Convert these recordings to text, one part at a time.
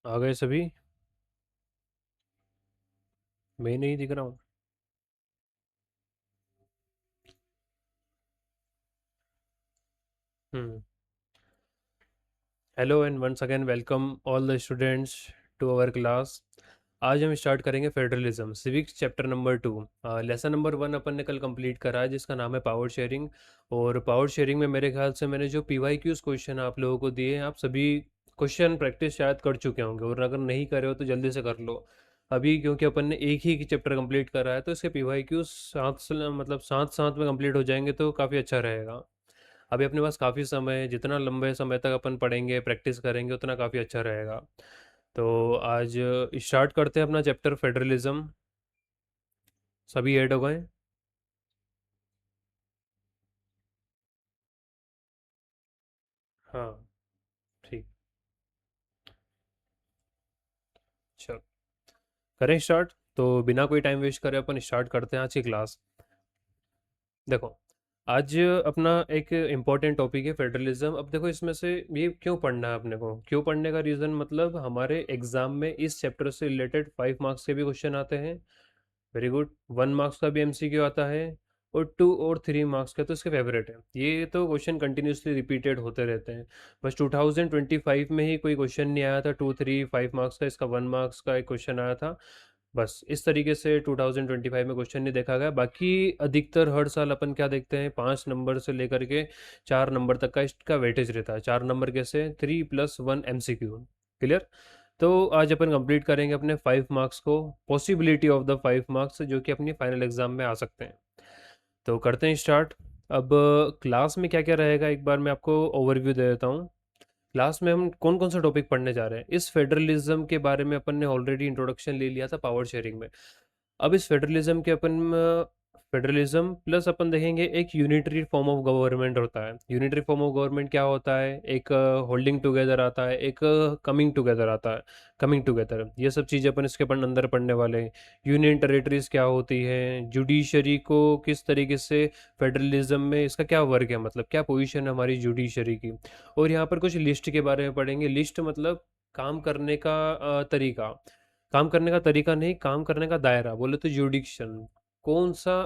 आ गए सभी। मैं नहीं दिख रहा हूँ। Hmm. Hello and once again welcome all the students to our class. आज हम स्टार्ट करेंगे federalism civics chapter number 2। Lesson number 1 अपन ने कल कंप्लीट करा है जिसका नाम है पावर शेयरिंग। और पावर शेयरिंग में मेरे ख्याल से मैंने जो PYQs क्वेश्चन आप लोगों को दिए हैं, आप सभी क्वेश्चन प्रैक्टिस शायद कर चुके होंगे, और अगर नहीं करे हो तो जल्दी से कर लो अभी, क्योंकि अपन ने एक ही चैप्टर कंप्लीट करा है तो इसके PYQs मतलब साथ साथ में कंप्लीट हो जाएंगे तो काफ़ी अच्छा रहेगा। अभी अपने पास काफ़ी समय है, जितना लंबे समय तक अपन पढ़ेंगे प्रैक्टिस करेंगे उतना काफ़ी अच्छा रहेगा। तो आज स्टार्ट करते हैं अपना चैप्टर फेडरलिज्म। सभी ऐड हो गए? हाँ, ठीक। चलो करें स्टार्ट। तो बिना कोई टाइम वेस्ट करे अपन स्टार्ट करते हैं आज की क्लास। देखो, आज अपना एक इम्पॉर्टेंट टॉपिक है फेडरलिज्म। अब देखो, इसमें से ये क्यों पढ़ना है अपने को, क्यों पढ़ने का रीज़न मतलब हमारे एग्जाम में इस चैप्टर से रिलेटेड 5 मार्क्स के भी क्वेश्चन आते हैं। Very good. 1 मार्क्स का भी MCQ आता है, और 2 और 3 मार्क्स का तो इसके फेवरेट है। ये तो क्वेश्चन कंटिन्यूसली रिपीटेड होते रहते हैं। बस 2025 में ही कोई क्वेश्चन नहीं आया था 2 3 5 मार्क्स का, इसका 1 मार्क्स का एक क्वेश्चन आया था। बस इस तरीके से 2025 में क्वेश्चन नहीं देखा गया। बाकी अधिकतर हर साल अपन क्या देखते हैं, 5 नंबर से लेकर के 4 नंबर तक का इसका वेटेज रहता है। 4 नंबर कैसे, 3+1 MCQ। क्लियर। तो आज अपन कंप्लीट करेंगे अपने 5 मार्क्स को, पॉसिबिलिटी ऑफ द 5 मार्क्स जो कि अपनी फाइनल एग्जाम में आ सकते हैं। तो करते हैं स्टार्ट। अब क्लास में क्या क्या रहेगा एक बार मैं आपको ओवरव्यू दे देता हूँ। क्लास में हम कौन कौन सा टॉपिक पढ़ने जा रहे हैं, इस फेडरलिज्म के बारे में अपन ने ऑलरेडी इंट्रोडक्शन ले लिया था पावर शेयरिंग में। अब इस फेडरलिज्म के अपन फेडरलिज्म प्लस अपन देखेंगे एक यूनिटरी फॉर्म ऑफ गवर्नमेंट होता है। यूनिटरी फॉर्म ऑफ गवर्नमेंट क्या होता है, एक होल्डिंग टुगेदर आता है, एक कमिंग टुगेदर आता है। कमिंग टुगेदर ये सब चीज़ें अपन इसके अपन अंदर पढ़ने वाले हैं। यूनियन टेरिटरीज क्या होती है, जुडिशरी को किस तरीके से फेडरलिज्म में इसका क्या वर्क है, मतलब क्या पोजीशन है हमारी जुडिशरी की। और यहाँ पर कुछ लिस्ट के बारे में पढ़ेंगे। लिस्ट मतलब काम करने का तरीका। काम करने का तरीका नहीं, काम करने का दायरा बोले तो जुडिक्शन। कौन सा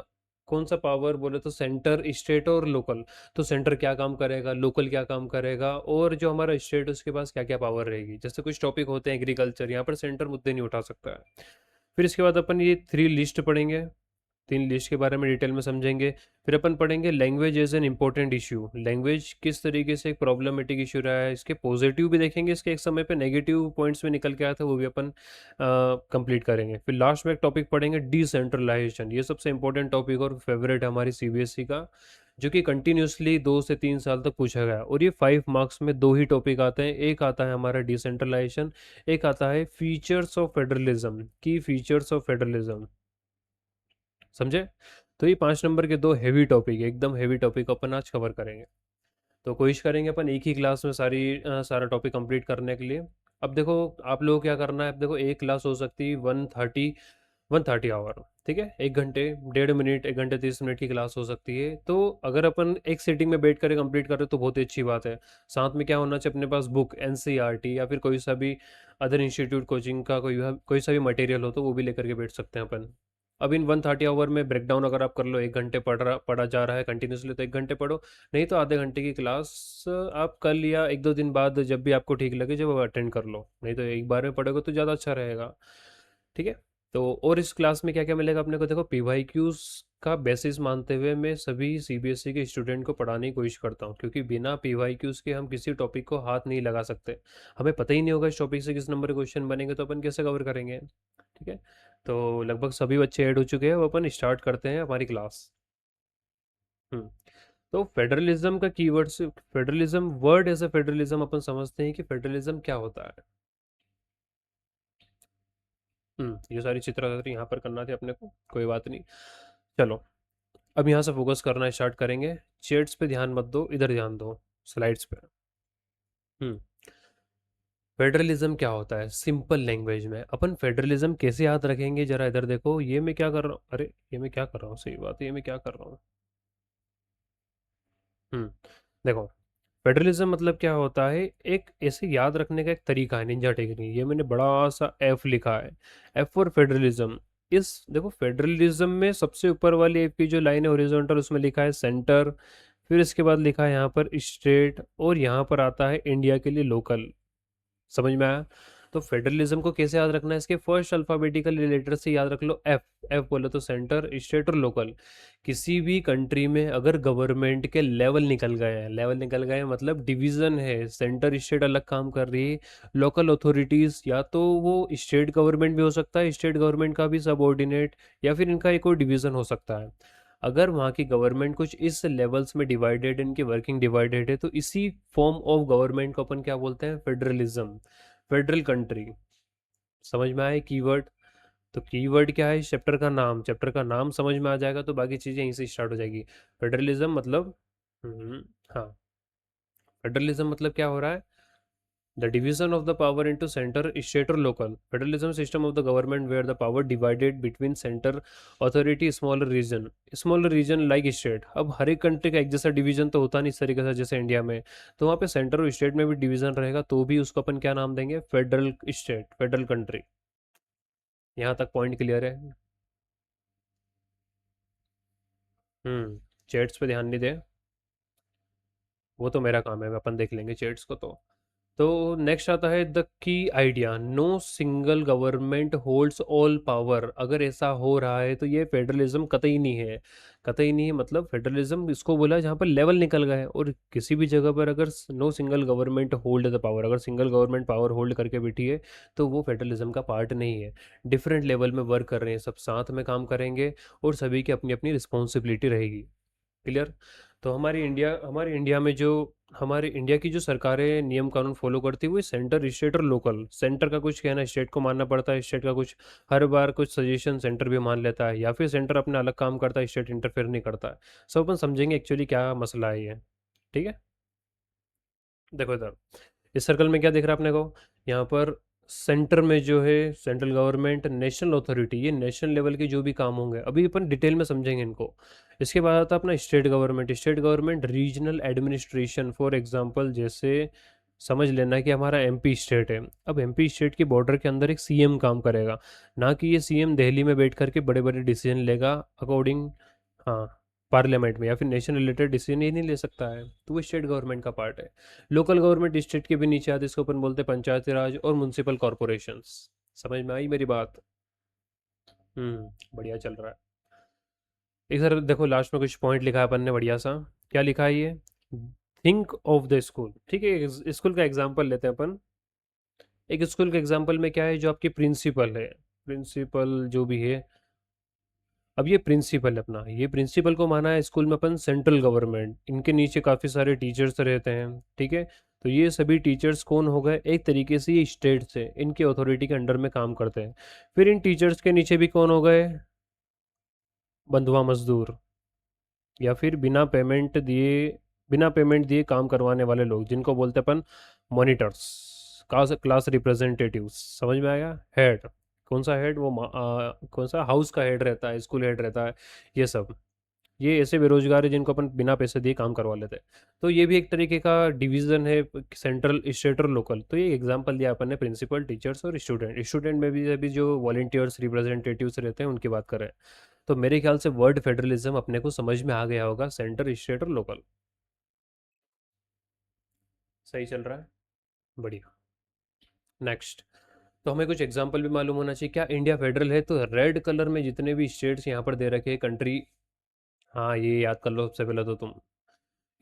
कौन सा पावर बोले तो सेंटर, स्टेट और लोकल। तो सेंटर क्या काम करेगा, लोकल क्या काम करेगा, और जो हमारा स्टेट उसके पास क्या क्या पावर रहेगी। जैसे कुछ टॉपिक होते हैं एग्रीकल्चर, यहाँ पर सेंटर मुद्दे नहीं उठा सकता है। फिर इसके बाद अपन ये 3 लिस्ट पढ़ेंगे। 3 लिस्ट के बारे में डिटेल में समझेंगे। फिर अपन पढ़ेंगे language as an important issue. Language किस तरीके से एक प्रॉब्लमेटिक इशू रहा है, इसके पॉजिटिव भी देखेंगे, इसके एक समय पे नेगेटिव पॉइंट्स में निकल के आया था वो भी अपन कंप्लीट करेंगे। फिर लास्ट में एक टॉपिक पढ़ेंगे डिसेंट्रलाइजेशन। ये सबसे इंपॉर्टेंट टॉपिक और फेवरेट है हमारी CBSE का, जो कि कंटिन्यूसली 2 से 3 साल तक पूछा गया। और ये 5 मार्क्स में दो ही टॉपिक आते हैं। एक आता है हमारा डिसेंट्रलाइजेशन, एक आता है फीचर्स ऑफ फेडरलिज्म, की फीचर्स ऑफ फेडरलिज्म। समझे। तो ये 5 नंबर के दो हेवी टॉपिक, एकदम हेवी टॉपिक अपन आज कवर करेंगे। तो कोशिश करेंगे अपन एक ही क्लास में सारा टॉपिक कंप्लीट करने के लिए। अब देखो, आप लोगों को क्या करना है। अब देखो, एक क्लास हो सकती है 130 आवर, ठीक है। 1 घंटे 1.5 मिनट, 1 घंटे 30 मिनट की क्लास हो सकती है। तो अगर अपन एक सीटिंग में बैठ कर कंप्लीट कर रहे तो बहुत ही अच्छी बात है। साथ में क्या होना चाहिए अपने पास, बुक NCERT या फिर कोई सा भी अदर इंस्टीट्यूट कोचिंग का कोई सा भी मटेरियल हो तो वो भी लेकर के बैठ सकते हैं अपन। अब इन 130 आवर में ब्रेकडाउन अगर आप कर लो, 1 घंटे पढ़ा जा रहा है कंटिन्यूसली तो 1 घंटे पढ़ो, नहीं तो आधे घंटे की क्लास आप कल या 1 2 दिन बाद जब भी आपको ठीक लगे जब अटेंड कर लो, नहीं तो एक बार में पढ़ोगे तो ज़्यादा अच्छा रहेगा। ठीक है। तो और इस क्लास में क्या क्या मिलेगा अपने को, देखो PYQs का बेसिस मानते हुए मैं सभी CBSE के स्टूडेंट को पढ़ाने की कोशिश करता हूँ, क्योंकि बिना PYQs के हम किसी टॉपिक को हाथ नहीं लगा सकते। हमें पता ही नहीं होगा इस टॉपिक से किस नंबर के क्वेश्चन बनेंगे तो अपन कैसे कवर करेंगे। ठीक है। तो लगभग सभी बच्चे ऐड हो चुके हैं, अब अपन स्टार्ट करते हैं हमारी क्लास। हम्म। तो फेडरलिज्म का कीवर्ड से, federalism word as a federalism अपन समझते हैं कि फेडरलिज्म क्या होता है। ये सारी चित्र यहाँ पर करना थी अपने को, कोई बात नहीं। चलो, अब यहाँ से फोकस करना स्टार्ट करेंगे। चेट्स पे ध्यान मत दो, इधर ध्यान दो, स्लाइड्स पे। हम्म। फेडरलिज्म क्या होता है सिंपल लैंग्वेज में, अपन फेडरलिज्म कैसे याद रखेंगे, जरा इधर देखो। ये मैं क्या कर रहा हूँ, अरे ये मैं क्या कर रहा हूँ, सही बात है, ये मैं क्या कर रहा हूँ। हम्म। देखो, फेडरलिज्म मतलब क्या होता है, एक ऐसे याद रखने का एक तरीका है, निंजा टेक्निक। ये मैंने बड़ा सा एफ लिखा है, एफ फॉर फेडरलिज्म। इस देखो, फेडरलिज्म में सबसे ऊपर वाली एफ की जो लाइन है हॉरिजॉन्टल, उसमें लिखा है सेंटर, फिर इसके बाद लिखा है यहाँ पर स्टेट, और यहाँ पर आता है इंडिया के लिए लोकल। समझ में आया? तो फेडरलिज्म को कैसे याद रखना है, इसके फर्स्ट अल्फाबेटिकल लेटर से याद रख लो, एफ। एफ बोले तो सेंटर, स्टेट और लोकल। किसी भी कंट्री में अगर गवर्नमेंट के लेवल निकल गए हैं, लेवल निकल गए हैं मतलब डिवीजन है, सेंटर स्टेट अलग काम कर रही है, लोकल अथॉरिटीज या तो वो स्टेट गवर्नमेंट भी हो सकता है, स्टेट गवर्नमेंट का भी सबऑर्डिनेट, या फिर इनका एक और डिवीजन हो सकता है। अगर वहाँ की गवर्नमेंट कुछ इस लेवल्स में डिवाइडेड, इनकी वर्किंग डिवाइडेड है, तो इसी फॉर्म ऑफ गवर्नमेंट को अपन क्या बोलते हैं, फेडरलिज्म, फेडरल कंट्री। समझ में आए कीवर्ड? तो कीवर्ड क्या है, इस चैप्टर का नाम, चैप्टर का नाम समझ में आ जाएगा तो बाकी चीज़ें यहीं से स्टार्ट हो जाएगी। फेडरलिज्म मतलब, हाँ, फेडरलिज्म मतलब क्या हो रहा है, the division of the power into centre, state और local. Federalism system of the government where the power divided between centre authority, smaller region, smaller region like state. अब हर एक कंट्री का एक जैसा डिवीजन तो होता नहीं इस तरीके से जैसे इंडिया में, तो वहाँ पे सेंटर और स्टेट में भी डिवीजन रहेगा, तो भी उसको अपन क्या नाम देंगे, फेडरल स्टेट, फेडरल कंट्री। यहाँ तक पॉइंट क्लियर है? चैट्स पे ध्यान नहीं दे, वो तो मेरा काम है, अपन देख लेंगे चैट्स को। तो नेक्स्ट आता है the key idea, no single government holds all power. अगर ऐसा हो रहा है तो ये फेडरलिज्म कतई नहीं है, कतई नहीं है। मतलब फेडरलिज्म इसको बोला जहाँ पर लेवल निकल गया है, और किसी भी जगह पर अगर no single government hold the power, अगर सिंगल गवर्नमेंट पावर होल्ड करके बैठी है, तो वो फेडरलिज्म का पार्ट नहीं है। डिफरेंट लेवल में वर्क कर रहे हैं, सब साथ में काम करेंगे, और सभी की अपनी अपनी रिस्पॉन्सिबिलिटी रहेगी। क्लियर? तो हमारे इंडिया में जो, हमारे इंडिया की जो सरकारें नियम कानून फॉलो करती है वो सेंटर, स्टेट और लोकल। सेंटर का कुछ कहना स्टेट को मानना पड़ता है, स्टेट का कुछ हर बार कुछ सजेशन सेंटर भी मान लेता है, या फिर सेंटर अपना अलग काम करता है, स्टेट इंटरफेयर नहीं करता है। सब अपन समझेंगे एक्चुअली क्या मसला है ये। ठीक है? देखो इधर, इस सर्कल में क्या दिख रहा है अपने को, यहाँ पर सेंटर में जो है सेंट्रल गवर्नमेंट, नेशनल अथॉरिटी, ये नेशनल लेवल के जो भी काम होंगे अभी अपन डिटेल में समझेंगे इनको। इसके बाद आता है अपना state government, state government regional administration. For example जैसे समझ लेना कि हमारा एमपी स्टेट है, अब एमपी स्टेट की बॉर्डर के अंदर एक सीएम काम करेगा, ना कि ये सीएम दिल्ली में बैठ करके बड़े बड़े डिसीजन लेगा अकॉर्डिंग, हाँ, पार्लियामेंट में, या फिर नेशन रिलेटेड डिसीजन ये नहीं ले सकता है, तो वो स्टेट गवर्नमेंट का पार्ट है। लोकल गवर्नमेंट स्टेट के भी नीचे आते, इसको अपन बोलते हैं पंचायती राज और म्यूनसिपल कॉरपोरेशंस। समझ में आई मेरी बात? बढ़िया चल रहा है। इधर देखो लास्ट में कुछ पॉइंट लिखा है अपन ने बढ़िया सा। क्या लिखा है ये, थिंक ऑफ द स्कूल। ठीक है, स्कूल का एग्जाम्पल लेते हैं अपन। एक स्कूल के एग्जाम्पल में क्या है, जो आपकी प्रिंसिपल है, प्रिंसिपल जो भी है, अब ये प्रिंसिपल है अपना, ये प्रिंसिपल को माना है स्कूल में अपन सेंट्रल गवर्नमेंट, इनके नीचे काफ़ी सारे टीचर्स रहते हैं। ठीक है? तो ये सभी टीचर्स कौन हो गए, एक तरीके से ये स्टेट से इनके अथॉरिटी के अंडर में काम करते हैं। फिर इन टीचर्स के नीचे भी कौन हो गए, बंधुआ मजदूर, या फिर बिना पेमेंट दिए काम करवाने वाले लोग, जिनको बोलते हैं अपन मॉनिटर्स, क्लास क्लास रिप्रेजेंटेटिव्स। समझ में आया? हेड, कौन सा हेड, वो कौन सा हाउस का हेड रहता है, स्कूल हेड रहता है, ये सब। ये ऐसे बेरोजगार है जिनको अपन बिना पैसे दिए काम करवा लेते हैं। तो ये भी एक तरीके का डिवीजन है, सेंट्रल, स्टेट और लोकल। तो ये एग्जांपल दिया अपन ने, प्रिंसिपल, टीचर्स और स्टूडेंट। स्टूडेंट में भी अभी जो वॉलेंटियर्स रिप्रेजेंटेटिव्स रहते हैं उनकी बात करें, तो मेरे ख्याल से वर्ड फेडरलिज्म अपने को समझ में आ गया होगा, सेंटर, स्टेट और लोकल। सही चल रहा है? बढ़िया। नेक्स्ट, तो हमें कुछ एग्जांपल भी मालूम होना चाहिए। क्या इंडिया फेडरल है? तो रेड कलर में जितने भी स्टेट्स यहाँ पर दे रखे हैं, कंट्री, हाँ ये याद कर लो सबसे पहले तो तुम।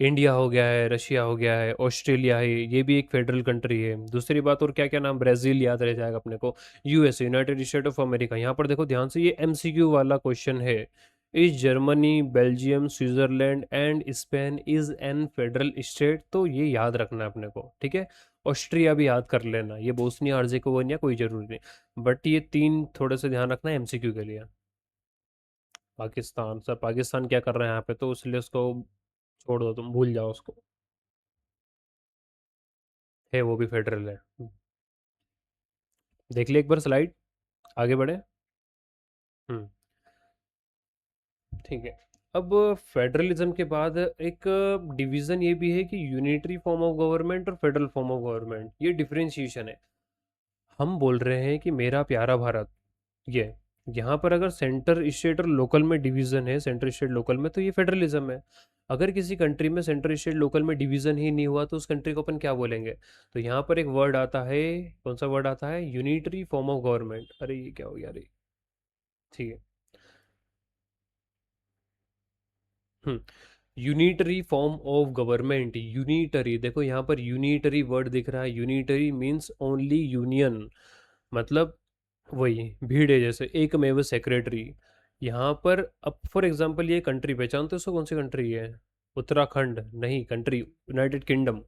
इंडिया हो गया है, रशिया हो गया है, ऑस्ट्रेलिया है, ये भी एक फेडरल कंट्री है। दूसरी बात, और क्या क्या नाम, ब्राज़ील याद रह जाएगा अपने को, USA, United state of America. यहाँ पर देखो ध्यान से, ये एमसीक्यू वाला क्वेश्चन है। Is Germany, Belgium, Switzerland and Spain is an federal state? तो ये याद रखना है अपने को। ठीक है? ऑस्ट्रिया भी याद कर लेना, ये बोस्निया हर्जेगोविना कोई जरूरी नहीं, बट ये तीन थोड़े से ध्यान रखना है एमसीक्यू के लिए। पाकिस्तान, सर पाकिस्तान क्या कर रहे हैं यहाँ पे, तो इसलिए उसको छोड़ दो, तुम भूल जाओ उसको। है, वो भी फेडरल है। देख ले एक बार स्लाइड, आगे बढ़े। हम्म ठीक है। अब फेडरलिज्म के बाद एक डिवीज़न ये भी है कि यूनिटरी फॉर्म ऑफ गवर्नमेंट और फेडरल फॉर्म ऑफ गवर्नमेंट, ये डिफरेंशिएशन है। हम बोल रहे हैं कि मेरा प्यारा भारत, ये यहाँ पर अगर सेंटर स्टेट और लोकल में डिवीज़न है, सेंटर स्टेट लोकल में, तो ये फेडरलिज्म है। अगर किसी कंट्री में सेंटर स्टेट लोकल में डिवीज़न ही नहीं हुआ तो उस कंट्री को अपन क्या बोलेंगे? तो यहाँ पर एक वर्ड आता है, कौन सा वर्ड आता है? Unitary form of government. अरे ये क्या हो गया? अरे ठीक है। Hmm unitary form of government, unitary, देखो यहाँ पर यूनिटरी वर्ड दिख रहा है। यूनिटरी मीन्स ओनली यूनियन, मतलब वही भीड़ है, जैसे एकमेव सेक्रेटरी। यहाँ पर अब फॉर एग्जांपल ये कंट्री पहचानते हो उसको? कौन सी कंट्री है? उत्तराखंड नहीं, कंट्री यूनाइटेड किंगडम।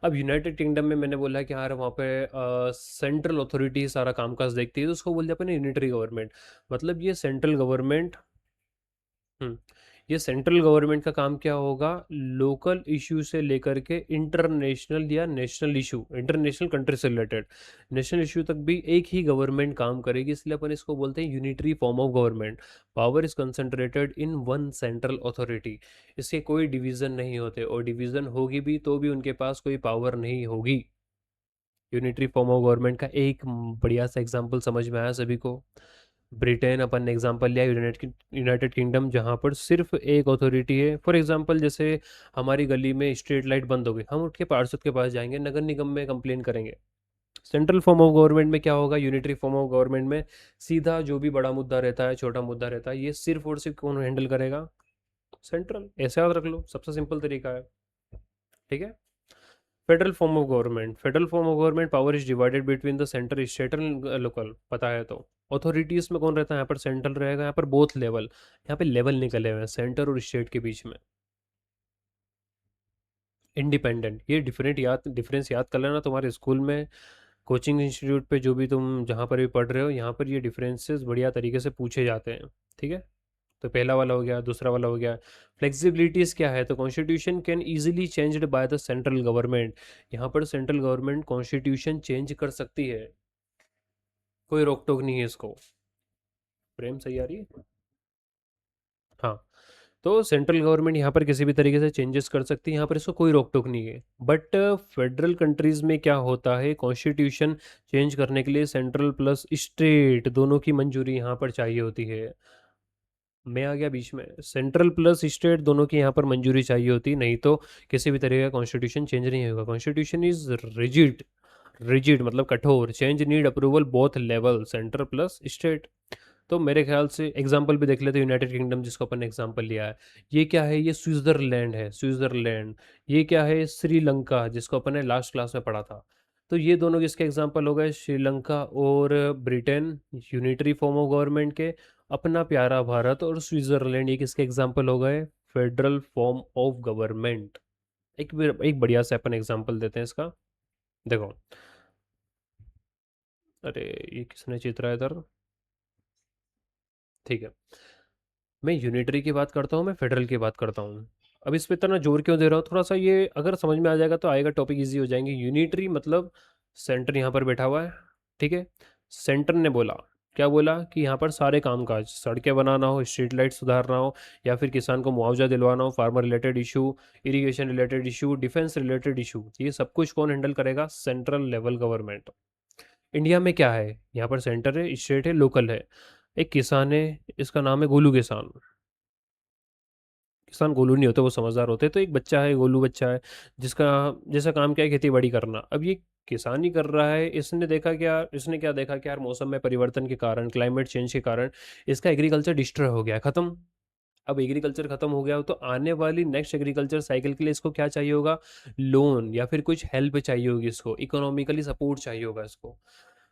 अब यूनाइटेड किंगडम में मैंने बोला कि यार वहाँ पे सेंट्रल अथॉरिटी सारा कामकाज देखती है, तो उसको बोलते हैं अपन यूनिटरी गवर्नमेंट। मतलब ये सेंट्रल गवर्नमेंट। हम्म ये सेंट्रल गवर्नमेंट का काम क्या होगा? लोकल इशू से लेकर के इंटरनेशनल या नेशनल इशू, इंटरनेशनल कंट्री से रिलेटेड नेशनल इशू तक भी एक ही गवर्नमेंट काम करेगी, इसलिए अपन इसको बोलते हैं unitary form of government. Power is concentrated in one central authority. इसके कोई डिवीजन नहीं होते, और डिवीजन होगी भी तो भी उनके पास कोई पावर नहीं होगी। यूनिटरी फॉर्म ऑफ गवर्नमेंट का एक बढ़िया सा एग्जांपल समझ में आया सभी को? ब्रिटेन अपन ने एग्जांपल लिया, यूनाइटेड किंगडम, जहाँ पर सिर्फ एक अथॉरिटी है। फॉर एग्जांपल जैसे हमारी गली में स्ट्रीट लाइट बंद हो गई, हम उठ के पार्षद के पास जाएंगे, नगर निगम में कंप्लेन करेंगे। सेंट्रल फॉर्म ऑफ गवर्नमेंट में क्या होगा? यूनिटरी फॉर्म ऑफ गवर्नमेंट में सीधा जो भी बड़ा मुद्दा रहता है, छोटा मुद्दा रहता है, ये सिर्फ और सिर्फ कौन हैंडल करेगा? सेंट्रल। ऐसे याद रख लो, सबसे सिंपल तरीका है। ठीक है। Federal form of government, federal form of government, power is divided between the centre, state and local, पता है तो। अथॉरिटीज में कौन रहता है? यहाँ पर सेंट्रल रहेगा, यहाँ पर बोथ लेवल, यहाँ पे लेवल निकले हुए हैं सेंटर और स्टेट के बीच में। इंडिपेंडेंट, ये डिफरेंस याद कर लेना तुम्हारे स्कूल में, कोचिंग इंस्टीट्यूट पे, जो भी तुम जहाँ पर भी पढ़ रहे हो, यहाँ पर ये डिफरेंसेस बढ़िया तरीके से पूछे जाते हैं। ठीक है। तो पहला वाला हो गया, दूसरा वाला हो गया। फ्लेक्सिबिलिटीज क्या है? तो constitution can easily changed by the central government. यहाँ पर सेंट्रल गवर्नमेंट कॉन्स्टिट्यूशन चेंज कर सकती है, कोई रोक टोक नहीं है इसको। प्रेम सही आ रही है? हाँ। तो सेंट्रल गवर्नमेंट यहाँ पर किसी भी तरीके से चेंजेस कर सकती है, यहाँ पर इसको कोई रोक टोक नहीं है। बट फेडरल कंट्रीज में क्या होता है? कॉन्स्टिट्यूशन चेंज करने के लिए सेंट्रल प्लस स्टेट दोनों की मंजूरी यहाँ पर चाहिए होती है। मैं आ गया बीच में, सेंट्रल प्लस स्टेट दोनों की यहाँ पर मंजूरी चाहिए होती, नहीं तो किसी भी तरह का कॉन्स्टिट्यूशन चेंज नहीं होगा। कॉन्स्टिट्यूशन इज रिजिड, रिजिड मतलब कठोर। Change need approval both level, centre plus state. तो मेरे ख्याल से एग्जाम्पल भी देख लेते हैं, यूनाइटेड किंगडम जिसको अपन ने एग्जाम्पल लिया है, ये क्या है? ये स्विट्जरलैंड है, स्विट्जरलैंड। ये क्या है? श्रीलंका, जिसको अपन ने लास्ट क्लास में पढ़ा था। तो ये दोनों किसके एग्जाम्पल हो गए? श्रीलंका और Britain, unitary form of government के। अपना प्यारा भारत और स्विट्जरलैंड, ये किसके एग्जाम्पल हो गए? Federal form of government. एक बढ़िया से अपन एग्जाम्पल देते हैं इसका। देखो, अरे ये किसने चित्रा इधर? ठीक है। मैं यूनिटरी की बात करता हूँ, मैं फेडरल की बात करता हूँ। अब इस पे इतना जोर क्यों दे रहा हूँ? थोड़ा सा ये अगर समझ में आ जाएगा तो आएगा, टॉपिक इजी हो जाएंगे। यूनिटरी मतलब सेंटर यहाँ पर बैठा हुआ है। ठीक है। सेंटर ने बोला, क्या बोला? कि यहाँ पर सारे कामकाज, सड़कें बनाना हो, स्ट्रीट लाइट सुधारना हो, या फिर किसान को मुआवजा दिलवाना हो, farmer related issue, irrigation related issue, defence related issue, ये सब कुछ कौन हैंडल करेगा? Central level government. इंडिया में क्या है? यहाँ पर सेंटर है, स्टेट है, लोकल है। एक किसान है, इसका नाम है गोलू किसान। किसान गोलू नहीं होते, वो समझदार होते। तो एक बच्चा है, गोलू बच्चा है, जिसका जैसा काम क्या है? खेती बाड़ी करना। अब ये किसान ही कर रहा है, इसने क्या देखा कि यार मौसम में परिवर्तन के कारण, क्लाइमेट चेंज के कारण इसका एग्रीकल्चर डिस्ट्रॉय हो गया, खत्म। अब एग्रीकल्चर खत्म हो गया तो आने वाली नेक्स्ट एग्रीकल्चर साइकिल के लिए इसको क्या चाहिए होगा? लोन या फिर कुछ हेल्प चाहिए होगी, इसको इकोनॉमिकली सपोर्ट चाहिए होगा इसको।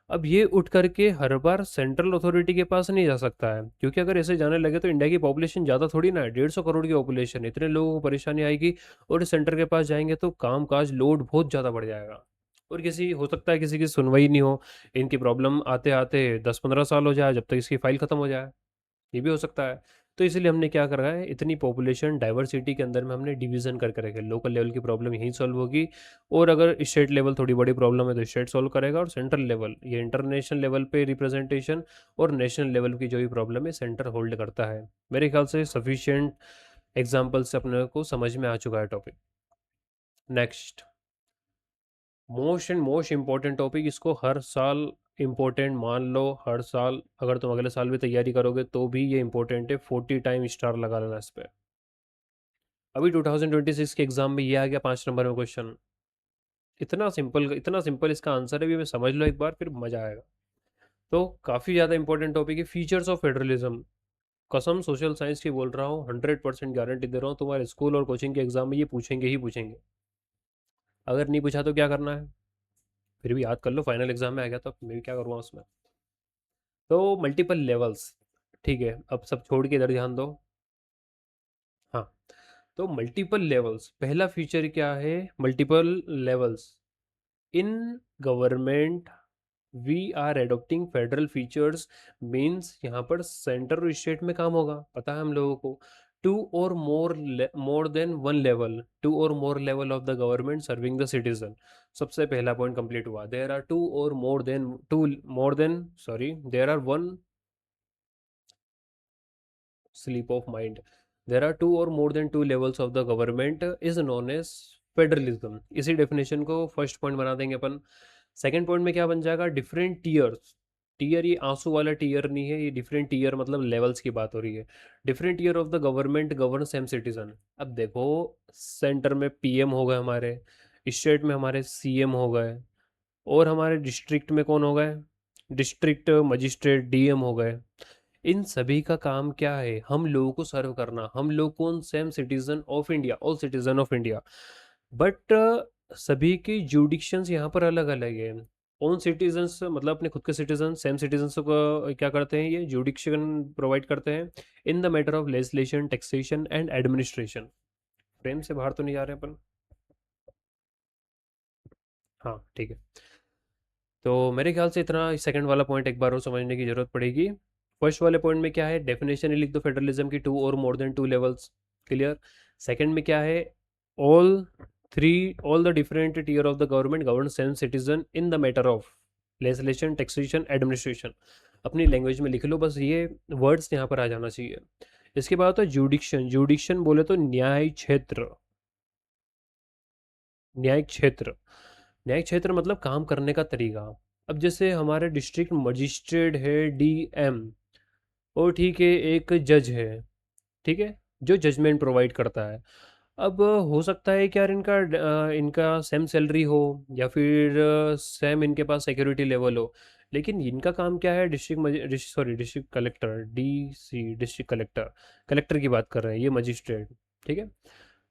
अब ये उठ करके हर बार सेंट्रल अथॉरिटी के पास नहीं जा सकता है, क्योंकि अगर ऐसे जाने लगे तो इंडिया की पॉपुलेशन ज़्यादा थोड़ी ना है, 150 करोड़ की पॉपुलेशन है, इतने लोगों को परेशानी आएगी। और सेंटर के पास जाएंगे तो काम काज लोड बहुत ज़्यादा बढ़ जाएगा, और किसी हो सकता है किसी की सुनवाई नहीं हो, इनकी प्रॉब्लम आते आते 10-15 साल हो जाए जब तक इसकी फाइल खत्म हो जाए, ये भी हो सकता है। तो इसलिए हमने क्या करा है, इतनी पॉपुलेशन डाइवर्सिटी के अंदर में हमने डिवीजन करके रखे, लोकल लेवल की प्रॉब्लम यहीं सॉल्व होगी, और अगर स्टेट लेवल थोड़ी बड़ी प्रॉब्लम है तो स्टेट सॉल्व करेगा, और सेंट्रल लेवल ये इंटरनेशनल लेवल पे रिप्रेजेंटेशन, और नेशनल लेवल की जो भी प्रॉब्लम है सेंटर होल्ड करता है। मेरे ख्याल से सफिशिएंट एग्जाम्पल से अपने को समझ में आ चुका है topic. Next, most important topic, इसको हर साल इम्पोर्टेंट मान लो, हर साल अगर तुम अगले साल भी तैयारी करोगे तो भी ये इम्पोर्टेंट है, 40 टाइम स्टार लगा लेना इस पे। अभी 2026 के एग्जाम में ये आ गया 5 नंबर में क्वेश्चन, इतना सिंपल इसका आंसर है, भी मैं समझ लो एक बार फिर मजा आएगा। तो काफ़ी ज़्यादा इंपॉर्टेंट टॉपिक है, फीचर्स ऑफ फेडरलिज्म। कसम सोशल साइंस की बोल रहा हूँ, 100% गारंटी दे रहा हूँ, तुम्हारे स्कूल और कोचिंग के एग्जाम में ये पूछेंगे ही पूछेंगे। अगर नहीं पूछा तो क्या करना है, फिर भी याद कर लो, फाइनल एग्जाम में आ गया तो मैं भी क्या करूँगा उसमें। तो मल्टीपल लेवल्स, ठीक है, अब सब छोड़ के इधर ध्यान दो। हाँ, तो मल्टीपल लेवल्स, पहला फीचर क्या है, multiple levels in government we are adopting federal features, means यहाँ पर सेंटर और स्टेट में काम होगा, पता है हम लोगों को। टू और more than one level, two और more level of the government serving the citizen. सबसे पहला पॉइंट कंप्लीट हुआ, देर आर टू और more than sorry there are one slip of mind, there are two और more than two levels of the government is known as federalism. इसी definition को first point बना देंगे अपन। Second point में क्या बन जाएगा, डिफरेंट टीयर्स। टीयर ये आंसू वाला टीयर नहीं है, ये डिफरेंट टीयर मतलब लेवल्स की बात हो रही है। Different tier of the government govern same citizen. अब देखो, सेंटर में पीएम हो गए हमारे, स्टेट में हमारे सीएम हो गए, और हमारे डिस्ट्रिक्ट में कौन हो गए, डिस्ट्रिक्ट मजिस्ट्रेट डीएम हो गए। इन सभी का काम क्या है, हम लोगों को सर्व करना, हम लोग कौन, same citizen of India, all citizen of India. But सभी की जुडिक्शंस यहाँ पर अलग अलग है। ओन सिटीजन्स मतलब अपने खुद के सिटीजन, सेम सिटीजन्स को क्या करते हैं, ये जुडिक्शन प्रोवाइड करते हैं इन the matter of legislation, taxation and administration. Frame से बाहर तो नहीं जा रहे अपन। हाँ ठीक है, तो मेरे ख्याल से इतना, सेकंड वाला पॉइंट एक बार और समझने की जरूरत पड़ेगी। फर्स्ट वाले पॉइंट में क्या है, डेफिनेशन ही लिख दो फेडरलिज्म की, टू और more than two levels, clear. Second में क्या है, all three all the different tier of the government govern same citizen in the matter of legislation, taxation, administration. अपनी लैंग्वेज में लिख लो बस, ये वर्ड्स यहाँ पर आ जाना चाहिए। इसके बाद होता है जुडिक्शन, जुडिक्शन बोले तो न्याय क्षेत्र, न्यायिक क्षेत्र। न्यायिक क्षेत्र मतलब काम करने का तरीका। अब जैसे हमारे डिस्ट्रिक्ट मजिस्ट्रेट है डीएम, और ठीक है एक जज है, ठीक है, जो जजमेंट प्रोवाइड करता है। अब हो सकता है कि यार इनका सेम सैलरी हो, या फिर सेम इनके पास सिक्योरिटी लेवल हो, लेकिन इनका काम क्या है, district collector, DC, district collector, collector की बात कर रहे हैं, ये मजिस्ट्रेट, ठीक है।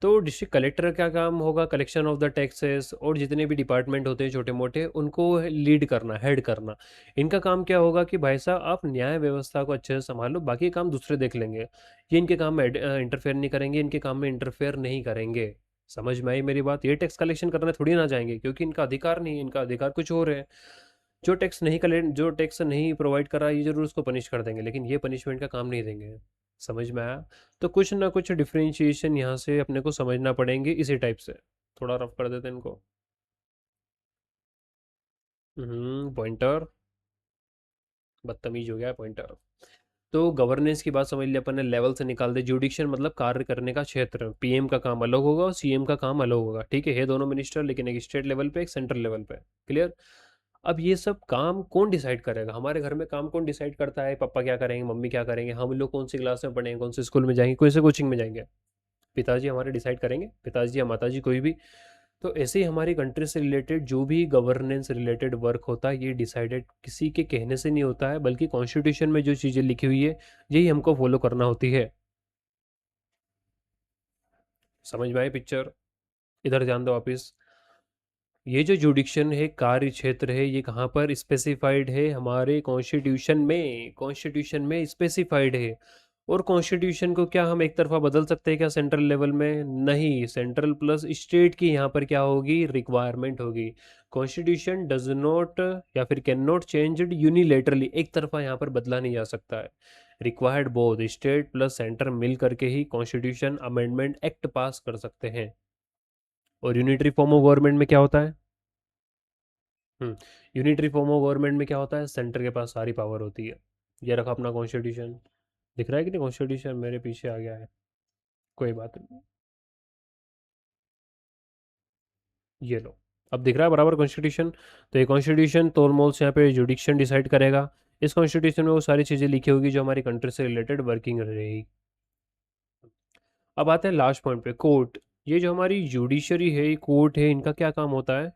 तो डिस्ट्रिक्ट कलेक्टर का काम होगा कलेक्शन ऑफ द टैक्सेस, और जितने भी डिपार्टमेंट होते हैं छोटे मोटे उनको लीड करना, हेड करना। इनका काम क्या होगा कि भाई साहब आप न्याय व्यवस्था को अच्छे से संभालो, बाकी काम दूसरे देख लेंगे, ये इनके काम में इंटरफेयर नहीं करेंगे, इनके काम में इंटरफेयर नहीं करेंगे। समझ में आई मेरी बात, ये टैक्स कलेक्शन करने थोड़ी ना जाएंगे, क्योंकि इनका अधिकार नहीं है, इनका अधिकार कुछ और है। जो टैक्स नहीं प्रोवाइड करा ये जरूर उसको पनिश कर देंगे, लेकिन ये पनिशमेंट का काम नहीं देंगे। समझ में आया। तो कुछ ना कुछ डिफरेंशिएशन यहाँ से अपने को समझना पड़ेंगे इसी टाइप से। थोड़ा रफ कर देते हैं इनको। पॉइंटर, बदतमीज हो गया पॉइंटर। तो गवर्नेंस की बात समझ लिया अपन ने, लेवल से निकाल दे। जुडिक्शन मतलब कार्य करने का क्षेत्र, पीएम का काम अलग होगा और सीएम का काम अलग होगा, ठीक है दोनों मिनिस्टर, लेकिन एक स्टेट लेवल पे एक सेंट्रल लेवल पे, क्लियर। अब ये सब काम कौन डिसाइड करेगा, हमारे घर में काम कौन डिसाइड करता है, पापा क्या करेंगे, मम्मी क्या करेंगे, हम लोग कौन सी क्लास में पढ़ेंगे, कौन से स्कूल में जाएंगे, कौन से कोचिंग में जाएंगे, पिताजी हमारे डिसाइड करेंगे, पिताजी या माताजी कोई भी। तो ऐसे ही हमारी कंट्री से रिलेटेड जो भी गवर्नेंस रिलेटेड वर्क होता है, ये डिसाइडेड किसी के कहने से नहीं होता है, बल्कि कॉन्स्टिट्यूशन में जो चीज़ें लिखी हुई है यही हमको फॉलो करना होती है। समझ में आए पिक्चर, इधर ध्यान दो वापिस। ये जो जुडिक्शन है, कार्य क्षेत्र है, ये कहाँ पर स्पेसिफाइड है, हमारे कॉन्स्टिट्यूशन में, कॉन्स्टिट्यूशन में स्पेसिफाइड है। और कॉन्स्टिट्यूशन को क्या हम एक तरफा बदल सकते हैं क्या सेंट्रल लेवल में, नहीं, सेंट्रल प्लस स्टेट की यहाँ पर क्या होगी, रिक्वायरमेंट होगी। कॉन्स्टिट्यूशन डज नॉट या फिर कैन नॉट चेंज यूनिलेटरली, एक तरफा यहाँ पर बदला नहीं जा सकता है। Required both state plus centre मिल करके ही कॉन्स्टिट्यूशन अमेंडमेंट एक्ट पास कर सकते हैं। और यूनिटरी फॉर्म ऑफ गवर्नमेंट में क्या होता है, यूनिटरी फॉर्म ऑफ गवर्नमेंट में क्या होता है, सेंटर के पास सारी पावर होती है। ये रखा अपना कॉन्स्टिट्यूशन, दिख रहा है कि नहीं, कॉन्स्टिट्यूशन मेरे पीछे आ गया है। कोई बात नहीं, ये लो, अब दिख रहा है बराबर कॉन्स्टिट्यूशन। तो ये कॉन्स्टिट्यूशन तोल मोल से यहाँ पे जुडिक्शन डिसाइड करेगा। इस कॉन्स्टिट्यूशन में वो सारी चीज़ें लिखी होगी जो हमारी कंट्री से रिलेटेड वर्किंग रहेगी। अब आते हैं लास्ट पॉइंट पे, कोर्ट। ये जो हमारी जुडिशरी है, कोर्ट है, इनका क्या काम होता है?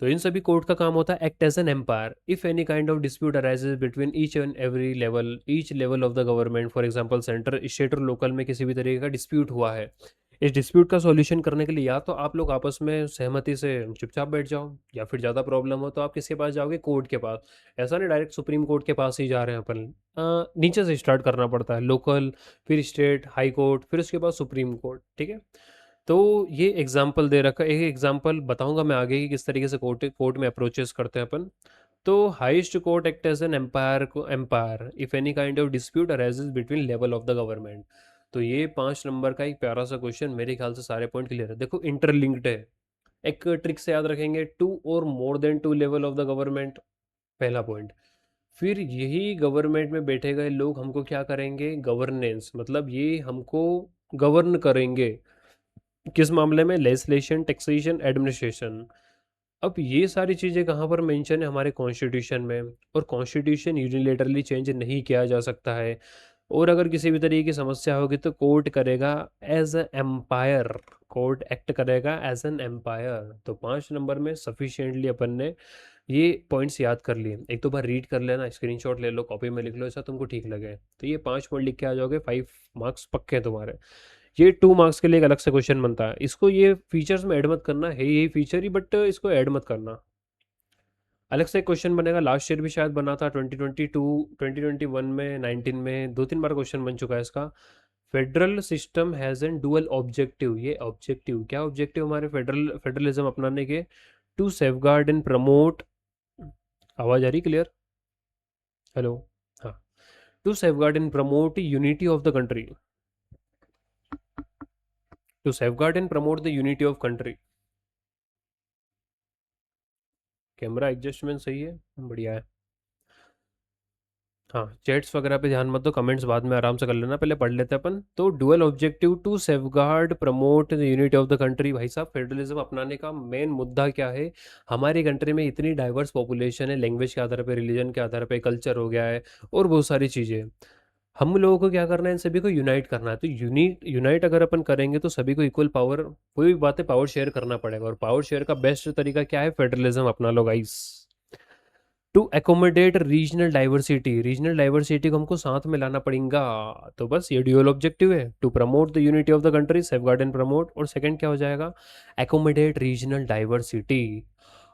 तो इन सभी कोर्ट का काम होता है act as an empire if any kind of dispute arises between each and every level, each level of the government. For example centre, state और लोकल में किसी भी तरीके का डिस्प्यूट हुआ है, इस डिस्प्यूट का सॉल्यूशन करने के लिए या तो आप लोग आपस में सहमति से चुपचाप बैठ जाओ, या फिर ज़्यादा प्रॉब्लम हो तो आप किसके पास जाओगे? कोर्ट के पास। ऐसा नहीं डायरेक्ट सुप्रीम कोर्ट के पास ही जा रहे हैं अपन, नीचे से स्टार्ट करना पड़ता है, लोकल, फिर स्टेट, हाई कोर्ट, फिर उसके बाद सुप्रीम कोर्ट। ठीक है, तो ये एग्जाम्पल दे रखा है, एक एग्जाम्पल बताऊंगा मैं आगे कि किस तरीके से कोर्ट कोर्ट में अप्रोचेस करते हैं अपन। तो highest court act as an umpire को umpire if any kind of dispute arises between level of the government. तो ये 5 नंबर का एक प्यारा सा क्वेश्चन, मेरे ख्याल से सारे पॉइंट क्लियर है। देखो इंटरलिंक्ड है, एक ट्रिक से याद रखेंगे, टू और more than two level of the government, पहला पॉइंट। फिर यही गवर्नमेंट में बैठे गए लोग हमको क्या करेंगे? गवर्नेंस, मतलब ये हमको गवर्न करेंगे। किस मामले में? Legislation, taxation, administration. अब ये सारी चीज़ें कहाँ पर मेंशन है? हमारे कॉन्स्टिट्यूशन में। और कॉन्स्टिट्यूशन यूनिलेटरली चेंज नहीं किया जा सकता है। और अगर किसी भी तरीके की समस्या होगी तो कोर्ट करेगा as a umpire, court act करेगा एज एन एम्पायर। तो 5 नंबर में सफिशिएंटली अपन ने ये पॉइंट्स याद कर लिए। एक तो बार रीड कर लेना, स्क्रीनशॉट ले लो, कॉपी में लिख लो, ऐसा तुमको ठीक लगे तो ये 5 पॉइंट लिख के आ जाओगे, 5 मार्क्स पक्के हैं तुम्हारे। ये 2 मार्क्स के लिए एक अलग से क्वेश्चन बनता है, इसको ये फीचर्स में ऐड मत करना, है यही फीचर ही, बट इसको ऐड मत करना। अलग से क्वेश्चन बनेगा, लास्ट ईयर भी शायद बना था, 2022, 2021 में, 19 में, 2-3 बार क्वेश्चन बन चुका है इसका। Federal system has an dual objective. ये ऑब्जेक्टिव क्या? ऑब्जेक्टिव हमारे फेडरलिज्म अपनाने के, टू सेफगार्ड एंड प्रमोट, आवाज़ आ रही क्लियर? हेलो? हाँ, to safeguard and promote unity of the country, to safeguard and promote the unity of country. Camera adjustment सही है, बढ़िया है। हाँ, चैट्स वगैरह पे ध्यान मत दो, कमेंट्स बाद में आराम से कर लेना, पहले पढ़ लेते हैं अपन। तो dual objective to safeguard promote the unity of the country. भाई साहब, फेडरलिज्म अपनाने का मेन मुद्दा क्या है? हमारी कंट्री में इतनी डाइवर्स पॉपुलेशन है, लैंग्वेज के आधार पे, रिलीजन के आधार पे, कल्चर हो गया है, और बहुत सारी चीज़ें। हम लोगों को क्या करना है? इन सभी को यूनाइट करना है। तो यूनाइट अगर अपन करेंगे तो सभी को इक्वल पावर, कोई भी बात है, पावर शेयर करना पड़ेगा। और पावर शेयर का बेस्ट तरीका क्या है? फेडरलिज्म अपना लो guys. To accommodate regional diversity, regional diversity को हमको साथ में लाना पड़ेगा। तो बस ये ड्यूअल ऑब्जेक्टिव है, to promote the unity of the country, safeguard and promote. और सेकंड क्या हो जाएगा? Accommodate regional diversity.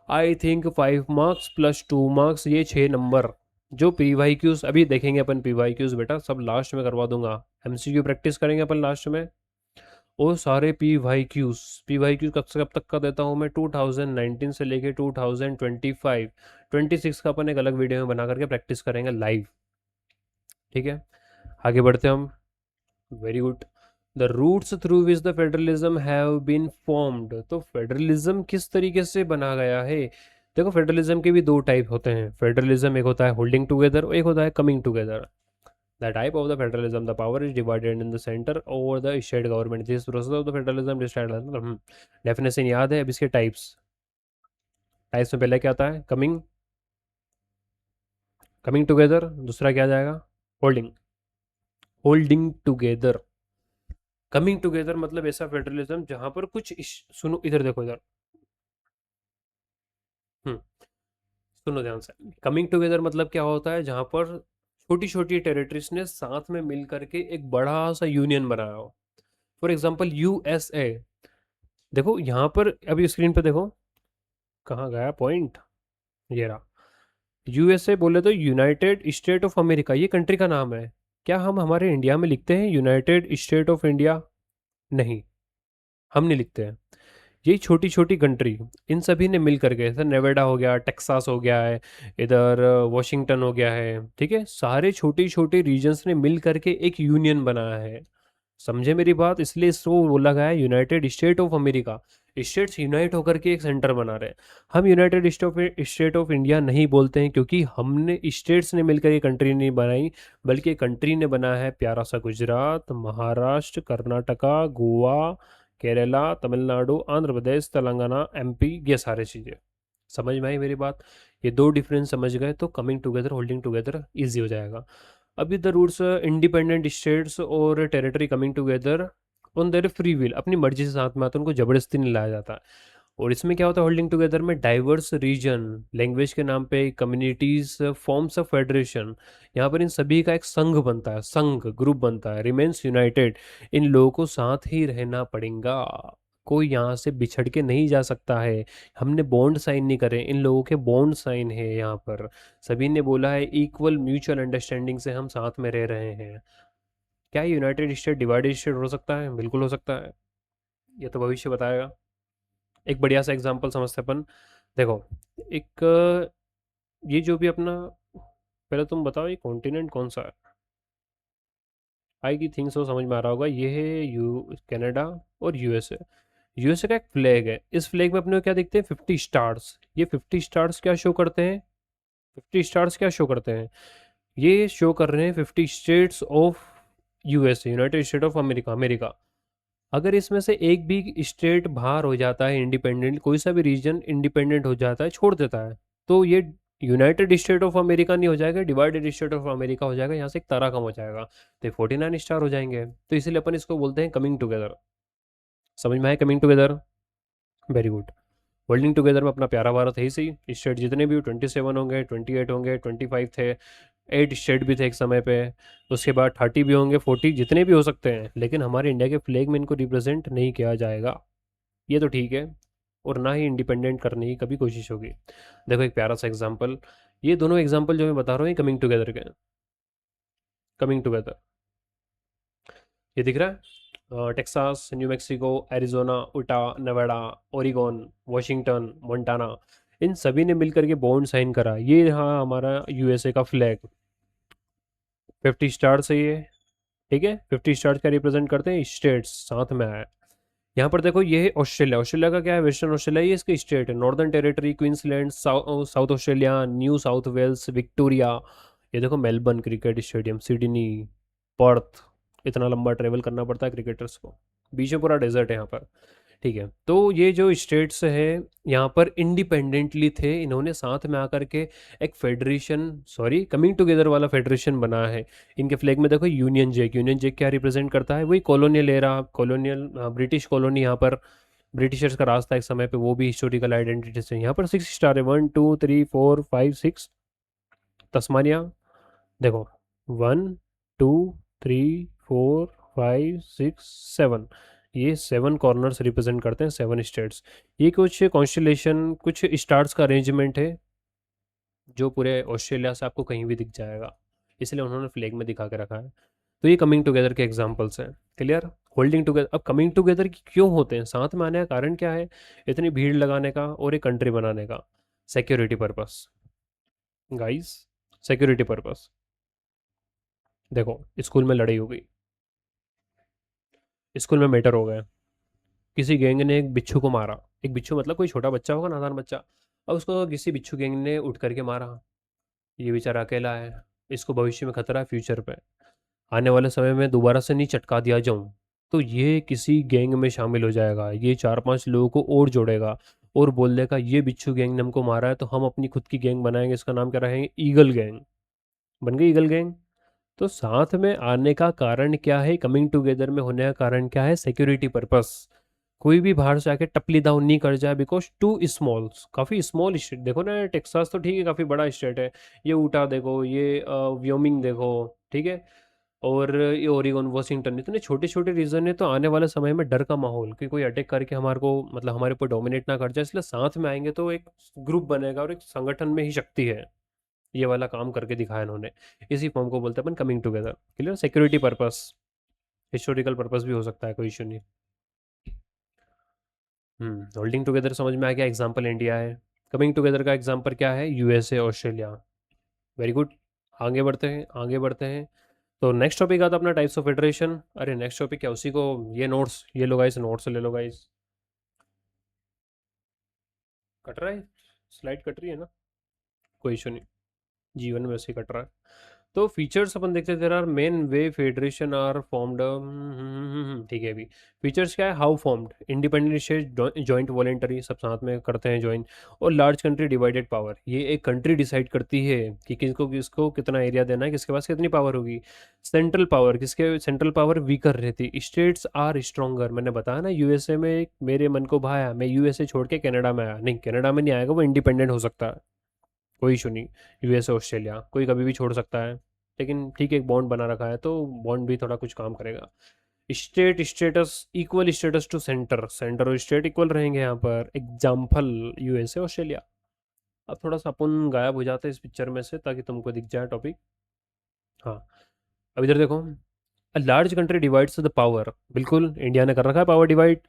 I think 5 marks plus 2 marks, ये 6 नंबर। जो पी वाई क्यूज अभी देखेंगे अपन, पी वाई क्यूज बेटा सब लास्ट में करवा दूंगा, एमसीक्यू प्रैक्टिस करेंगे अपन लास्ट में। वो सारे पी वाई क्यूज कब से कब तक का देता हूँ मैं? 2019 से लेके 2025, 26 का अपन एक अलग वीडियो में बना करके प्रैक्टिस करेंगे लाइव। ठीक है, आगे बढ़ते हैं हम। Very good. The roots through which the federalism have been formed. तो फेडरलिज्म किस तरीके से बना गया है? देखो, फेडरलिज्म के भी 2 टाइप होते हैं। फेडरलिज्म एक होता है होल्डिंग टुगेदर, और एक होता है coming together. The type of the federalism, the power is divided in the center over the state government. This process of the federalism मतलब डेफिनेशन याद है? अब इसके टाइप्स, टाइप्स में पहले क्या आता है? Coming, coming together. दूसरा क्या आ जाएगा? Holding, holding together. Coming together मतलब ऐसा फेडरलिज्म जहां पर कुछ सुनो इधर देखो इधर, हम्म, सुनो ध्यान से। कमिंग टुगेदर मतलब क्या होता है? जहां पर छोटी छोटी टेरिटरीज ने साथ में मिल करके एक बड़ा सा यूनियन बनाया हो। For example USA. देखो यहाँ पर अभी स्क्रीन पे देखो, कहाँ गया पॉइंट? ये रहा। यूएसए बोले तो यूनाइटेड स्टेट ऑफ अमेरिका, ये कंट्री का नाम है। क्या हम हमारे इंडिया में लिखते हैं यूनाइटेड स्टेट ऑफ इंडिया? नहीं, हम नहीं लिखते हैं। ये छोटी छोटी कंट्री, इन सभी ने मिल करके, जैसे नेवाडा हो गया, टेक्सास हो गया है, इधर वॉशिंगटन हो गया है, ठीक है, सारे छोटे छोटे रीजन्स ने मिल करके एक यूनियन बनाया है। समझे मेरी बात? इसलिए इसको बोला गया है United state of America. States unite होकर के एक सेंटर बना रहे हैं। हम यूनाइटेड स्टेट ऑफ इंडिया नहीं बोलते हैं, क्योंकि हमने स्टेट्स ने मिलकर ये कंट्री नहीं बनाई, बल्कि कंट्री ने बना है प्यारा सा गुजरात, महाराष्ट्र, कर्नाटका, गोवा, केरला, तमिलनाडु, आंध्र प्रदेश, तेलंगाना, एमपी, ये सारे चीज़ें। समझ में आई मेरी बात? ये दो डिफरेंस समझ गए तो coming together, holding together easy हो जाएगा। अभी द रूट्स इंडिपेंडेंट स्टेट्स और territory coming together on their free will, अपनी मर्जी से साथ में आते हैं, उनको जबरदस्ती नहीं लाया जाता। और इसमें क्या होता है होल्डिंग टुगेदर में, डाइवर्स रीजन लैंग्वेज के नाम पे कम्युनिटीज फॉर्म्स ऑफ फेडरेशन, यहाँ पर इन सभी का एक संघ बनता है, संघ ग्रुप बनता है, रिमेन्स यूनाइटेड, इन लोगों को साथ ही रहना पड़ेगा, कोई यहाँ से बिछड़ के नहीं जा सकता है। हमने बॉन्ड साइन नहीं करे, इन लोगों के बॉन्ड साइन है यहाँ पर। सभी ने बोला है इक्वल म्यूचुअल अंडरस्टैंडिंग से हम साथ में रह रहे हैं। क्या यूनाइटेड स्टेट डिवाइडेड स्टेट हो सकता है? बिल्कुल हो सकता है, ये तो भविष्य बताएगा। एक बढ़िया सा एग्जांपल समझते हैं अपन। देखो, एक ये जो भी अपना, पहले तुम बताओ ये कॉन्टिनेंट कौन सा है? आई की थिंक सो समझ में आ रहा होगा, ये है कनाडा और यूएसए। यूएसए का एक फ्लैग है, इस फ्लैग में अपने को क्या दिखते हैं? 50 स्टार्स। ये 50 स्टार्स क्या शो करते हैं? 50 स्टार्स क्या शो करते हैं? ये शो कर रहे हैं 50 states of USA, United state of America, America. अगर इसमें से एक भी स्टेट बाहर हो जाता है इंडिपेंडेंट, कोई सा भी रीजन इंडिपेंडेंट हो जाता है, छोड़ देता है, तो ये यूनाइटेड स्टेट ऑफ अमेरिका नहीं हो जाएगा, डिवाइडेड स्टेट ऑफ अमेरिका हो जाएगा, यहाँ से एक तारा कम हो जाएगा, तो ये 49 स्टार हो जाएंगे। तो इसलिए अपन इसको बोलते हैं कमिंग टुगेदर। समझ में आए coming together? Very good. Holding together में अपना प्यारा भारत है ही सही, स्टेट जितने भी 27 होंगे, 28 होंगे, 25 थे, 8 स्टेट भी थे एक समय पे, उसके बाद 30 भी होंगे, 40, जितने भी हो सकते हैं, लेकिन हमारे इंडिया के फ्लैग में इनको रिप्रेजेंट नहीं किया जाएगा। ये तो ठीक है, और ना ही इंडिपेंडेंट करने की कभी कोशिश होगी। देखो एक प्यारा सा एग्जांपल, ये दोनों एग्जांपल जो मैं बता रहा हूँ ये कमिंग टुगेदर के हैं। कमिंग टुगेदर, ये दिख रहा है, टेक्सास, न्यू मैक्सिको, एरिजोना, उटा, नेवाडा, ओरिगोन, वॉशिंगटन, मोंटाना, इन सभी ने मिलकर के बॉन्ड साइन करा। ये रहा हमारा यूएसए का फ्लैग, 50 स्टार से ये, ठीक है, 50 स्टार का रिप्रेजेंट करते हैं, स्टेट्स साथ में आया। यहाँ पर देखो ये है ऑस्ट्रेलिया, ऑस्ट्रेलिया का क्या है? वेस्टर्न ऑस्ट्रेलिया, ये इसके स्टेट है, northern territory, Queensland, south Australia, new south Wales, Victoria. ये देखो Melbourne cricket stadium, Sydney, Perth, इतना लंबा ट्रेवल करना पड़ता है क्रिकेटर्स को, बीच में पूरा डेजर्ट है यहाँ पर। ठीक है, तो ये जो स्टेट्स है यहाँ पर इंडिपेंडेंटली थे, इन्होंने साथ में आकर के एक फेडरेशन, सॉरी कमिंग टुगेदर वाला फेडरेशन बना है। इनके फ्लैग में देखो यूनियन जैक, यूनियन जैक क्या रिप्रेजेंट करता है? वही colonial era, colonial British colony, यहाँ पर ब्रिटिशर्स का रास्ता एक समय पे, वो भी हिस्टोरिकल आइडेंटिटी से। यहाँ पर 6 स्टार है, 1 2 3 4 5 6। तस्मानिया देखो, 1 2 3 4 5 6 7, ये 7 कॉर्नर्स रिप्रेजेंट करते हैं, 7 स्टेट्स। ये कुछ कॉन्स्टलेशन, कुछ स्टार्स का अरेंजमेंट है, जो पूरे ऑस्ट्रेलिया से आपको कहीं भी दिख जाएगा, इसलिए उन्होंने फ्लैग में दिखा के रखा है। तो ये कमिंग टुगेदर के एग्जाम्पल्स हैं, क्लियर? होल्डिंग टुगेदर, अब कमिंग टुगेदर क्यों होते हैं, साथ में आने का कारण क्या है? इतनी भीड़ लगाने का और एक कंट्री बनाने का, security purpose guys, security purpose. देखो स्कूल में लड़ाई हो गई, स्कूल में मैटर हो गया, किसी गैंग ने एक बिच्छू को मारा, एक बिच्छू मतलब कोई छोटा बच्चा होगा, नादान बच्चा, अब उसको किसी बिच्छू गैंग ने उठ करके मारा। ये बेचारा अकेला है, इसको भविष्य में खतरा है, फ्यूचर पे आने वाले समय में दोबारा से नहीं चटका दिया जाऊं, तो ये किसी गैंग में शामिल हो जाएगा, ये 4 5 लोगों को और जोड़ेगा, और बोल देगा ये बिच्छू गैंग ने हमको मारा है, तो हम अपनी खुद की गैंग बनाएंगे, इसका नाम क्या रहेंगे? Eagle gang. बन गई ईगल गैंग। तो साथ में आने का कारण क्या है? कमिंग टुगेदर में होने का कारण क्या है? Security purpose. कोई भी बाहर से आके टपली डाउन नहीं कर जाए, बिकॉज टू स्मॉल, काफ़ी स्मॉल स्टेट, देखो ना टेक्सास तो ठीक है काफ़ी बड़ा स्टेट है, ये ऊटा देखो, ये व्योमिंग देखो, ठीक है, और ये ओरिगन, वॉशिंगटन, इतने छोटे छोटे रीजन है, तो आने वाले समय में डर का माहौल कि कोई अटैक करके हमारे को, मतलब हमारे ऊपर डोमिनेट ना कर जाए, इसलिए साथ में आएंगे तो एक ग्रुप बनेगा, और एक संगठन में ही शक्ति है। ये वाला काम करके दिखाया इन्होंने, इसी फॉर्म को बोलते हैं अपन coming together, clear? Security purpose, historical purpose भी हो सकता है, कोई इशू नहीं। होल्डिंग टुगेदर समझ में आ गया, एग्जाम्पल इंडिया है। कमिंग टुगेदर का एग्जाम्पल क्या है? USA, Australia. Very good. आगे बढ़ते हैं, आगे बढ़ते हैं। तो नेक्स्ट टॉपिक आता अपना टाइप्स ऑफ फेडरेशन। अरे नेक्स्ट टॉपिक क्या, उसी को, ये नोट्स, ये लो गाइस, नोट्स ले लो गाइस। कट रहा है, स्लाइड कट रही है ना, कोई इशू नहीं, जीवन में वैसे ही कट रहा है। तो फीचर्स अपन देखते हैं, there are main way federation are formed, ठीक है। अभी फीचर्स क्या है, how formed, independent state joint voluntary, सब साथ में करते हैं ज्वाइन, और लार्ज कंट्री डिवाइडेड पावर, ये एक कंट्री डिसाइड करती है कि किसको किसको कितना एरिया देना है, किसके पास कितनी पावर होगी। सेंट्रल पावर, किसके सेंट्रल पावर वीकर रहती, स्टेट्स आर स्ट्रॉन्गर। मैंने बताया ना, यूएसए में मेरे मन को भाया, मैं यूएसए छोड़ के कनाडा में आया, नहीं कनाडा में नहीं आएगा, वो इंडिपेंडेंट हो सकता है, कोई इशू नहीं। यूएस ऑस्ट्रेलिया कोई कभी भी छोड़ सकता है, लेकिन ठीक है, एक बॉन्ड बना रखा है तो बॉन्ड भी थोड़ा कुछ काम करेगा। State status equal status to centre, centre और स्टेट इक्वल रहेंगे यहाँ पर, एग्जाम्पल यूएसए ऑस्ट्रेलिया। अब थोड़ा सा अपन गायब हो जाते हैं इस पिक्चर में से ताकि तुमको दिख जाए टॉपिक। हाँ, अब इधर देखो, large country divides the power, बिल्कुल इंडिया ने कर रखा है पावर डिवाइड।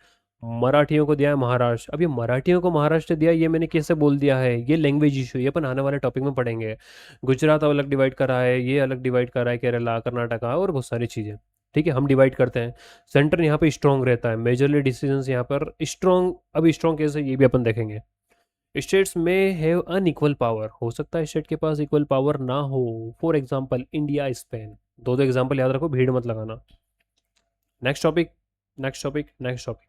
मराठियों को दिया है महाराष्ट्र, अब ये मराठियों को महाराष्ट्र दिया, ये मैंने कैसे बोल दिया है, ये लैंग्वेज इशू, ये अपन आने वाले टॉपिक में पढ़ेंगे। गुजरात अलग डिवाइड करा है, ये अलग डिवाइड करा है, केरला कर्नाटका और बहुत सारी चीज़ें। ठीक है, हम डिवाइड करते हैं। सेंटर यहाँ पे स्ट्रांग रहता है, मेजरली डिसीजंस यहाँ पर स्ट्रांग। अब स्ट्रांग कैसे, ये भी अपन देखेंगे। स्टेट्स में हैव अनइक्वल पावर, हो सकता है स्टेट के पास इक्वल पावर ना हो, फॉर एग्जाम्पल इंडिया स्पेन, दो दो एग्जाम्पल याद रखो, भीड़ मत लगाना। Next topic, next topic, next topic,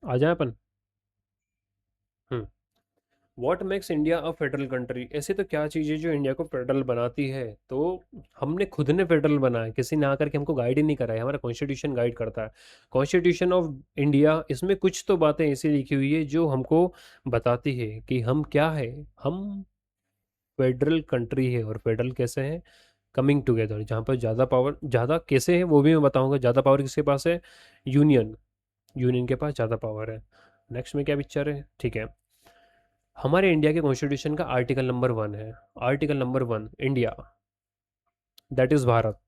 आ जाए अपन। Hmm what makes India a federal country, ऐसे तो क्या चीज़ है जो इंडिया को फेडरल बनाती है। तो हमने खुद ने फेडरल बनाया, किसी ने आकर के हमको गाइड ही नहीं करा है, हमारा कॉन्स्टिट्यूशन गाइड करता है। कॉन्स्टिट्यूशन ऑफ इंडिया, इसमें कुछ तो बातें ऐसी लिखी हुई है जो हमको बताती है कि हम क्या है, हम फेडरल कंट्री है। और फेडरल कैसे है, कमिंग टुगेदर, जहाँ पर ज़्यादा पावर, ज़्यादा कैसे है वो भी मैं बताऊंगा। ज़्यादा पावर किसके पास है, यूनियन, यूनियन के पास ज़्यादा पावर है। नेक्स्ट में क्या पिक्चर है, ठीक है। हमारे इंडिया के कॉन्स्टिट्यूशन का आर्टिकल नंबर 1 है, article number 1, India, that is Bharat.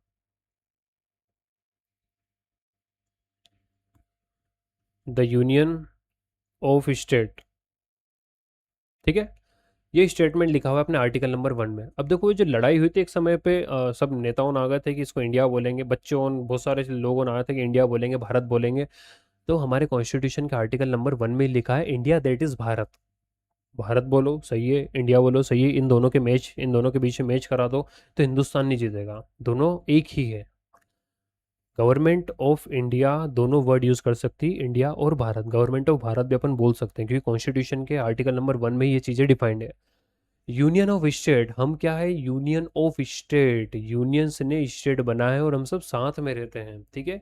The union of state, ठीक है। ये स्टेटमेंट लिखा हुआ है अपने आर्टिकल नंबर 1 में। अब देखो, ये जो लड़ाई हुई थी एक समय पे, सब नेताओं ने आ गए थे कि इसको इंडिया बोलेंगे, बच्चों बहुत सारे लोगों ने आए थे कि इंडिया बोलेंगे, भारत बोलेंगे। तो हमारे कॉन्स्टिट्यूशन के आर्टिकल नंबर 1 में लिखा है India that is Bharat. Bharat बोलो सही है, इंडिया बोलो सही है, इन दोनों के मैच, इन दोनों के बीच में मैच करा दो तो हिंदुस्तान नहीं जीतेगा, दोनों एक ही है। गवर्नमेंट ऑफ इंडिया दोनों वर्ड यूज कर सकती, इंडिया और भारत, गवर्नमेंट ऑफ भारत भी अपन बोल सकते हैं क्योंकि कॉन्स्टिट्यूशन के आर्टिकल नंबर 1 में ये चीज़ें डिफाइंड है। यूनियन ऑफ स्टेट, हम क्या है, यूनियन ऑफ स्टेट, यूनियन ने स्टेट बना है और हम सब साथ में रहते हैं, ठीक है।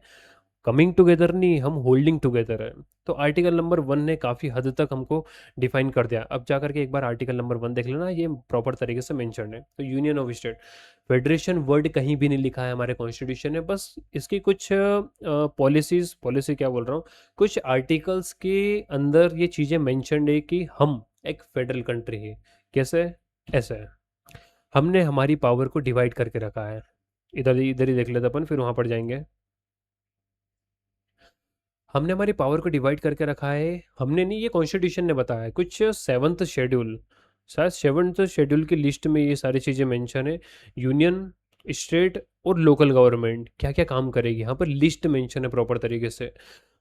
कमिंग टुगेदर नहीं, हम होल्डिंग टुगेदर है। तो आर्टिकल नंबर 1 ने काफ़ी हद तक हमको डिफाइन कर दिया। अब जाकर के एक बार आर्टिकल नंबर 1 देख लेना, ये प्रॉपर तरीके से मेंशन है। तो union of state, federation word कहीं भी नहीं लिखा है हमारे कॉन्स्टिट्यूशन में, बस इसकी कुछ पॉलिसीज, पॉलिसी क्या बोल रहा हूँ, कुछ आर्टिकल्स के अंदर ये चीज़ें मेंशनड है कि हम एक फेडरल कंट्री है। कैसे, ऐसे है, हमने हमारी पावर को डिवाइड करके रखा है। इधर इधर ही देख लेते अपन, फिर वहाँ पर जाएंगे। हमने हमारी पावर को डिवाइड करके रखा है, हमने नहीं, ये कॉन्स्टिट्यूशन ने बताया है, कुछ सेवन्थ शेड्यूल, शायद सेवन्थ शेड्यूल की लिस्ट में ये सारी चीज़ें मेंशन है। यूनियन, स्टेट और लोकल गवर्नमेंट क्या क्या काम करेगी, यहाँ पर लिस्ट मेंशन है प्रॉपर तरीके से।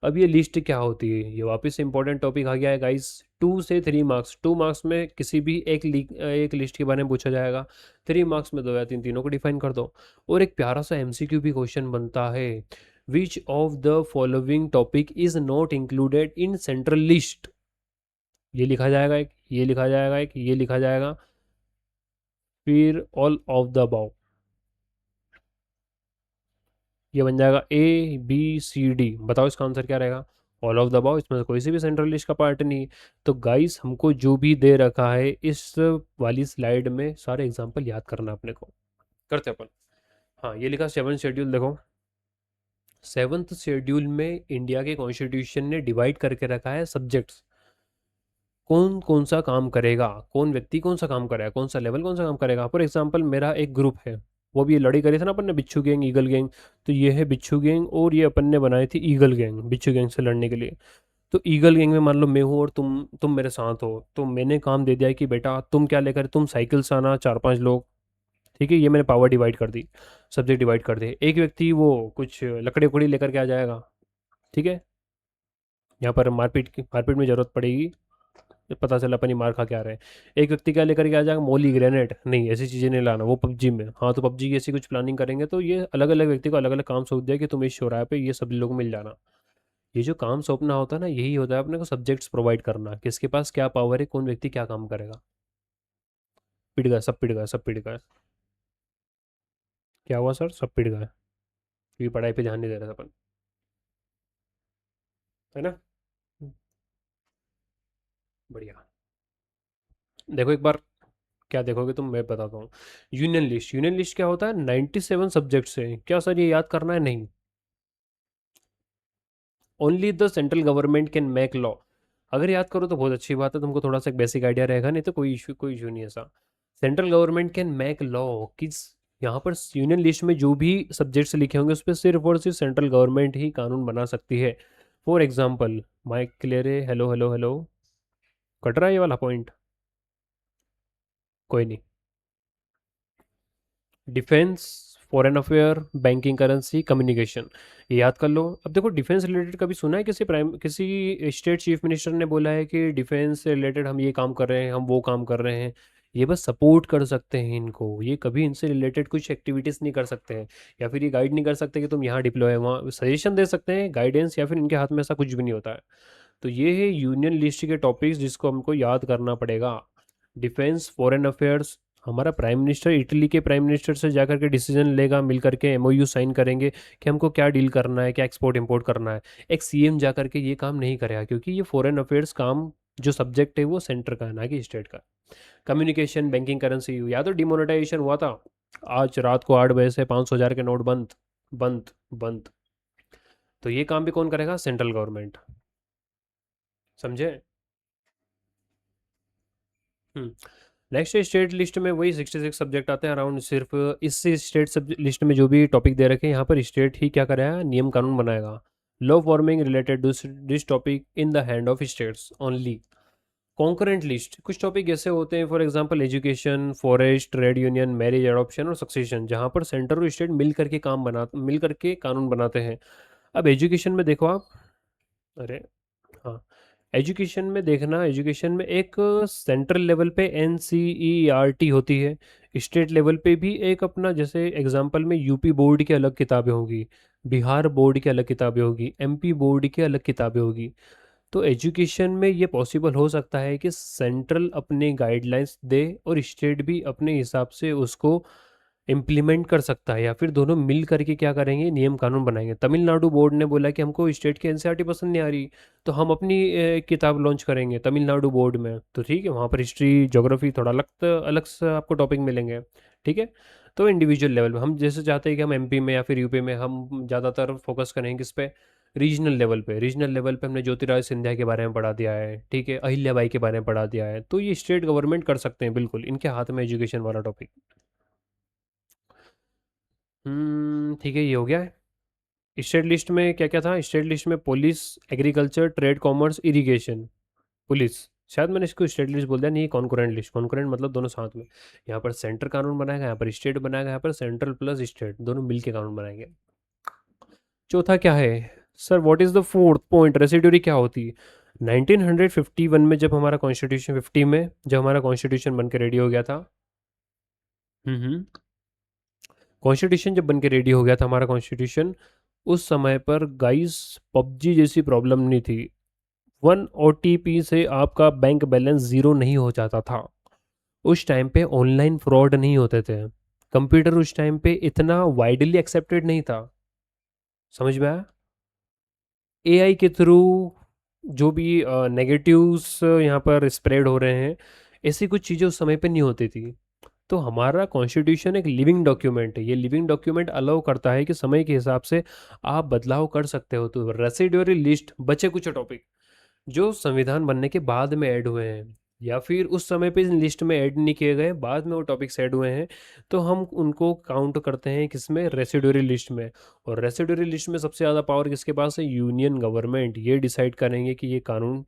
अब ये लिस्ट क्या होती है, ये वापस से इंपॉर्टेंट टॉपिक आ गया है गाइस। 2 से 3 मार्क्स, 2 मार्क्स में किसी भी एक लिस्ट के बारे में पूछा जाएगा, 3 मार्क्स में 2 या 3, तीनों को डिफाइन कर दो। और एक प्यारा सा एमसीक्यू भी क्वेश्चन बनता है, विच of the following topic is not included in central list. ये लिखा जाएगा एक, ये लिखा जाएगा एक, ये लिखा जाएगा, फिर ऑल ऑफ द अबाउ, ये बन जाएगा ABCD। बताओ इसका आंसर क्या रहेगा, ऑल ऑफ द अबाउ, इसमें से कोई सी भी सेंट्रल लिस्ट का पार्ट नहीं। तो गाइस, हमको जो भी दे रखा है इस वाली स्लाइड में, सारे एग्जांपल याद करना अपने को, करते अपन। हाँ, ये लिखा 7 शेड्यूल, देखो 7th शेड्यूल में इंडिया के कॉन्स्टिट्यूशन ने डिवाइड करके रखा है सब्जेक्ट्स, कौन कौन सा काम करेगा, कौन व्यक्ति कौन सा काम करेगा, कौन सा लेवल कौन सा काम करेगा। फॉर एग्जांपल मेरा एक ग्रुप है, वो भी ये लड़ी करी थी ना अपन ने, बिच्छू गैंग ईगल गैंग। तो ये है बिच्छू गैंग और ये अपन ने बनाई थी ईगल गैंग, बिच्छू गैंग से लड़ने के लिए। तो ईगल गैंग में मान लो मैं हूँ और तुम मेरे साथ हो, तो मैंने काम दे दिया है कि बेटा तुम क्या लेकर, तुम साइकिल से आना 4-5 लोग, ठीक है, ये मैंने पावर डिवाइड कर दी, सब्जेक्ट डिवाइड कर दिए। एक व्यक्ति वो कुछ लकड़ी उकड़ी लेकर के आ जाएगा, ठीक है, यहाँ पर मारपीट में ज़रूरत पड़ेगी, पता चला अपन ही मार खा के आ रहे हैं। एक व्यक्ति क्या लेकर के आ जाएगा, मोली ग्रेनेड, नहीं ऐसी चीज़ें नहीं लाना, वो पबजी में, हाँ तो पबजी की ऐसी कुछ प्लानिंग करेंगे, तो ये अलग अलग व्यक्ति को अलग अलग काम सौंप दिया कि तुम इस चौराहे पे ये सभी लोग मिल जाना। ये जो काम सौंपना होता है ना, यही होता है अपने को सब्जेक्ट्स प्रोवाइड करना, किसके पास क्या पावर है, कौन व्यक्ति क्या काम करेगा। पिट गया, सब पिट गया, सब पिट गया। क्या हुआ सर, सब पिट गया, क्योंकि पढ़ाई पे ध्यान नहीं दे रहे थे अपन, है ना। बढ़िया। देखो एक बार, क्या देखोगे तुम, मैं बताता हूँ। यूनियन लिस्ट, यूनियन लिस्ट क्या होता है, 97 सब्जेक्ट से, क्या सर ये याद करना है, नहीं। Only the central government can make law. अगर याद करो तो बहुत अच्छी बात है, तुमको थोड़ा सा बेसिक आइडिया रहेगा, नहीं तो कोई इशू नहीं है ऐसा। Central government can make law, किस, यहाँ पर यूनियन लिस्ट में जो भी सब्जेक्ट्स लिखे होंगे उस पर सिर्फ और सिर्फ सेंट्रल गवर्नमेंट ही कानून बना सकती है। फॉर एग्जाम्पल, माइक क्लियर है, हेलो हेलो हेलो, कट रहा है ये वाला पॉइंट, कोई नहीं। Defence, foreign affair, banking, currency, communication, ये याद कर लो। अब देखो डिफेंस रिलेटेड कभी सुना है किसी स्टेट चीफ मिनिस्टर ने बोला है कि डिफेंस से रिलेटेड हम ये काम कर रहे हैं, हम वो काम कर रहे हैं। ये बस सपोर्ट कर सकते हैं इनको, ये कभी इनसे रिलेटेड कुछ एक्टिविटीज़ नहीं कर सकते हैं, या फिर ये गाइड नहीं कर सकते कि तुम यहाँ डिप्लॉय है वहाँ, सजेशन दे सकते हैं, गाइडेंस, या फिर इनके हाथ में ऐसा कुछ भी नहीं होता है। तो ये है यूनियन लिस्ट के टॉपिक्स जिसको हमको याद करना पड़ेगा। डिफेंस, फॉरेन अफेयर्स, हमारा प्राइम मिनिस्टर इटली के प्राइम मिनिस्टर से जाकर के डिसीजन लेगा, मिल करके एमओयू साइन करेंगे कि हमको क्या डील करना है, क्या एक्सपोर्ट इंपोर्ट करना है। एक सीएम जाकर के ये काम नहीं करेगा, क्योंकि ये फॉरेन अफेयर्स काम जो सब्जेक्ट है वो सेंटर का है, ना कि स्टेट का। कम्युनिकेशन, बैंकिंग, करेंसी, या तो डिमोनेटाइजेशन हुआ था, आज रात को 8 बजे से 500,000 के नोट बंद, बंद, बंद। तो ये काम भी कौन करेगा, सेंट्रल गवर्नमेंट, समझे। हम्म। नेक्स्ट स्टेट लिस्ट में वही 66 सब्जेक्ट आते हैं अराउंड, सिर्फ इस स्टेट सब लिस्ट में जो भी टॉपिक दे रखे हैं यहाँ पर स्टेट ही क्या करेगा, नियम कानून बनाएगा। Law forming related this topic in the hand of states only. Concurrent list, कुछ टॉपिक ऐसे होते हैं, for example education, forest, trade union, marriage adoption और सक्सेशन, जहाँ पर सेंटर और स्टेट मिल करके कानून बनाते हैं। अब एजुकेशन में देखो आप, अरे हाँ, एजुकेशन में देखना, एजुकेशन में एक सेंट्रल लेवल पे एनसीईआरटी होती है, स्टेट लेवल पे भी एक अपना, जैसे एग्जांपल में यूपी बोर्ड की अलग किताबें होगी, बिहार बोर्ड की अलग किताबें होगी, एमपी बोर्ड की अलग किताबें होगी। तो एजुकेशन में ये पॉसिबल हो सकता है कि सेंट्रल अपने गाइडलाइंस दे और स्टेट भी अपने हिसाब से उसको इम्प्लीमेंट कर सकता है, या फिर दोनों मिल करके क्या करेंगे, नियम कानून बनाएंगे। तमिलनाडु बोर्ड ने बोला कि हमको स्टेट की एनसीईआरटी पसंद नहीं आ रही, तो हम अपनी किताब लॉन्च करेंगे तमिलनाडु बोर्ड में, तो ठीक है, वहाँ पर हिस्ट्री ज्योग्राफी थोड़ा अलग अलग से आपको टॉपिक मिलेंगे, ठीक है। तो इंडिविजुअल लेवल पे हम जैसे चाहते हैं कि हम एमपी में या फिर यूपी में हम ज़्यादातर फोकस करेंगे किस पे, रीजनल लेवल पे। रीजनल लेवल पे हमने ज्योतिराज सिंधिया के बारे में पढ़ा दिया है, ठीक है, अहिल्याबाई के बारे में पढ़ा दिया है, तो ये स्टेट गवर्नमेंट कर सकते हैं बिल्कुल, इनके हाथ में एजुकेशन वाला टॉपिक। ठीक है, ये हो गया है। स्टेट लिस्ट में क्या क्या था, स्टेट लिस्ट में police, agriculture, trade, commerce, irrigation, police. शायद मैंने इसको स्टेट लिस्ट बोल दिया, नहीं कॉन्करेंट लिस्ट, कॉन्करेंट मतलब दोनों साथ में। यहाँ पर सेंटर कानून बनाएगा, यहाँ पर स्टेट बनाएगा, यहाँ पर सेंट्रल प्लस स्टेट दोनों मिल के कानून बनाएंगे। चौथा क्या है, sir what is the fourth point, residuary क्या होती है। 1951 में जब हमारा कॉन्स्टिट्यूशन 50 में जब हमारा कॉन्स्टिट्यूशन बन के रेडी हो गया था, हम्म, कॉन्स्टिट्यूशन जब बन के रेडी हो गया था हमारा कॉन्स्टिट्यूशन, उस समय पर गाइस पबजी जैसी प्रॉब्लम नहीं थी। 1 OTP से आपका बैंक बैलेंस ज़ीरो नहीं हो जाता था। उस टाइम पे ऑनलाइन फ्रॉड नहीं होते थे, कंप्यूटर उस टाइम पे इतना वाइडली एक्सेप्टेड नहीं था, समझ में आया। एआई के थ्रू जो भी नेगेटिव्स यहाँ पर स्प्रेड हो रहे हैं, ऐसी कुछ चीज़ें उस समय पे नहीं होती थी। तो हमारा कॉन्स्टिट्यूशन एक लिविंग डॉक्यूमेंट है, ये लिविंग डॉक्यूमेंट अलाउ करता है कि समय के हिसाब से आप बदलाव कर सकते हो। तो रेसिड्यूरी लिस्ट, बचे कुछ टॉपिक जो संविधान बनने के बाद में ऐड हुए हैं, या फिर उस समय पे लिस्ट में ऐड नहीं किए गए, बाद में वो टॉपिक्स ऐड हुए हैं, तो हम उनको काउंट करते हैं किसमें, रेसिड्यूरी लिस्ट में। और रेसिड्यूरी लिस्ट में सबसे ज़्यादा पावर किसके पास है, यूनियन गवर्नमेंट। ये डिसाइड करेंगे कि ये कानून,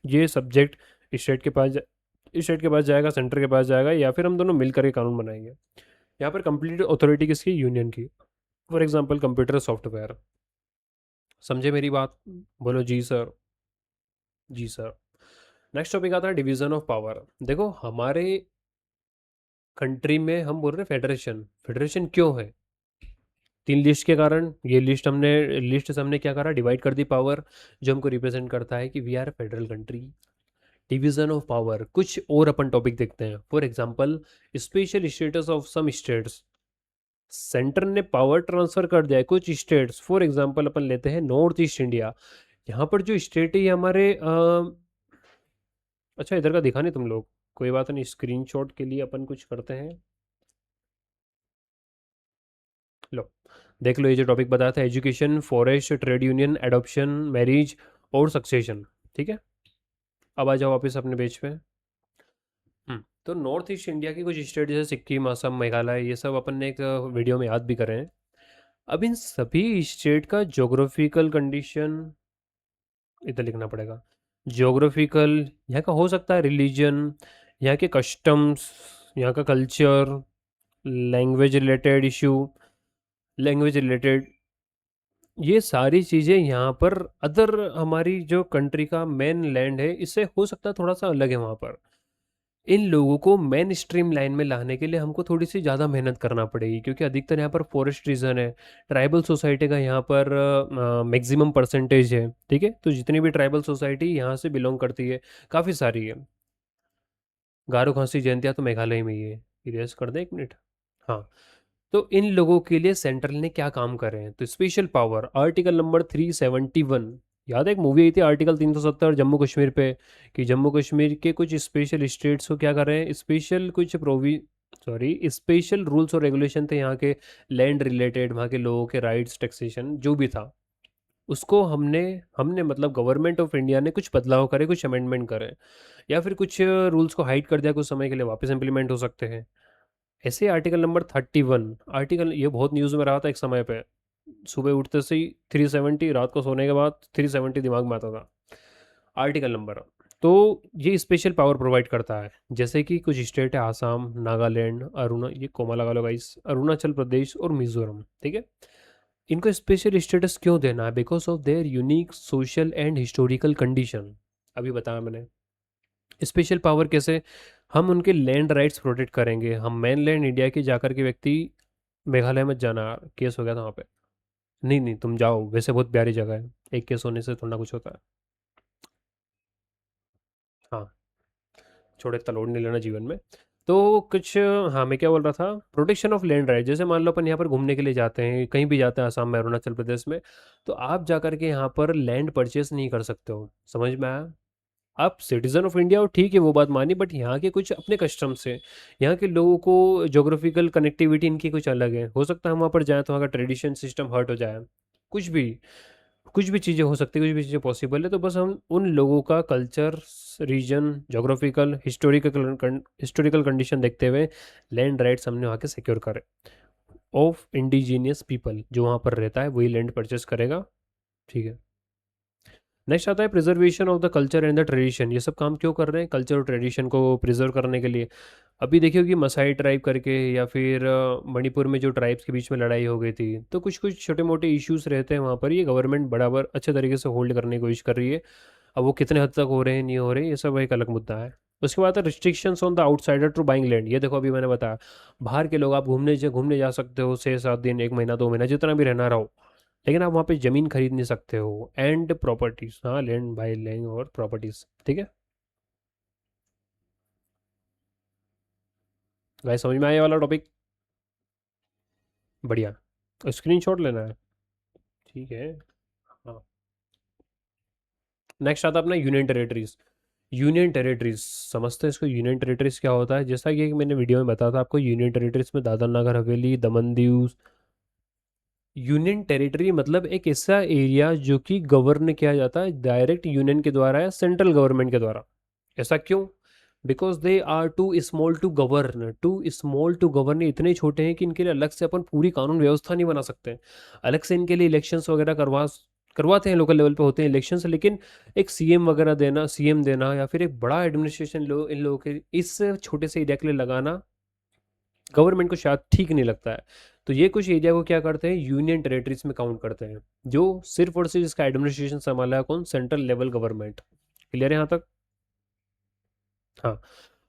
ये सब्जेक्ट स्टेट के पास स्टेट के पास जाएगा, सेंटर के पास जाएगा, या फिर हम दोनों मिल करके कानून बनाएंगे। यहाँ पर कंप्लीट अथॉरिटी किसकी, यूनियन की। फॉर एग्जांपल कंप्यूटर सॉफ्टवेयर, समझे मेरी बात, बोलो जी सर। जी सर। नेक्स्ट टॉपिक आता है डिवीजन ऑफ पावर। देखो हमारे कंट्री में हम बोल रहे हैं फेडरेशन, फेडरेशन क्यों है, तीन लिस्ट के कारण। ये लिस्ट से हमने क्या करा, डिवाइड कर दी पावर, जो हमको रिप्रेजेंट करता है कि we are federal country. Division of power, कुछ और अपन टॉपिक देखते हैं। For example special status of some states, centre ने पावर ट्रांसफर कर दिया है कुछ स्टेट्स। फॉर एग्जांपल अपन लेते हैं नॉर्थ ईस्ट इंडिया, यहाँ पर जो स्टेट है ये हमारे अच्छा इधर का दिखा नहीं तुम लोग, कोई बात नहीं, स्क्रीनशॉट के लिए अपन कुछ करते हैं। लो देख लो, ये जो टॉपिक बताया था, education, forest, trade union, adoption, marriage और सक्सेशन। ठीक है, अब आ जाओ वापस अपने पेज पे। तो नॉर्थ ईस्ट इंडिया की कुछ स्टेट जैसे सिक्किम, असम, मेघालय, ये सब अपन ने एक वीडियो में याद भी करें हैं। अब इन सभी स्टेट का जोग्राफिकल कंडीशन इधर लिखना पड़ेगा। जोग्राफिकल, यहाँ का हो सकता है रिलीजन, यहाँ के कस्टम्स, यहाँ का culture, language related issue, language related, ये सारी चीज़ें यहाँ पर अदर हमारी जो कंट्री का मेन लैंड है इससे हो सकता है थोड़ा सा अलग है वहाँ पर। इन लोगों को मेन स्ट्रीम लाइन में लाने के लिए हमको थोड़ी सी ज़्यादा मेहनत करना पड़ेगी, क्योंकि अधिकतर यहाँ पर फॉरेस्ट रीजन है, ट्राइबल सोसाइटी का यहाँ पर मैक्सिमम परसेंटेज है। ठीक है, तो जितनी भी ट्राइबल सोसाइटी यहाँ से बिलोंग करती है, काफ़ी सारी है। गारो खासी जयंतिया तो मेघालय में ही है। इरेज कर दे एक मिनट। हाँ, तो इन लोगों के लिए सेंट्रल ने क्या काम करे हैं, तो स्पेशल पावर आर्टिकल नंबर 371, याद है एक मूवी आई थी आर्टिकल 370 जम्मू कश्मीर पे, कि जम्मू कश्मीर के कुछ स्पेशल स्टेट्स को क्या कर रहे हैं, स्पेशल कुछ स्पेशल रूल्स और रेगुलेशन थे यहाँ के, लैंड रिलेटेड, वहाँ के लोगों के राइट्स, टैक्सेशन जो भी था, उसको हमने हमने मतलब गवर्नमेंट ऑफ इंडिया ने कुछ बदलाव करे, कुछ अमेंडमेंट करे, या फिर कुछ रूल्स को हाइड कर दिया, कुछ समय के लिए वापस इंप्लीमेंट हो सकते हैं। ऐसे आर्टिकल नंबर 31, आर्टिकल ये बहुत न्यूज़ में रहा था एक समय पे, सुबह उठते से ही 370, रात को सोने के बाद 370 दिमाग में आता था आर्टिकल नंबर। तो ये स्पेशल पावर प्रोवाइड करता है, जैसे कि कुछ स्टेट है आसाम, नागालैंड, ये कोमा लगा लो गाइस, अरुणाचल प्रदेश और मिजोरम। ठीक है, इनको स्पेशल स्टेटस क्यों देना है, because of their unique social and historical condition. अभी बताया मैंने। स्पेशल पावर कैसे, हम उनके लैंड राइट्स प्रोटेक्ट करेंगे। हम मेन लैंड इंडिया के जाकर के व्यक्ति, मेघालय में जाना, केस हो गया था वहाँ पे, नहीं नहीं तुम जाओ, वैसे बहुत प्यारी जगह है, एक केस होने से थोड़ा कुछ होता है। हाँ, छोड़े इतना लोड नहीं लेना जीवन में। तो कुछ, हाँ मैं क्या बोल रहा था, प्रोटेक्शन ऑफ लैंड राइट, जैसे मान लो अपन यहाँ पर घूमने के लिए जाते हैं, कहीं भी जाते हैं आसाम में, अरुणाचल प्रदेश में, तो आप जाकर के यहाँ पर लैंड परचेस नहीं कर सकते हो, समझ में आया। आप सिटीजन ऑफ इंडिया हो, ठीक है वो बात मानी, बट यहाँ के कुछ अपने कस्टम्स हैं, यहाँ के लोगों को जोग्राफिकल कनेक्टिविटी इनकी कुछ अलग है, हो सकता है हम वहाँ पर जाएँ तो वहाँ का ट्रेडिशन सिस्टम हर्ट हो जाए, कुछ भी, कुछ भी चीज़ें हो सकती है, कुछ भी चीज़ें पॉसिबल है, तो बस हम उन लोगों का culture, region, geographical, historical condition देखते हुए लैंड राइट्स हमने वहाँ के सिक्योर करे। ऑफ इंडिजीनियस पीपल, जो वहाँ पर रहता है वही लैंड परचेस करेगा। ठीक है, नेक्स्ट आता है preservation of the culture and the tradition. ये सब काम क्यों कर रहे हैं, कल्चर और ट्रेडिशन को प्रिजर्व करने के लिए। अभी देखिए कि मसाई ट्राइब करके, या फिर मणिपुर में जो ट्राइब्स के बीच में लड़ाई हो गई थी, तो कुछ कुछ छोटे मोटे इश्यूज रहते हैं वहाँ पर, ये गवर्नमेंट बराबर अच्छे तरीके से होल्ड करने की कोशिश कर रही है। अब वो कितने हद तक हो रहे हैं, नहीं हो रहे, ये सब एक अलग मुद्दा है। उसके बाद है restrictions on the outsider to buying land. ये देखो अभी मैंने बताया, बाहर के लोग आप घूमने जा सकते हो 6-7 दिन, एक महीना, 2 महीना, जितना भी रहना रहो, लेकिन आप वहाँ पे ज़मीन खरीद नहीं सकते हो, एंड प्रॉपर्टीज, हाँ लैंड बाय लैंड और प्रॉपर्टीज। ठीक है गाइस, समझ में आया ये वाला टॉपिक, बढ़िया, स्क्रीनशॉट लेना है। ठीक है, हाँ। नेक्स्ट आता है अपना यूनियन टेरेटरीज। यूनियन टेरेटरीज समझते हैं इसको, यूनियन टेरेटरीज क्या होता है, जैसा कि मैंने वीडियो में बताया था आपको, यूनियन टेरेटरीज में दादर नगर हवेली, दमन दीव। यूनियन टेरिटरी मतलब एक ऐसा एरिया जो कि गवर्न किया जाता है डायरेक्ट यूनियन के द्वारा या सेंट्रल गवर्नमेंट के द्वारा। ऐसा क्यों, because they are too small to govern, इतने छोटे हैं कि इनके लिए अलग से अपन पूरी कानून व्यवस्था नहीं बना सकते। अलग से इनके लिए इलेक्शंस वगैरह करवाते हैं, लोकल लेवल पे होते हैं इलेक्शंस, लेकिन एक सीएम वगैरह देना, सीएम देना, या फिर एक बड़ा एडमिनिस्ट्रेशन इन लोगों के इस छोटे से एरिया के लिए लगाना गवर्नमेंट को शायद ठीक नहीं लगता है। तो ये कुछ एरिया को क्या करते हैं, यूनियन टेरिटरीज में काउंट करते हैं, जो सिर्फ और सिर्फ इसका एडमिनिस्ट्रेशन संभाला है कौन, सेंट्रल लेवल गवर्नमेंट। क्लियर है यहाँ तक? हाँ।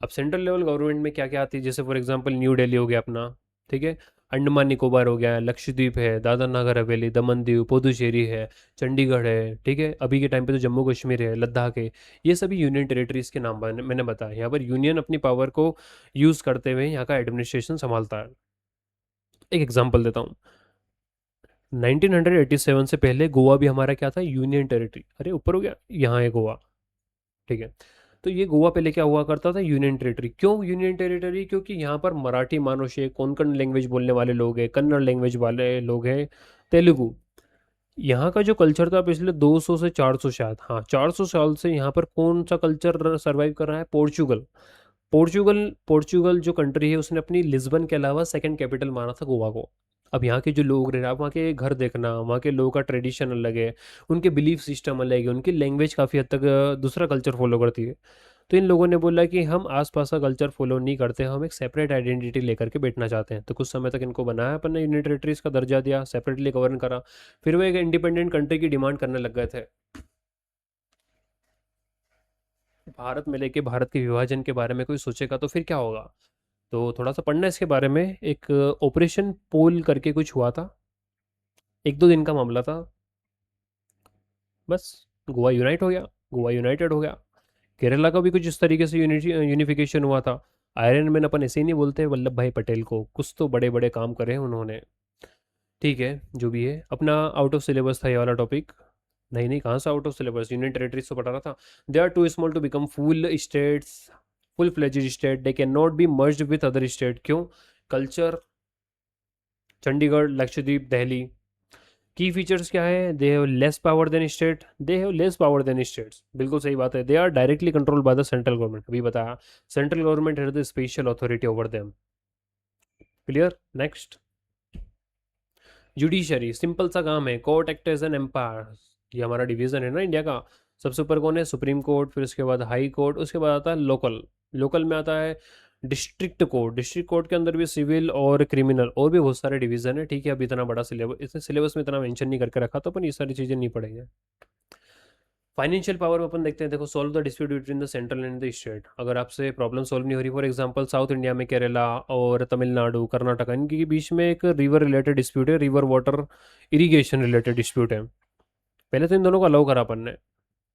अब सेंट्रल लेवल गवर्नमेंट में क्या क्या आती है, जैसे फॉर एग्जांपल न्यू दिल्ली हो गया अपना, ठीक है, अंडमान निकोबार हो गया, लक्षद्वीप है, दादर नगर हवेली, दमन दीव, पुदुचेरी है, चंडीगढ़ है, ठीक है, अभी के टाइम पे तो जम्मू कश्मीर है, लद्दाख है। ये सभी यूनियन टेरिटरीज के नाम मैंने बताया। यहाँ पर यूनियन अपनी पावर को यूज़ करते हुए यहाँ का एडमिनिस्ट्रेशन संभालता है। एक एग्जांपल देता हूँ। 1987 से पहले गोवा भी हमारा क्या था, यूनियन टेरिटरी। अरे ऊपर हो गया, यहाँ है गोवा, ठीक है। तो ये गोवा पहले क्या हुआ करता था, यूनियन टेरिटरी। क्यों यूनियन टेरिटरी? क्योंकि यहाँ पर मराठी मानुष है, कोंकण लैंग्वेज बोलने वाले लोग हैं, कन्नड़ लैंग्वेज वाले लोग हैं, तेलुगु। यहाँ का जो कल्चर था पिछले 200 से 400, शायद हाँ 400 साल से यहाँ पर कौन सा कल्चर सरवाइव कर रहा है, पोर्चुगल। पोर्चुगल जो कंट्री है, उसने अपनी लिस्बन के अलावा सेकंड कैपिटल माना था गोवा को। अब यहाँ के जो लोग रह रहे हैं, आप वहाँ के घर देखना, वहाँ के लोगों का ट्रेडिशन अलग है, उनके बिलीफ सिस्टम अलग है, उनकी लैंग्वेज काफ़ी हद तक दूसरा कल्चर फॉलो करती है। तो इन लोगों ने बोला कि हम आसपास का कल्चर फॉलो नहीं करते, हम एक सेपरेट आइडेंटिटी लेकर के बैठना चाहते हैं। तो कुछ समय तक इनको बनाया अपन ने, यूनियन टेरिटरीज का दर्जा दिया, सेपरेटली गवर्न करा। फिर वो एक इंडिपेंडेंट कंट्री की डिमांड करने लग गए थे। भारत में लेके भारत के विभाजन के बारे में कोई सोचेगा तो फिर क्या होगा। तो थोड़ा सा पढ़ना इसके बारे में। एक ऑपरेशन पोल करके कुछ हुआ था, 1-2 दिन का मामला था, बस गोवा यूनाइट हो गया, गोवा यूनाइटेड हो गया। केरला का भी कुछ इस तरीके से यूनिफिकेशन हुआ था। आयरन मैन अपन ऐसे ही नहीं बोलते वल्लभ भाई पटेल को, कुछ तो बड़े बड़े काम करे हैं उन्होंने। ठीक है, जो भी है अपना आउट ऑफ सिलेबस था ये वाला टॉपिक। नहीं नहीं, कहाँ से out of syllabus, union territories तो पढ़ा रहा था। They are too small to become full states, full fledged state, they can not be merged with other state. क्यों? कल्चर, चंडीगढ़, लक्षद्वीप, दिल्ली। की फीचर्स क्या है, they have less power than state, they have less power than states, बिल्कुल सही बात है। They are directly controlled by the central government, अभी बताया, central government has the special authority over them. Clear? Next, judiciary, simple सा काम है, court act as an umpire. ये हमारा डिवीजन है ना इंडिया का। सबसे ऊपर कौन है, सुप्रीम कोर्ट, फिर उसके बाद हाई कोर्ट, उसके बाद आता है लोकल। लोकल में आता है डिस्ट्रिक्ट कोर्ट। डिस्ट्रिक्ट कोर्ट के अंदर भी सिविल और क्रिमिनल और भी बहुत सारे डिवीजन है, ठीक है। अब इतना बड़ा सिलेबस, इसने सिलेबस में इतना मेंशन नहीं करके रखा, तो अपन ये सारी चीज़ें नहीं पढ़ेंगे। फाइनेंशियल पावर में अपन देखते हैं, देखो, solve the dispute between the central and the state. अगर आपसे प्रॉब्लम सॉल्व नहीं हो रही, फॉर एग्जांपल साउथ इंडिया में केरला और तमिलनाडु, कर्नाटका, इनके बीच में एक रिवर रिलेटेड डिस्प्यूट है, river water irrigation related dispute है। पहले तो इन दोनों को अलाउ करा अपन ने,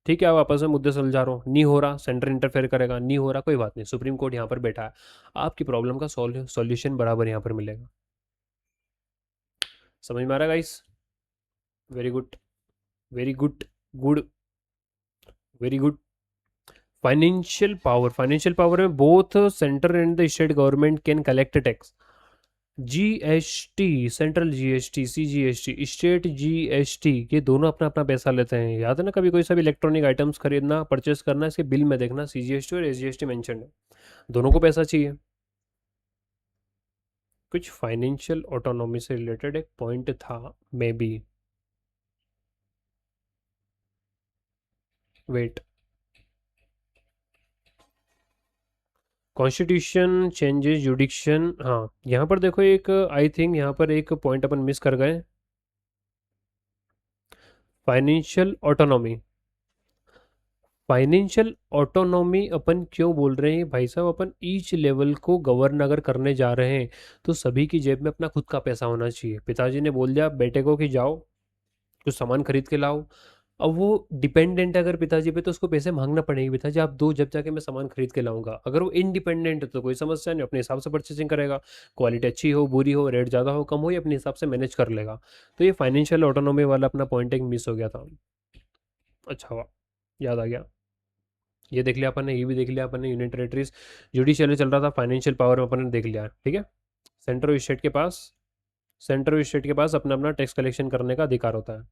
ठीक है। आप आपस में मुद्दे सुलझा रहे हो, नहीं हो रहा, सेंटर इंटरफेयर करेगा, नहीं हो रहा, कोई बात नहीं, सुप्रीम कोर्ट यहाँ पर बैठा है, आपकी प्रॉब्लम का सॉल्यूशन बराबर यहाँ पर मिलेगा। समझ में आ रहा है guys? Very good, very good, good, very good. Financial power में both centre and the state government can collect tax. GST, central GST, CGST, state GST, ये दोनों अपना अपना पैसा लेते हैं। याद है ना, कभी कोई सा भी इलेक्ट्रॉनिक आइटम्स खरीदना, परचेस करना, इसके बिल में देखना सीजीएसटी और एसजीएसटी मेंशन है, दोनों को पैसा चाहिए। कुछ फाइनेंशियल ऑटोनॉमी से रिलेटेड एक पॉइंट था, maybe, wait, constitution changes jurisdiction. हाँ, यहाँ पर देखो एक, आई थिंक यहाँ पर एक पॉइंट अपन मिस कर गए, फाइनेंशियल ऑटोनॉमी। फाइनेंशियल ऑटोनॉमी अपन क्यों बोल रहे हैं भाई साहब, अपन ईच लेवल को गवर्न अगर करने जा रहे हैं तो सभी की जेब में अपना खुद का पैसा होना चाहिए। पिताजी ने बोल दिया बेटे को कि जाओ कुछ सामान खरीद के लाओ, अब वो डिपेंडेंट है अगर पिताजी पे, तो उसको पैसे मांगना पड़ेगी, पिताजी आप दो, जब जाके मैं सामान खरीद के लाऊंगा। अगर वो इंडिपेंडेंट है तो कोई समस्या नहीं, अपने हिसाब से परचेसिंग करेगा, क्वालिटी अच्छी हो बुरी हो, रेट ज़्यादा हो कम हो, ये अपने हिसाब से मैनेज कर लेगा। तो ये फाइनेंशियल ऑटोनॉमी वाला अपना पॉइंट एक मिस हो गया था। अच्छा हुआ, याद आ गया। ये देख लिया अपन ने, ये भी देख लिया अपन ने, यूनियन टेरिटरीज। जुडिशियल चल रहा था, फाइनेंशियल पावर में अपन ने देख लिया, ठीक है। सेंटर और स्टेट के पास, सेंटर और स्टेट के पास अपना अपना टैक्स कलेक्शन करने का अधिकार होता है।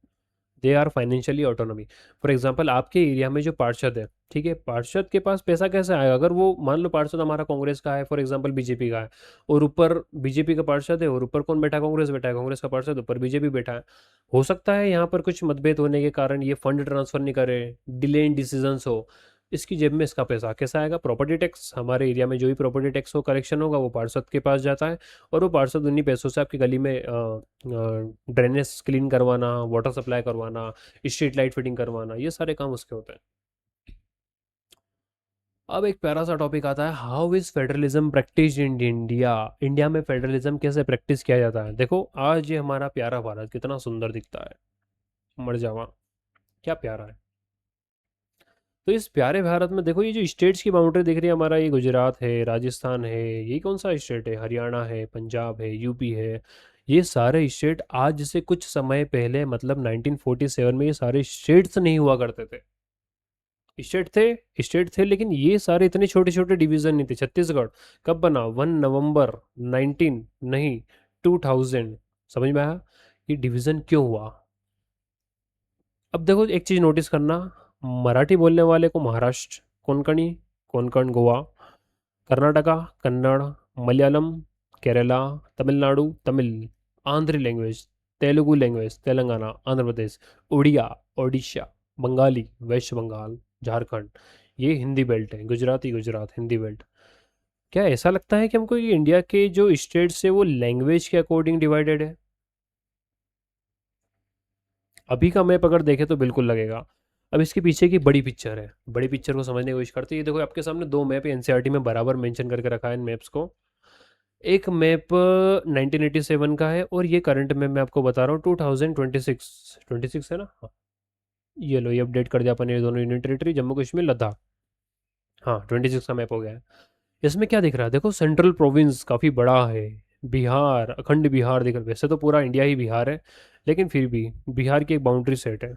They are financially autonomy. For example आपके एरिया में जो पार्षद है, ठीक है, पार्षद के पास पैसा कैसे आएगा? अगर वो मान लो पार्षद हमारा कांग्रेस का है, फॉर एग्जाम्पल बीजेपी का है, और ऊपर बीजेपी का पार्षद है, और ऊपर कौन बैठा है, कांग्रेस बैठा है, कांग्रेस का पार्षद, ऊपर बीजेपी बैठा है। हो सकता है यहाँ पर कुछ मतभेद होने के कारण ये फंड ट्रांसफर नहीं करे, डिले इन डिसीजंस हो, इसकी जेब में इसका पैसा कैसा आएगा? Property tax. हमारे एरिया में जो भी प्रॉपर्टी टैक्स हो कलेक्शन होगा वो पार्षद के पास जाता है, और वो पार्षद उन्हीं पैसों से आपकी गली में ड्रेनेज क्लीन करवाना, वाटर सप्लाई करवाना, स्ट्रीट लाइट फिटिंग करवाना, ये सारे काम उसके होते हैं। अब एक प्यारा सा टॉपिक आता है, how is federalism practice in India. India में फेडरलिज्म कैसे प्रैक्टिस किया जाता है? देखो आज ये हमारा प्यारा भारत कितना सुंदर दिखता है, मर जावा, क्या प्यारा है। तो इस प्यारे भारत में देखो ये जो स्टेट्स की बाउंड्री दिख रही है हमारा, ये गुजरात है, राजस्थान है, ये कौन सा स्टेट है, हरियाणा है, पंजाब है, यूपी है। ये सारे स्टेट आज से कुछ समय पहले मतलब 1947 में ये सारे स्टेट्स नहीं हुआ करते थे। स्टेट थे लेकिन ये सारे इतने छोटे छोटे डिवीजन नहीं थे। छत्तीसगढ़ कब बना? 1 नवंबर 19 नहीं 2000। समझ में आया ये डिवीजन क्यों हुआ? अब देखो एक चीज नोटिस करना, मराठी बोलने वाले को Maharashtra, Konkani Konkan Goa, Karnataka Kannada, Malayalam Kerala, Tamil Nadu Tamil, Andhra language, Telugu language Telangana Andhra Pradesh, Odia Odisha, Bengali waste Bengal Jharkhand, ये हिंदी बेल्ट है, गुजराती गुजरात हिंदी बेल्ट। क्या ऐसा लगता है कि हमको ये इंडिया के जो स्टेट्स है वो लैंग्वेज के अकॉर्डिंग डिवाइडेड है? अभी का मैप अगर देखें तो बिल्कुल लगेगा। अब इसके पीछे की बड़ी पिक्चर है, बड़ी पिक्चर को समझने की कोशिश करते हैं। ये देखो आपके सामने दो मैप एनसीईआरटी में बराबर मेंशन करके रखा है इन मैप्स को। एक मैप 1987 का है, और ये करंट मैप मैं आपको बता रहा हूँ 2026, 26 है ना? हाँ, ये लो, ये अपडेट कर दिया अपन, ये दोनों यूनियन टेरिटरी जम्मू कश्मीर लद्दाख। हाँ 26 का मैप हो गया है। इसमें क्या दिख रहा है? देखो सेंट्रल प्रोविंस काफ़ी बड़ा है, बिहार, अखंड बिहार दिख रहा है। वैसे तो पूरा इंडिया ही बिहार है, लेकिन फिर भी बिहार की एक बाउंड्री सेट है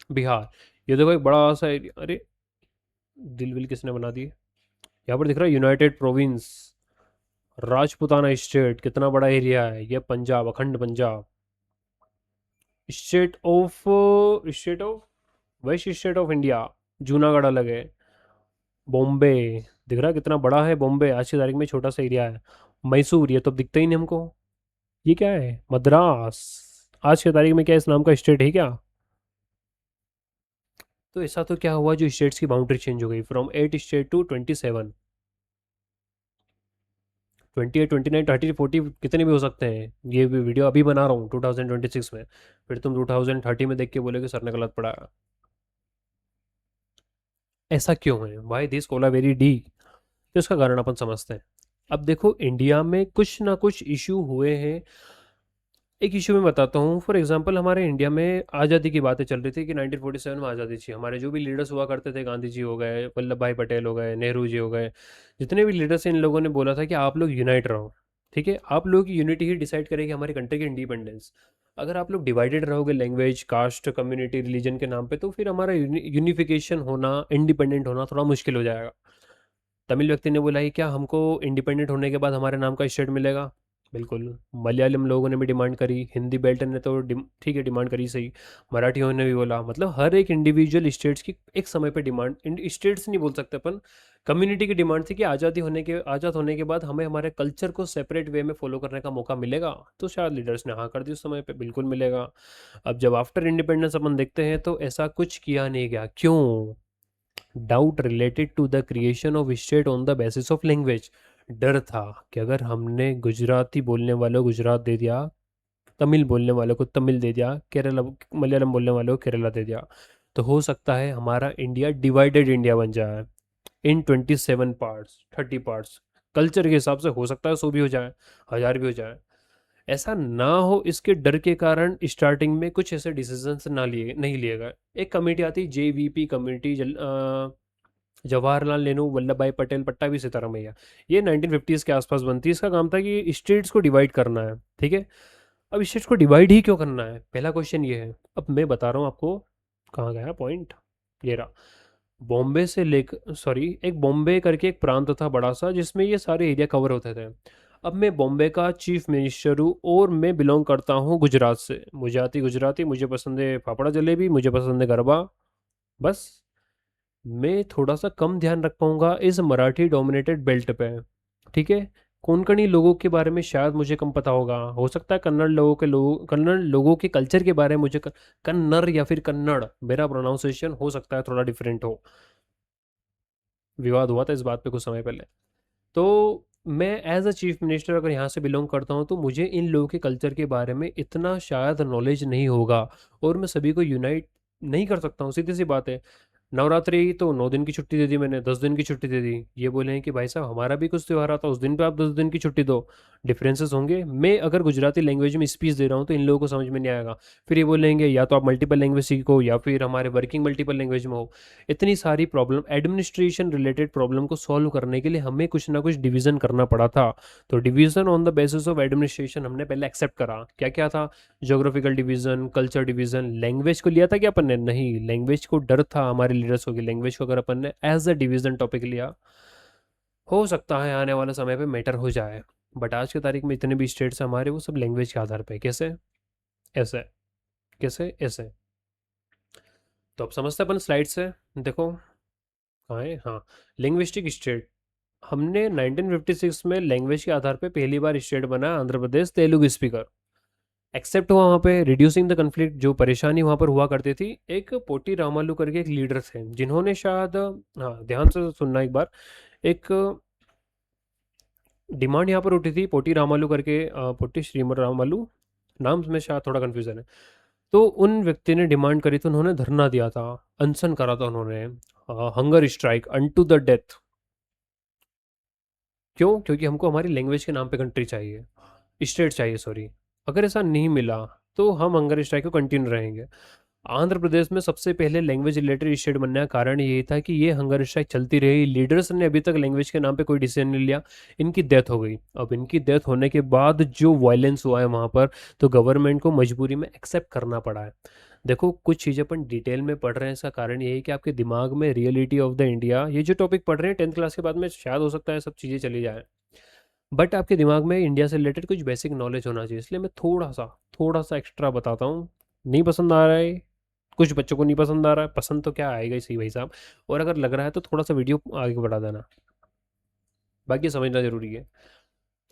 बिहार। ये देखो एक बड़ा सा एरिया, अरे दिल विल किसने बना दिए? यहाँ पर दिख रहा है यूनाइटेड प्रोविंस, राजपुताना स्टेट, कितना बड़ा एरिया है ये। पंजाब, अखंड Punjab, state of west state of India, Junagadh अलग है। बॉम्बे दिख रहा है कितना बड़ा है बॉम्बे, आज की तारीख में छोटा सा एरिया है। मैसूर, ये तो दिखता ही नहीं हमको। ये क्या है? मद्रास, आज की तारीख में क्या इस नाम का स्टेट है क्या? तो ऐसा तो क्या हुआ जो स्टेट्स की बाउंड्री चेंज हो गई फ्रॉम 8 स्टेट टू 27, 28, 29, 30, 40, कितने भी हो सकते हैं। ये भी वीडियो अभी बना रहा हूँ 2026 में, फिर तुम 2030 में देख के बोलोगे सर ने गलत पढ़ा। ऐसा क्यों है? Why this Cola very D? तो इसका कारण अपन समझते हैं। अब देखो इंडिया में कुछ ना कुछ इशू हुए हैं। एक इशू मैं बताता हूँ, फॉर एग्जांपल हमारे इंडिया में आज़ादी की बातें चल रही थी कि 1947 में आज़ादी चाहिए। हमारे जो भी लीडर्स हुआ करते थे, गांधी जी हो गए, वल्लभ भाई पटेल हो गए, नेहरू जी हो गए, जितने भी लीडर्स हैं इन लोगों ने बोला था कि आप लोग यूनाइट रहो। ठीक है, आप लोगों की यूनिटी ही डिसाइड करेगी हमारी कंट्री की इंडिपेंडेंस। अगर आप लोग डिवाइडेड रहोगे लैंग्वेज, कास्ट, कम्युनिटी, रिलीजन के नाम पे, तो फिर हमारा यूनिफिकेशन होना, इंडिपेंडेंट होना थोड़ा मुश्किल हो जाएगा। तमिल व्यक्ति ने बोला कि क्या हमको इंडिपेंडेंट होने के बाद हमारे नाम का स्टेट मिलेगा? बिल्कुल। मलयालम लोगों ने भी डिमांड करी, हिंदी बेल्ट ने तो ठीक है डिमांड करी सही, मराठियों ने भी बोला। मतलब हर एक इंडिविजुअल स्टेट्स की एक समय पे डिमांड, स्टेट्स नहीं बोल सकते अपन, कम्युनिटी की डिमांड थी कि आज़ाद होने के बाद हमें हमारे कल्चर को सेपरेट वे में फॉलो करने का मौका मिलेगा। तो शायद लीडर्स ने हाँ कर दी उस समय पे, बिल्कुल मिलेगा। अब जब आफ्टर इंडिपेंडेंस अपन देखते हैं तो ऐसा कुछ किया नहीं गया। क्यों? Doubt related to the creation of state on the basis of language. डर था कि अगर हमने गुजराती बोलने वालों को गुजरात दे दिया, तमिल बोलने वालों को तमिल दे दिया, केरला मलयालम बोलने वालों को केरला दे दिया, तो हो सकता है हमारा इंडिया डिवाइडेड इंडिया बन जाए इन 27 पार्ट्स, 30 पार्ट्स। कल्चर के हिसाब से हो सकता है 100 भी हो जाए, 1000 भी हो जाए। ऐसा ना हो इसके डर के कारण स्टार्टिंग में कुछ ऐसे डिसीजंस नहीं लिए गए। एक कमेटी आती, JVP कमेटी, जवाहरलाल नेहरू वल्लभ भाई पटेल पट्टाभी सितारामैया, ये 1950s के आसपास बनती है। इसका काम था कि स्टेट्स को डिवाइड करना है। ठीक है, अब स्टेट्स को डिवाइड ही क्यों करना है, पहला क्वेश्चन ये है। अब मैं बता रहा हूँ आपको, कहाँ गया पॉइंट, ये रहा। बॉम्बे से लेकर, सॉरी, एक बॉम्बे करके एक प्रांत था बड़ा सा जिसमें ये सारे एरिया कवर होते थे। अब मैं बॉम्बे का चीफ मिनिस्टर हूँ और मैं बिलोंग करता हूँ गुजरात से। मुझे आती गुजराती, मुझे पसंद है फाफड़ा जलेबी, मुझे पसंद है गरबा। बस मैं थोड़ा सा कम ध्यान रख पाऊंगा इस मराठी डोमिनेटेड बेल्ट पे। ठीक है, कोंकणी लोगों के बारे में शायद मुझे कम पता होगा, हो सकता है कन्नड़ लोगों के कल्चर के बारे में मुझे कन्नड़ या फिर कन्नड़, मेरा प्रोनाउंसिएशन हो सकता है थोड़ा डिफरेंट हो। विवाद हुआ था इस बात पे कुछ समय पहले। तो मैं एज अ चीफ मिनिस्टर अगर यहाँ से बिलोंग करता हूँ तो मुझे इन लोगों के कल्चर के बारे में इतना शायद नॉलेज नहीं होगा, और मैं सभी को यूनाइट नहीं कर सकता हूँ, सीधी सी बात है। नवरात्रि तो 9 दिन की छुट्टी दे दी मैंने, 10 दिन की छुट्टी दे दी। ये बोले हैं कि भाई साहब हमारा भी कुछ त्यौहार आता है, उस दिन पे आप 10 दिन की छुट्टी दो। डिफरेंसेस होंगे। मैं अगर गुजराती लैंग्वेज में स्पीच दे रहा हूँ तो इन लोगों को समझ में नहीं आएगा। फिर ये बोलेंगे या तो आप मल्टीपल लैंग्वेज सीखो या फिर हमारे वर्किंग मल्टीपल लैंग्वेज में हो। इतनी सारी प्रॉब्लम, एडमिनिस्ट्रेशन रिलेटेड प्रॉब्लम को सॉल्व करने के लिए हमें कुछ ना कुछ डिवीजन करना पड़ा था। तो division on the basis of administration हमने पहले एक्सेप्ट करा। क्या क्या था? Geographical division, culture division. Language को लिया था क्या अपन ने? नहीं, लैंग्वेज को डर था हमारे लीडर्स को कि लैंग्वेज को अगर अपन ने एज अ डिवीजन टॉपिक लिया, हो सकता है आने वाले समय पे मैटर हो जाए। बट आज की तारीख में इतने भी स्टेट्स हमारे, वो सब लैंग्वेज के आधार पे। कैसे? ऐसे। कैसे? ऐसे। तो अब समझते हैं अपन स्लाइड से। देखो कहाँ है, हाँ। Linguistic state. हमने 1956 में लैंग्वेज के आधार पे पहली बार स्टेट बना आंध्र प्रदेश, तेलुगु स्पीकर। एक्सेप्ट हुआ वहाँ पे, रिड्यूसिंग द कन्फ्लिक्ट। जो परेशानी वहाँ पर हुआ करती थी, एक पोटी रामालू करके एक लीडर थे जिन्होंने शायद, हाँ ध्यान से सुनना एक बार, एक डिमांड यहाँ पर उठी थी पोटी रामालू करके, पोटी श्रीमर रामालू, नाम में शायद थोड़ा कन्फ्यूजन है। तो उन व्यक्ति ने डिमांड करी थी, उन्होंने धरना दिया था, अनशन करा था उन्होंने, hunger strike unto the death. क्यों? क्योंकि हमको हमारी लैंग्वेज के नाम पे कंट्री चाहिए, स्टेट चाहिए, सॉरी। अगर ऐसा नहीं मिला तो हम हंगर स्ट्राइक को कंटिन्यू रहेंगे। आंध्र प्रदेश में सबसे पहले लैंग्वेज रिलेटेड स्टेट बनने का कारण ये था कि ये हंगर स्ट्राइक चलती रही, लीडर्स ने अभी तक लैंग्वेज के नाम पे कोई डिसीजन नहीं लिया। इनकी डेथ हो गई। अब इनकी डेथ होने के बाद जो वायलेंस हुआ है वहाँ पर, तो गवर्नमेंट को मजबूरी में एक्सेप्ट करना पड़ा है। देखो कुछ चीज़ें अपन डिटेल में पढ़ रहे हैं, इसका कारण ये है कि आपके दिमाग में रियलिटी ऑफ द इंडिया, ये जो टॉपिक पढ़ रहे हैं 10th क्लास के बाद में, शायद हो सकता है सब चीज़ें चली जाए, बट आपके दिमाग में इंडिया से रिलेटेड कुछ बेसिक नॉलेज होना चाहिए। इसलिए मैं थोड़ा सा एक्स्ट्रा बताता हूँ। नहीं पसंद आ रहा है, कुछ बच्चों को नहीं पसंद आ रहा है, पसंद तो क्या आएगा ही सही भाई साहब। और अगर लग रहा है तो थोड़ा सा वीडियो आगे बढ़ा देना, बाकी समझना जरूरी है।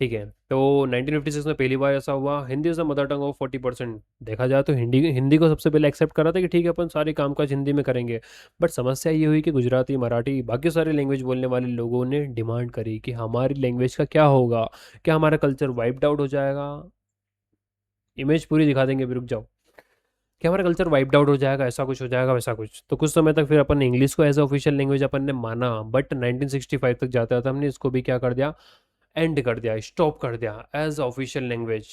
ठीक है। तो 1956 में पहली बार ऐसा हुआ। Hindi is the mother tongue of 40%। देखा जाए तो हिंदी हिंदी को सबसे पहले एक्सेप्ट करा था कि ठीक है अपन सारे कामकाज हिंदी में करेंगे। बट समस्या ये हुई कि गुजराती, मराठी, बाकी सारे लैंग्वेज बोलने वाले लोगों ने डिमांड करी कि हमारी लैंग्वेज का क्या होगा, क्या हमारा कल्चर वाइप्ड आउट हो जाएगा। इमेज पूरी दिखा देंगे, भी रुक जाओ। कि हमारा कल्चर वाइप्ड आउट हो जाएगा, ऐसा कुछ हो जाएगा, वैसा कुछ। तो कुछ समय तक फिर अपन ने इंग्लिश को एज ऑफिशियल लैंग्वेज अपन ने माना, बट 1965 तक जाता था हमने इसको भी क्या कर दिया, एंड कर दिया, स्टॉप कर दिया एज ऑफिशियल लैंग्वेज।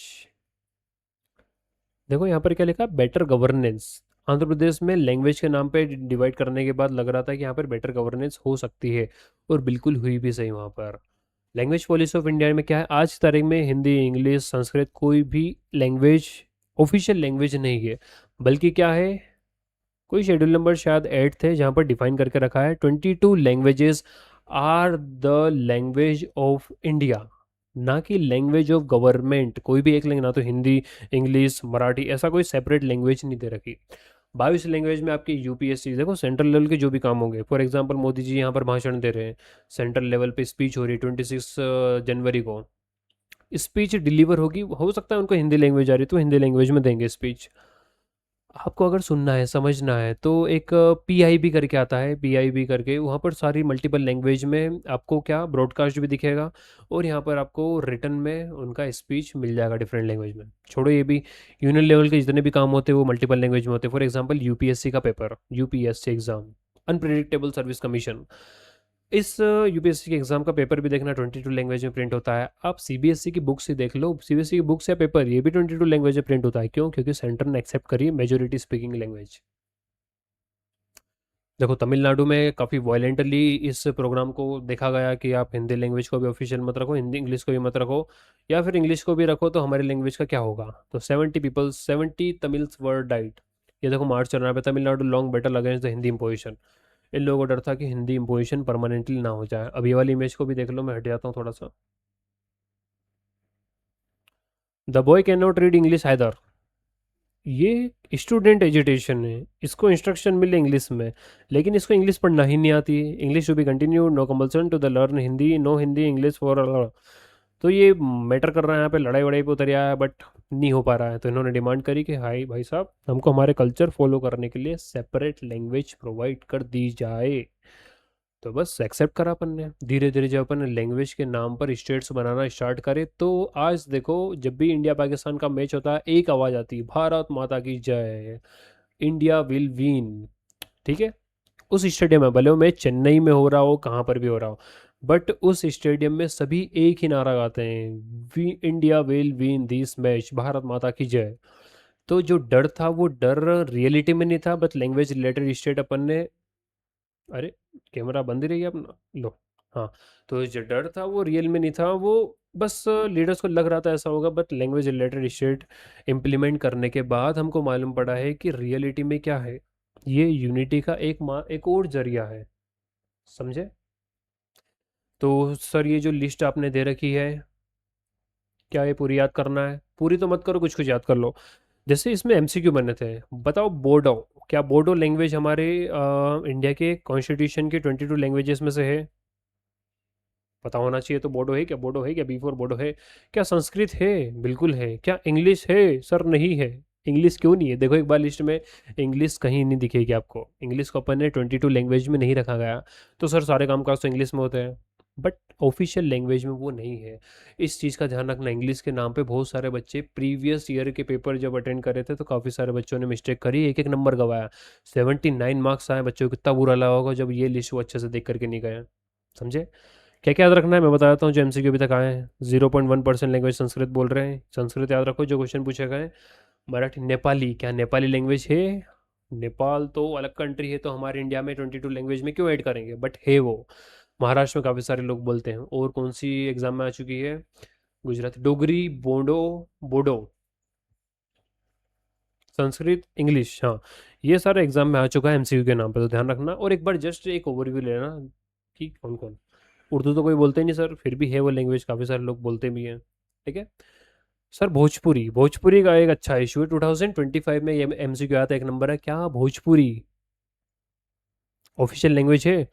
देखो यहाँ पर क्या लिखा, बेटर गवर्नेंस। आंध्र प्रदेश में लैंग्वेज के नाम पे डिवाइड करने के बाद लग रहा था कि यहाँ पर बेटर गवर्नेंस हो सकती है, और बिल्कुल हुई भी सही वहाँ पर। लैंग्वेज पॉलिसी ऑफ इंडिया में क्या है, आज की तारीख में हिंदी, इंग्लिश, संस्कृत, कोई भी लैंग्वेज ऑफिशियल लैंग्वेज नहीं है। बल्कि क्या है, कोई शेड्यूल नंबर शायद 8 थे जहाँ पर डिफाइन करके रखा है 22 languages are the language of India, ना कि लैंग्वेज ऑफ गवर्नमेंट। कोई भी एक लैंग्वेज, ना तो हिंदी, इंग्लिश, मराठी, ऐसा कोई सेपरेट लैंग्वेज नहीं दे रखी। 22 लैंग्वेज में आपकी यूपीएससी, देखो सेंट्रल लेवल के जो भी काम होंगे, फॉर एग्जांपल मोदी जी यहाँ पर भाषण दे रहे हैं, सेंट्रल लेवल पे स्पीच हो रही है 26 जनवरी को, स्पीच डिलीवर होगी, हो सकता है उनको हिंदी लैंग्वेज आ रही है तो हिंदी लैंग्वेज में देंगे स्पीच। आपको अगर सुनना है, समझना है, तो एक पीआईबी करके आता है, पीआईबी करके, वहाँ पर सारी मल्टीपल लैंग्वेज में आपको क्या ब्रॉडकास्ट भी दिखेगा, और यहाँ पर आपको रिटर्न में उनका स्पीच मिल जाएगा डिफरेंट लैंग्वेज में। छोड़ो ये भी, यूनियन लेवल के जितने भी काम होते हैं वो मल्टीपल लैंग्वेज में होते हैं। फॉर एग्जांपल यूपीएससी का paper, UPSC exam, unpredictable service commission, इस यूपीएससी के एग्जाम का पेपर भी देखना 22 लैंग्वेज में प्रिंट होता है। आप सीबीएसई की बुक्स ही देख लो, सीबीएसई की बुक्स या पेपर, ये भी 22 लैंग्वेज में प्रिंट होता है। क्यों? क्योंकि सेंटर ने एक्सेप्ट करी मेजोरिटी स्पीकिंग लैंग्वेज। देखो तमिलनाडु में काफ़ी वायलेंटली इस प्रोग्राम को देखा गया कि आप हिंदी लैंग्वेज को भी ऑफिशियल मत रखो, हिंदी इंग्लिश को भी मत रखो, या फिर इंग्लिश को भी रखो तो हमारी लैंग्वेज का क्या होगा। तो 70 तमिल्स वर डाइड। ये देखो मार्च चल रहा है, Tamil Nadu long battle against the Hindi imposition. इन लोगों को डर था कि हिंदी इम्पोजिशन परमानेंटली ना हो जाए। अब ये वाली इमेज को भी देख लो, मैं हट जाता हूँ थोड़ा सा। The boy can not read English either. ये स्टूडेंट एजुटेशन है, इसको इंस्ट्रक्शन मिले इंग्लिश में, लेकिन इसको इंग्लिश पढ़ना ही नहीं आती। English to be continue, no compulsion to the learn Hindi, no Hindi English for. तो ये मैटर कर रहा है, यहाँ पे लड़ाई वड़ाई पे उतर आया है, बट नहीं हो पा रहा है। तो इन्होंने डिमांड करी कि हाई भाई साहब, हमको हमारे कल्चर फॉलो करने के लिए सेपरेट लैंग्वेज प्रोवाइड कर दी जाए। तो बस एक्सेप्ट करा अपन ने। धीरे धीरे जब अपन लैंग्वेज के नाम पर स्टेट्स बनाना स्टार्ट करे, तो आज देखो जब भी इंडिया पाकिस्तान का मैच होता है, एक आवाज़ आती है, भारत माता की जय, इंडिया विल विन। ठीक है, उस स्टेडियम में, भले वो मैच चेन्नई में हो रहा हो, कहाँ पर भी हो रहा हो, बट उस स्टेडियम में सभी एक ही नारा गाते हैं, we India will win this match, Bharat माता की जय। तो जो डर था वो डर रियलिटी में नहीं था, बट लैंग्वेज रिलेटेड स्टेट अपन ने, अरे कैमरा बंद ही रही है अपना, लो। हाँ, तो जो डर था वो रियल में नहीं था, वो बस लीडर्स को लग रहा था ऐसा होगा, but language related state implement करने के बाद हमको मालूम पड़ा है कि रियलिटी में क्या है, ये यूनिटी का एक और जरिया है। समझे? तो सर ये जो लिस्ट आपने दे रखी है, क्या ये पूरी याद करना है? पूरी तो मत करो, कुछ कुछ याद कर लो। जैसे इसमें एमसीक्यू बने थे, बताओ बोडो, क्या बोडो लैंग्वेज हमारे इंडिया के कॉन्स्टिट्यूशन के 22 लैंग्वेजेस में से है? पता होना चाहिए। तो बोडो है क्या? बोडो है क्या? बी4 बोडो है क्या? संस्कृत है? बिल्कुल है। क्या इंग्लिश है? सर नहीं है। इंग्लिश क्यों नहीं है? देखो एक बार लिस्ट में इंग्लिश कहीं नहीं दिखेगी आपको। इंग्लिश को अपन ने 22 लैंग्वेज में नहीं रखा गया। तो सर सारे काम काज तो इंग्लिश में होते हैं, बट ऑफिशियल लैंग्वेज में वो नहीं है। इस चीज़ का ध्यान रखना। इंग्लिश के नाम पे बहुत सारे बच्चे प्रीवियस ईयर के पेपर जब अटेंड करे थे, तो काफ़ी सारे बच्चों ने मिस्टेक करी, एक एक नंबर गवाया। 79 मार्क्स आए बच्चों को, कितना बुरा लगा होगा जब ये लिस्ट वो अच्छे से देख करके नहीं गए। समझे? क्या क्या याद रखना है मैं बता देता हूँ, जो एमसीक्यू अभी तक आए हैं। 0.1% लैंग्वेज संस्कृत बोल रहे हैं, संस्कृत याद रखो जो क्वेश्चन पूछे गए। मराठी, नेपाली, क्या नेपाली लैंग्वेज है? नेपाल तो अलग कंट्री है, तो हमारे इंडिया में 22 लैंग्वेज में क्यों ऐड करेंगे, बट है वो। महाराष्ट्र में काफ़ी सारे लोग बोलते हैं। और कौन सी एग्जाम में आ चुकी है? गुजराती, डोगरी, बोडो, बोडो, संस्कृत, इंग्लिश, हाँ, ये सारा एग्जाम में आ चुका है एमसीक्यू के नाम पे, तो ध्यान रखना। और एक बार जस्ट एक ओवरव्यू लेना कि कौन कौन। उर्दू तो कोई बोलते ही नहीं सर, फिर भी है वो लैंग्वेज, काफ़ी सारे लोग बोलते भी हैं। ठीक है सर। भोजपुरी, भोजपुरी का एक अच्छा इशू है, 2025 में ये एमसीक्यू आया था, एक नंबर है, क्या भोजपुरी ऑफिशियल लैंग्वेज है?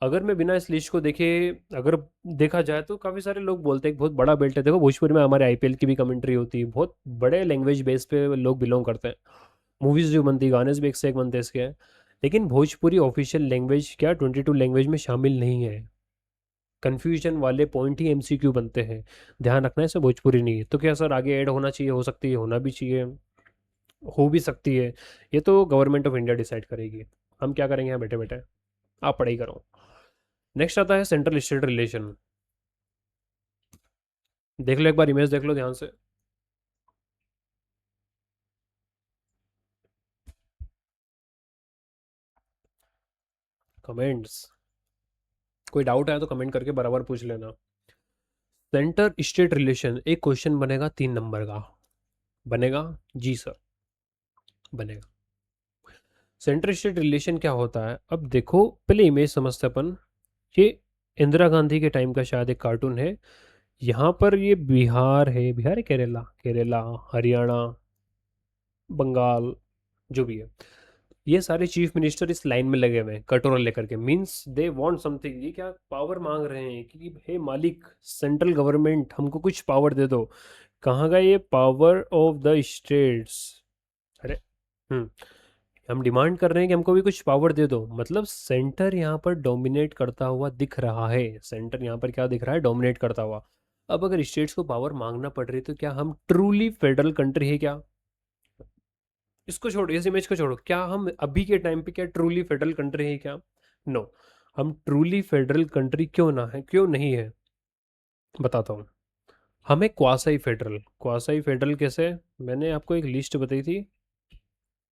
अगर मैं बिना इस लिस्ट को देखे, अगर देखा जाए तो काफ़ी सारे लोग बोलते हैं कि बहुत बड़ा बेल्ट है। देखो भोजपुरी में हमारे आईपीएल की भी कमेंट्री होती है, बहुत बड़े लैंग्वेज बेस पे लोग बिलोंग करते हैं। मूवीज़ जो बनती है, गाने भी एक से एक बनते हैं इसके। लेकिन भोजपुरी ऑफिशियल लैंग्वेज क्या 22 लैंग्वेज में शामिल नहीं है। कन्फ्यूजन वाले पॉइंट ही एमसीक्यू बनते हैं, ध्यान रखना है। इसमें भोजपुरी नहीं है, तो क्या सर आगे ऐड होना चाहिए? हो सकती है, होना भी चाहिए, हो भी सकती है। ये तो गवर्नमेंट ऑफ इंडिया डिसाइड करेगी, हम क्या करेंगे यहाँ बैठे बैठे। आप पढ़ाई करो। नेक्स्ट आता है सेंट्रल स्टेट रिलेशन। देख लो एक बार इमेज देख लो ध्यान से। कमेंट्स, कोई डाउट है तो कमेंट करके बराबर पूछ लेना। सेंटर स्टेट रिलेशन एक क्वेश्चन बनेगा 3 नंबर का। बनेगा? जी सर, बनेगा। सेंटर स्टेट रिलेशन क्या होता है? अब देखो पहले इमेज समझते अपन। ये इंदिरा गांधी के टाइम का शायद एक कार्टून है। यहाँ पर ये बिहार है, बिहार है, केरला, केरला, हरियाणा, बंगाल, जो भी है, ये सारे चीफ मिनिस्टर इस लाइन में लगे हुए हैं कटोरा लेकर के। मींस दे वांट समथिंग, ये क्या पावर मांग रहे हैं कि हे मालिक सेंट्रल गवर्नमेंट हमको कुछ पावर दे दो। कहाँ का ये पावर ऑफ द स्टेट्स? अरे, हम्म, हम डिमांड कर रहे हैं कि हमको भी कुछ पावर दे दो, मतलब सेंटर यहाँ पर डोमिनेट करता हुआ दिख रहा है। सेंटर यहाँ पर क्या दिख रहा है? डोमिनेट करता हुआ। अब अगर स्टेट्स को पावर मांगना पड़ रही है, तो क्या हम ट्रूली फेडरल कंट्री है क्या? इसको छोड़ो, इस इमेज को छोड़ो, क्या हम अभी के टाइम पे क्या ट्रूली फेडरल कंट्री है क्या? नो। हम ट्रूली फेडरल कंट्री क्यों ना है, क्यों नहीं है, बताता हूँ। हमें क्वासाई फेडरल, क्वासाई फेडरल कैसे? मैंने आपको एक लिस्ट बताई थी।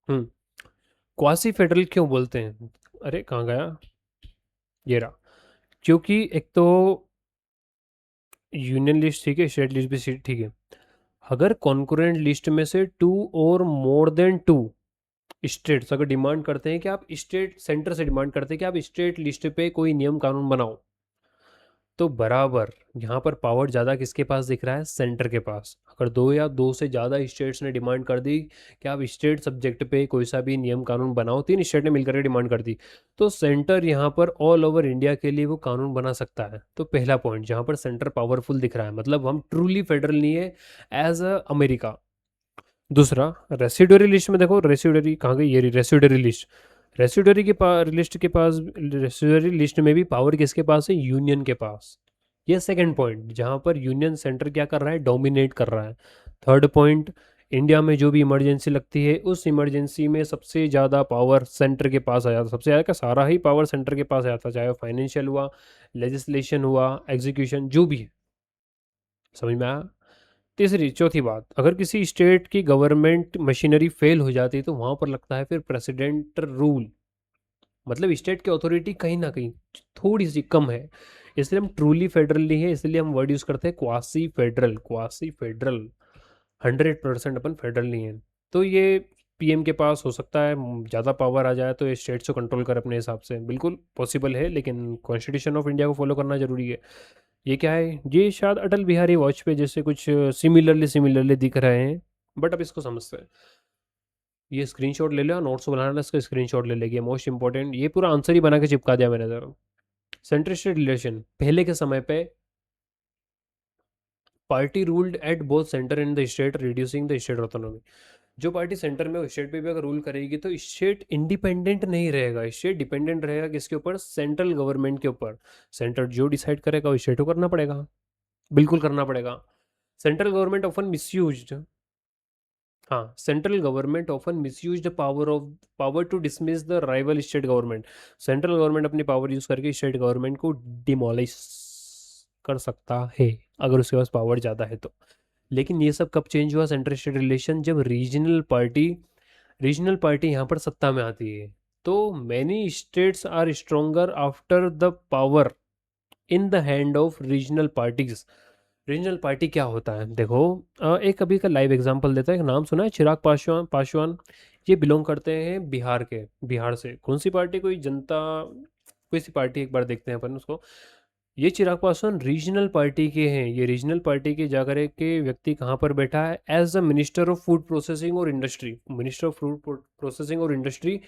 हम्म, क्वासी फेडरल क्यों बोलते हैं? अरे कहाँ गया? ये रहा। क्योंकि एक तो यूनियन लिस्ट ठीक है, स्टेट लिस्ट भी ठीक है। अगर कॉन्करेंट लिस्ट में से टू और मोर देन टू स्टेट्स अगर डिमांड करते हैं कि आप स्टेट, सेंटर से डिमांड करते हैं कि आप स्टेट लिस्ट पे कोई नियम कानून बनाओ, तो बराबर यहाँ पर पावर ज़्यादा किसके पास दिख रहा है? सेंटर के पास। अगर दो या दो से ज़्यादा स्टेट्स ने डिमांड कर दी कि आप स्टेट सब्जेक्ट पे कोई सा भी नियम कानून बनाओ, 3 स्टेट ने मिलकर के डिमांड कर दी, तो सेंटर यहाँ पर ऑल ओवर इंडिया के लिए वो कानून बना सकता है। तो पहला पॉइंट जहाँ पर सेंटर पावरफुल दिख रहा है, मतलब हम ट्रूली फेडरल नहीं है एज अ अमेरिका। दूसरा, रेसिडुअरी लिस्ट में देखो, रेसिडुअरी कहाँ गई? ये रेसिडुअरी लिस्ट। रेसिडुअरी के पास, लिस्ट के पास, रेसिडुअरी लिस्ट में भी पावर किसके पास है? यूनियन के पास। ये सेकंड पॉइंट जहाँ पर यूनियन सेंटर क्या कर रहा है? डोमिनेट कर रहा है। थर्ड पॉइंट, इंडिया में जो भी इमरजेंसी लगती है उस इमरजेंसी में सबसे ज़्यादा पावर सेंटर के पास आ जाता, सबसे ज़्यादा का सारा ही पावर सेंटर के पास आ जाता, चाहे वो फाइनेंशियल हुआ, लेजिस्लेशन हुआ, एग्जीक्यूशन, जो भी है। समझ में आया? तीसरी चौथी बात, अगर किसी स्टेट की गवर्नमेंट मशीनरी फेल हो जाती है तो वहाँ पर लगता है फिर प्रेसिडेंट रूल, मतलब स्टेट की अथॉरिटी कहीं ना कहीं थोड़ी सी कम है। इसलिए हम ट्रूली फेडरल नहीं है, इसलिए हम वर्ड यूज़ करते हैं क्वासी फेडरल। क्वासी फेडरल, 100% अपन फेडरल नहीं है। तो ये पीएम के पास हो सकता है ज़्यादा पावर आ जाए तो ये स्टेट्स को कंट्रोल कर अपने हिसाब से, बिल्कुल पॉसिबल है, लेकिन कॉन्स्टिट्यूशन ऑफ इंडिया को फॉलो करना जरूरी है। ये क्या है? ये शायद अटल बिहारी वाजपेयी जैसे कुछ सिमिलरली सिमिलरली दिख रहे हैं, बट अब इसको समझते हैं। ये स्क्रीनशॉट ले लो, नोट्स बनाना, इसका स्क्रीनशॉट ले लेगी, मोस्ट इंपॉर्टेंट। ये पूरा आंसर ही बना के चिपका दिया मैंने जरा। सेंट्रल स्टेट रिलेशन, पहले के समय पे party ruled at both centre and the state, reducing the state autonomy. जो पार्टी सेंटर में स्टेट पे भी अगर रूल करेगी तो स्टेट इंडिपेंडेंट नहीं रहेगा, स्टेट डिपेंडेंट रहेगा किसके ऊपर? सेंट्रल गवर्नमेंट के ऊपर। सेंटर जो डिसाइड करेगा वो स्टेट को करना पड़ेगा, बिल्कुल करना पड़ेगा। सेंट्रल गवर्नमेंट ऑफन मिसयूज्ड, हाँ, central government often misuse the power to dismiss the rival state government. Central government अपनी पावर यूज करके स्टेट गवर्नमेंट को डिमोलिश कर सकता है अगर उसके पास पावर ज़्यादा है तो। लेकिन ये सब कब चेंज हुआ सेंट्रल स्टेट रिलेशन? जब रीजनल पार्टी यहाँ पर सत्ता में आती है। तो many states are stronger after the power in the hand of regional parties. Regional party क्या होता है देखो, एक अभी का लाइव एग्जांपल देता है। एक नाम सुना है, चिराग पासवान। पासवान ये बिलोंग करते हैं बिहार के। बिहार से कौन सी पार्टी? कोई जनता, कोई सी पार्टी, एक बार देखते हैं अपन उसको। ये चिराग पासवान रीजनल पार्टी के हैं। ये रीजनल पार्टी के जाकर के व्यक्ति कहाँ पर बैठा है? As the minister of food processing और industry. Minister of food processing और इंडस्ट्री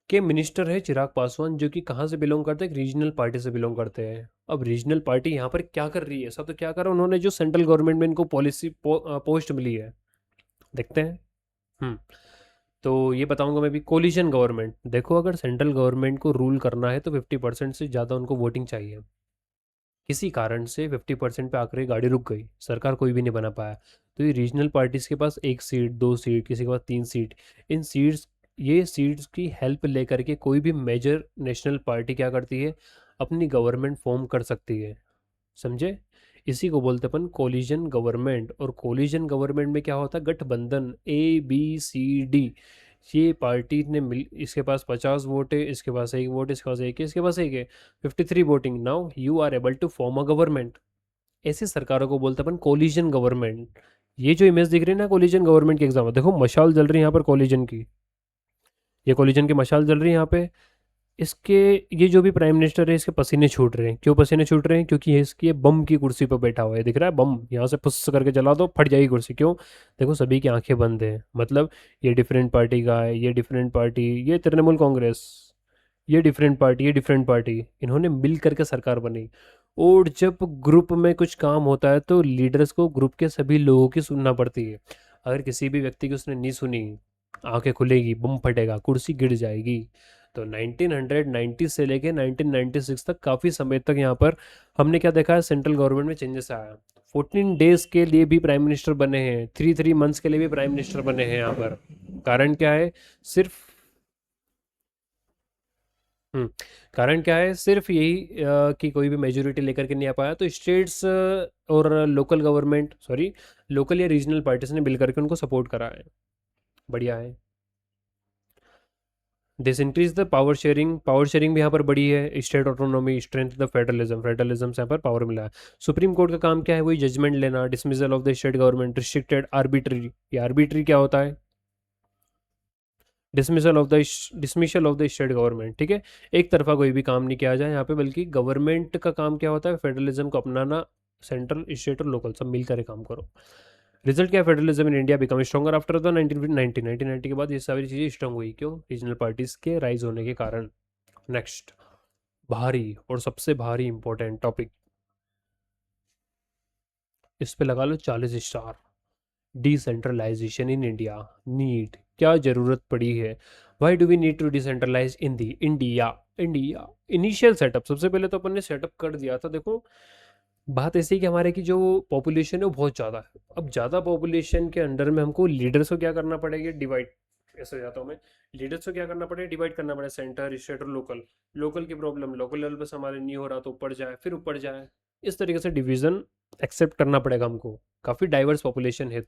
के मिनिस्टर है चिराग पासवान, जो कि कहाँ से बिलोंग करते हैं? एक रीजनल पार्टी से बिलोंग करते हैं। अब रीजनल पार्टी यहाँ पर क्या कर रही है? ऐसा तो क्या करा उन्होंने जो सेंट्रल गवर्नमेंट में इनको पोस्ट मिली है, देखते हैं। हम्म तो ये बताऊंगा मैं भी। कोलिशन गवर्नमेंट, देखो अगर सेंट्रल गवर्नमेंट को रूल करना है तो 50% से ज़्यादा उनको वोटिंग चाहिए। किसी कारण से 50% पे आकर ये गाड़ी रुक गई, सरकार कोई भी नहीं बना पाया, तो ये रीजनल पार्टीज के पास 1 सीट, 2 सीट, किसी के पास 3 सीट। इन सीट्स, ये सीट्स की हेल्प लेकर के कोई भी मेजर नेशनल पार्टी क्या करती है? अपनी गवर्नमेंट फॉर्म कर सकती है। समझे? इसी को बोलते अपन कोलिजन गवर्नमेंट। और कोलिजन गवर्नमेंट में क्या होता है? गठबंधन, ABCD। ये पार्टी ने मिल, इसके पास 50 वोट है, इसके पास 1 वोट, इसके पास 1 है, इसके पास 1 है, 53 voting. Now you are able to form a government. ऐसी सरकारों को बोलते अपन कोलिजन गवर्नमेंट। ये जो इमेज दिख रही है ना कोलिजन गवर्नमेंट के एग्जाम में, देखो मशाल जल रही है यहाँ पर कोलिजन की। ये कोलिजन की मशाल जल रही है यहाँ पे। इसके, ये जो भी प्राइम मिनिस्टर है इसके पसीने छूट रहे हैं। क्यों पसीने छूट रहे हैं? क्योंकि ये इसकी, ये बम की कुर्सी पर बैठा हुआ है, दिख रहा है बम, यहाँ से फुस करके जला दो फट जाएगी कुर्सी। क्यों? देखो सभी की आंखें बंद हैं, मतलब ये डिफरेंट पार्टी का है, ये डिफरेंट पार्टी, ये तृणमूल कांग्रेस, ये डिफरेंट पार्टी, ये डिफरेंट पार्टी, इन्होंने मिल करके सरकार बनी। और जब ग्रुप में कुछ काम होता है तो लीडर्स को ग्रुप के सभी लोगों की सुनना पड़ती है। अगर किसी भी व्यक्ति की उसने नहीं सुनी, आंखें खुलेगी, बम फटेगा, कुर्सी गिर जाएगी। तो 1990 से लेके 1996 तक काफ़ी समय तक यहाँ पर हमने क्या देखा है? सेंट्रल गवर्नमेंट में चेंजेस आया। 14 डेज के लिए भी प्राइम मिनिस्टर बने हैं, 3 मंथ्स के लिए भी प्राइम मिनिस्टर बने हैं यहाँ पर। कारण क्या है? सिर्फ, हम्म कारण क्या है? सिर्फ यही कि कोई भी मेजोरिटी लेकर के नहीं आ पाया, तो स्टेट्स और लोकल गवर्नमेंट, सॉरी, लोकल या रीजनल पार्टीज ने मिल करके उनको सपोर्ट करा है। बढ़िया है। This increase the power sharing. Power sharing भी यहाँ पर बड़ी है। State autonomy, strength the federalism. Federalism से यहाँ पर पावर मिला है। सुप्रीम कोर्ट का काम क्या है? वही जजमेंट लेना, dismissal of the state government, restricted, arbitrary. ये आर्बिट्री क्या होता है? डिसमिशल ऑफ द स्टेट गवर्नमेंट, ठीक है। एक तरफा कोई भी काम नहीं किया जाए यहाँ पे, बल्कि गवर्नमेंट का काम क्या होता है, फेडरलिज्म को अपनाना, सेंट्रल स्टेट और लोकल सब मिलकर के काम करो। रिजल्ट क्या है, federalism in India become stronger after the 1990 के बाद ये सारी चीज़ें स्ट्रॉन्ग हुई, क्यों, रीजनल पार्टीज के राइज होने के कारण। नेक्स्ट, भारी और सबसे भारी इंपॉर्टेंट टॉपिक, इस पे लगा लो 40 star, decentralization in India, need, क्या जरूरत पड़ी है, why do we need to decentralize in the India. India initial setup, सबसे पहले तो अपन ने सेटअप कर दिया था। देखो बात ऐसी है कि हमारे की जो पॉपुलेशन है वो बहुत ज़्यादा है। अब ज़्यादा पॉपुलेशन के अंडर में हमको लीडर्स को क्या करना पड़ेगा, डिवाइड, ऐसे हो जाता हूँ मैं, लीडर्स को क्या करना पड़ेगा, डिवाइड करना पड़ेगा, सेंटर, स्टेट और लोकल। लोकल की प्रॉब्लम लोकल लेवल पे संभाले, नहीं हो रहा तो ऊपर जाए, फिर ऊपर जाए, इस तरीके से डिवीजन एक्सेप्ट करना पड़ेगा हमको, काफ़ी डाइवर्स पॉपुलेशन है।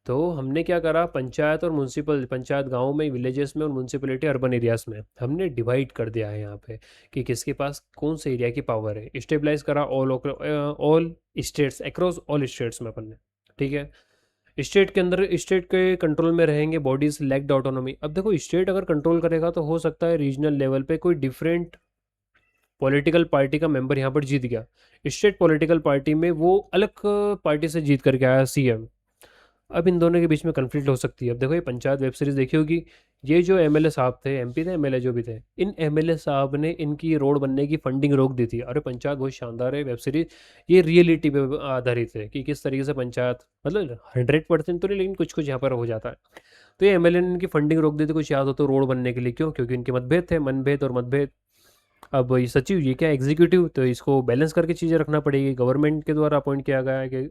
तो हमने क्या करा, पंचायत और म्यूनसिपल, पंचायत गाँव में, विलेजेस में, और म्यूनसिपलिटी अर्बन एरियाज में हमने डिवाइड कर दिया है यहाँ पे, कि किसके पास कौन से एरिया की पावर है। स्टेबलाइज करा all states, across all states में अपन ने, ठीक है। स्टेट के अंदर, स्टेट के कंट्रोल में रहेंगे बॉडीज लैक्ड ऑटोनॉमी। अब देखो स्टेट अगर कंट्रोल करेगा तो हो सकता है रीजनल लेवल पे कोई डिफरेंट पॉलिटिकल पार्टी का मेंबर यहाँ पर जीत गया, स्टेट पॉलिटिकल पार्टी में वो अलग पार्टी से जीत करके आया सीएम। अब इन दोनों के बीच में कन्फ्लिक्ट हो सकती है। अब देखो ये पंचायत वेब सीरीज देखी होगी, ये जो एमएलए साहब थे, एमपी थे, एमएलए जो भी थे, इन एमएलए साहब ने इनकी रोड बनने की फंडिंग रोक दी थी। अरे पंचायत बहुत शानदार है वेब सीरीज, ये रियलिटी पे आधारित है कि किस तरीके से पंचायत, मतलब 100% तो नहीं, लेकिन कुछ कुछ यहाँ पर हो जाता है। तो ये एमएलए ने इनकी फंडिंग रोक दी थी, कुछ याद हो तो, रोड बनने के लिए। क्यों, क्योंकि इनके मतभेद थे, मनभेद और मतभेद। अब ये सचिव, ये क्या एग्जीक्यूटिव, तो इसको बैलेंस करके चीज़ें रखना पड़ेगी, गवर्नमेंट के द्वारा अपॉइंट किया गया है कि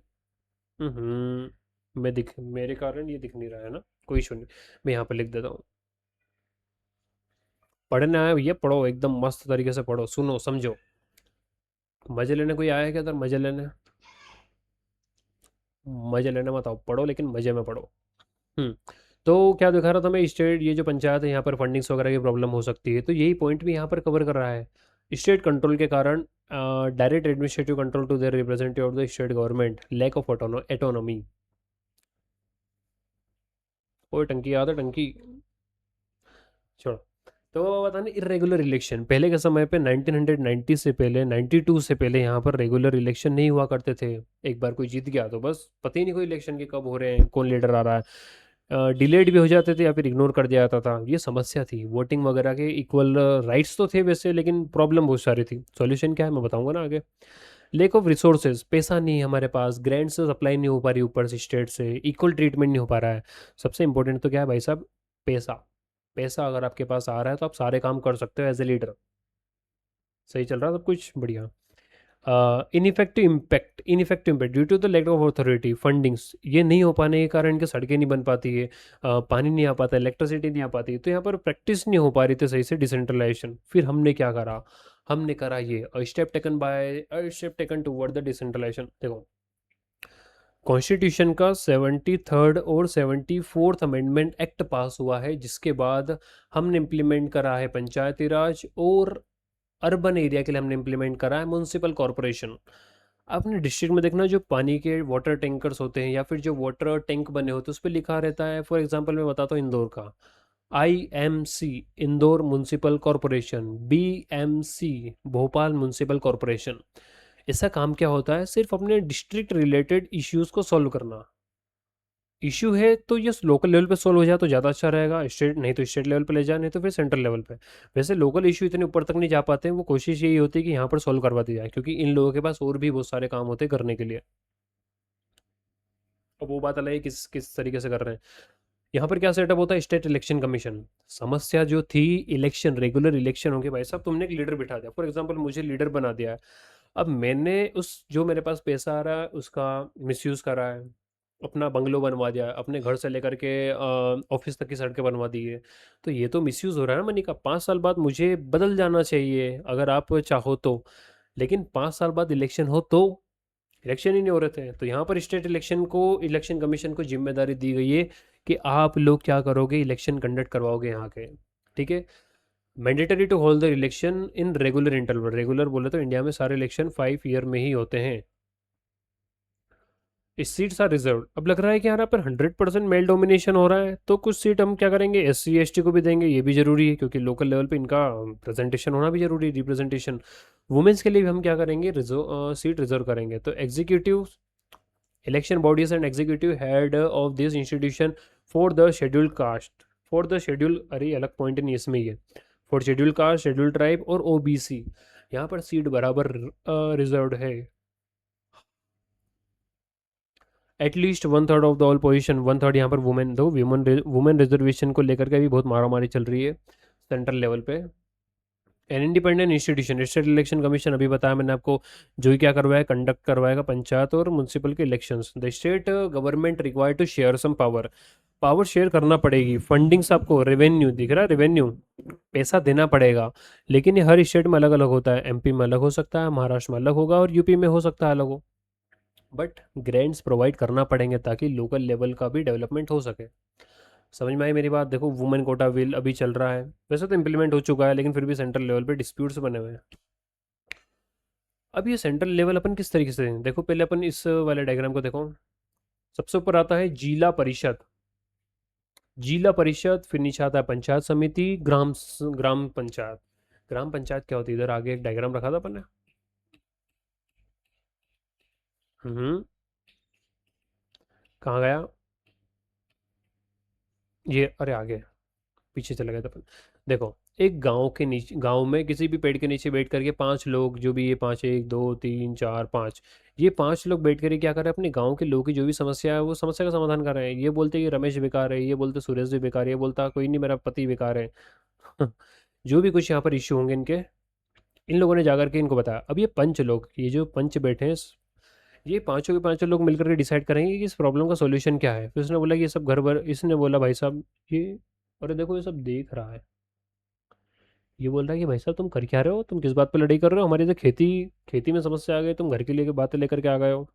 मैं दिख, मेरे कारण ये दिख नहीं रहा है ना, कोई इशू नहीं, मैं यहाँ पर लिख देता हूँ। पढ़ने आया भैया, पढ़ो एकदम मस्त तरीके से पढ़ो, सुनो समझो। मजे लेने कोई आया है क्या इधर, मजे लेने, मजे लेने मत आओ, पढ़ो लेकिन मजे में पढ़ो। हम्म तो क्या दिखा रहा था मैं, स्टेट, ये जो पंचायत है यहाँ पर फंडिंग्स वगैरह की प्रॉब्लम हो सकती है, तो यही पॉइंट भी यहाँ पर कवर कर रहा है। स्टेट कंट्रोल के कारण, direct administrative control to their representative of the state government, lack of autonomy. वो टंकी याद है, टंकी छोड़ो। तो बता नहीं, इरेगुलर इलेक्शन, पहले के समय पे 1990 से पहले, 92 से पहले यहाँ पर रेगुलर इलेक्शन नहीं हुआ करते थे। एक बार कोई जीत गया तो बस पता ही नहीं कोई इलेक्शन के कब हो रहे हैं, कौन लीडर आ रहा है। डिलेड भी हो जाते थे या फिर इग्नोर कर दिया जाता था, ये समस्या थी। वोटिंग वगैरह के इक्वल राइट्स तो थे वैसे, लेकिन प्रॉब्लम बहुत सारी थी। सॉल्यूशन क्या है मैं बताऊंगा ना आगे। लेक ऑफ रिसोर्सेज, पैसा नहीं है हमारे पास, ग्रांट्स सप्लाई नहीं हो पा रही ऊपर से स्टेट से, इक्वल ट्रीटमेंट नहीं हो पा रहा है। सबसे इंपॉर्टेंट तो क्या है भाई साहब, पैसा। पैसा अगर आपके पास आ रहा है तो आप सारे काम कर सकते हो एज ए लीडर। सही चल रहा है सब कुछ बढ़िया। Ineffective impact due to the lack of authority fundings, ये नहीं हो पाने के कारण इनके सड़कें नहीं बन पाती है, पानी नहीं आ पाता, इलेक्ट्रिसिटी नहीं आ पाती, तो यहाँ पर प्रैक्टिस नहीं हो पा रही थी सही से डिसेंट्रलाइजेशन। फिर हमने क्या करा, हमने करा ये step taken toward the decentralization. देखो कॉन्स्टिट्यूशन का 73rd और 74th अमेंडमेंट एक्ट पास हुआ है, जिसके बाद हमने इम्प्लीमेंट करा है पंचायती राज, और अर्बन एरिया के लिए हमने इम्प्लीमेंट करा है म्यूनसिपल कॉरपोरेशन। आपने डिस्ट्रिक्ट में देखना, जो पानी के वाटर टैंकर्स होते हैं या फिर जो वाटर टैंक बने होते हैं उस पर लिखा रहता है, फॉर एग्जांपल मैं बताता हूँ इंदौर का, IMC, Indore municipal corporation, BMC, Bhopal municipal corporation. इसका काम क्या होता है, सिर्फ अपने डिस्ट्रिक्ट रिलेटेड इश्यूज को सॉल्व करना। इशू है तो ये लोकल लेवल पे सॉल्व हो जाए तो ज़्यादा अच्छा रहेगा, स्टेट नहीं तो स्टेट लेवल पे ले जाए, नहीं तो फिर सेंट्रल लेवल पे। वैसे लोकल इशू इतने ऊपर तक नहीं जा पाते हैं, वो कोशिश यही होती है कि यहाँ पर सॉल्व करवा दी जाए, क्योंकि इन लोगों के पास और भी बहुत सारे काम होते हैं करने के लिए। अब वो बात अलग है किस किस तरीके से कर रहे हैं। यहाँ पर क्या सेटअप होता है, स्टेट इलेक्शन कमीशन। समस्या जो थी, इलेक्शन, रेगुलर इलेक्शन होंगे भाई साहब, तुमने एक लीडर बिठा दिया, फॉर एग्जाम्पल मुझे लीडर बना दिया है। अब मैंने उस, जो मेरे पास पैसा आ रहा है उसका मिसयूज़ करा है, अपना बंगलो बनवा दिया, अपने घर से लेकर के ऑफिस तक की सड़कें बनवा दी है, तो ये तो मिसयूज़ हो रहा है ना मनी का। 5 साल बाद मुझे बदल जाना चाहिए अगर आप चाहो तो, लेकिन 5 साल बाद इलेक्शन हो तो, इलेक्शन ही नहीं हो रहे थे। तो यहाँ पर स्टेट इलेक्शन को, इलेक्शन कमीशन को जिम्मेदारी दी गई है कि आप लोग क्या करोगे, इलेक्शन कंडक्ट करवाओगे यहाँ के, ठीक है। Mandatory to hold the election in regular interval, regular बोले तो इंडिया में सारे इलेक्शन 5 ईयर में ही होते हैं। Seats are reserve. अब लग रहा है कि यार यहाँ पर 100% मेल डोमिनेशन हो रहा है, तो कुछ सीट हम क्या करेंगे, SC ST को भी देंगे, ये भी जरूरी है क्योंकि लोकल लेवल पे इनका प्रेजेंटेशन होना भी जरूरी है, रिप्रेजेंटेशन। वुमेन्स के लिए भी हम क्या करेंगे, रिजर्व सीट रिजर्व करेंगे। तो executive election bodies and executive head of this institution for the scheduled caste, for the schedule, अरे अलग पॉइंट नहीं इसमें, ये for schedule caste, schedule tribe और OBC, यहाँ पर सीट बराबर रिजर्व्ड है। At least 1/3 of the all position, 1/3 यहाँ पर वुमेन, दो वुमेन वुमेन रिजर्वेशन को लेकर के भी बहुत मारामारी चल रही है सेंट्रल लेवल पे। An independent institution, state election commission, अभी बताया मैंने आपको, जो ही क्या करवाएगा, कंडक्ट करवाएगा पंचायत और म्यूनसिपल के elections. The state government require to share some power, power share करना पड़ेगी। फंडिंग्स आपको रेवेन्यू दिख रहा है, रेवेन्यू पैसा देना पड़ेगा, लेकिन ये हर स्टेट में अलग अलग होता है। MP में अलग हो सकता है, महाराष्ट्र में अलग होगा और UP में हो सकता है अलग हो, बट ग्रांट्स प्रोवाइड करना पड़ेंगे ताकि लोकल लेवल का भी डेवलपमेंट हो सके। समझ में आई मेरी बात? देखो, वुमेन कोटा बिल अभी चल रहा है, वैसे तो इम्प्लीमेंट हो चुका है, लेकिन फिर भी सेंट्रल लेवल पे डिस्प्यूट्स बने हुए हैं। अब ये सेंट्रल लेवल अपन किस तरीके से दें? देखो, पहले अपन इस वाले डायग्राम को देखो। सबसे ऊपर आता है जिला परिषद, जिला परिषद, फिर नीचे आता है पंचायत समिति, ग्राम पंचायत। ग्राम पंचायत क्या होती है? इधर आगे एक डायग्राम रखा था अपन ने। हम्म। कहाँ गया ये? अरे आगे, पीछे चले गए थे अपन। देखो, एक गांव के नीचे, गांव में किसी भी पेड़ के नीचे बैठ करके पांच लोग, जो भी ये पांच, 1 2 3 4 5, ये पांच लोग बैठ करके क्या कर रहे हैं, अपने गांव के लोगों की जो भी समस्या है वो समस्या का समाधान कर रहे हैं। ये बोलते हैं कि रमेश बेकार है, ये बोलते सुरेश भी बेकार है, ये बोलता कोई नहीं मेरा पति बेकार है। जो भी कुछ यहाँ पर इश्यू होंगे इनके, इन लोगों ने जाकर के इनको बताया। अब ये पंच लोग, ये जो पंच बैठे हैं, ये पांचों के पांचों लोग मिलकर के डिसाइड करेंगे कि इस प्रॉब्लम का सॉल्यूशन क्या है। फिर उसने बोला कि ये सब घर भर, इसने बोला भाई साहब ये, अरे देखो ये सब देख रहा है, ये बोल रहा है कि भाई साहब तुम कर क्या रहे हो, तुम किस बात पे लड़ाई कर रहे हो, हमारी तो खेती, खेती में समस्या आ गई, तुम घर के लिए बातें लेकर के आ गए हो,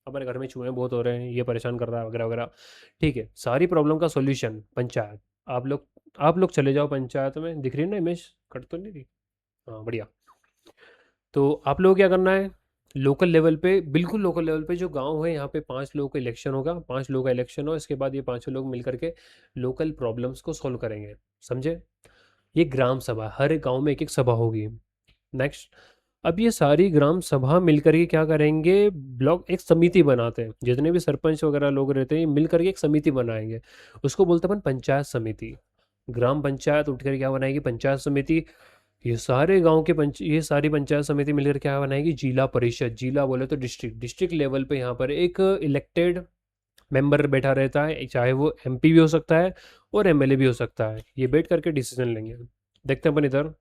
हमारे घर में चूहे बहुत हो रहे हैं, ये परेशान कर रहा है वगैरह वगैरह। ठीक है, सारी प्रॉब्लम का सॉल्यूशन पंचायत। आप लोग चले जाओ पंचायत में, दिख रही है ना इमेज, कट तो नहीं रही? हाँ बढ़िया। तो आप लोग क्या करना है, लोकल लेवल पे, बिल्कुल लोकल लेवल पे जो गांव है, यहाँ पे 5 लोगों का इलेक्शन होगा, 5 लोगों का इलेक्शन हो, इसके बाद ये पांचों लोग मिलकर के लोकल प्रॉब्लम्स को सॉल्व करेंगे। समझे? ये ग्राम सभा, हर एक गांव में एक एक सभा होगी। नेक्स्ट, अब ये सारी ग्राम सभा मिलकर के क्या करेंगे, ब्लॉक एक समिति बनाते हैं, जितने भी सरपंच वगैरह लोग रहते हैं, ये मिलकर के एक समिति बनाएंगे, उसको बोलते हैं अपन पंचायत समिति। ग्राम पंचायत उठकर क्या बनाएगी, पंचायत समिति। ये सारे गांव के ये सारी पंचायत समिति मिलकर क्या बनाएगी, जिला परिषद। जिला बोले तो डिस्ट्रिक्ट, डिस्ट्रिक्ट लेवल पे यहाँ पर एक इलेक्टेड मेंबर बैठा रहता है, चाहे वो MP भी हो सकता है और MLA भी हो सकता है, ये बैठ करके डिसीजन लेंगे। देखते हैं अपन इधर,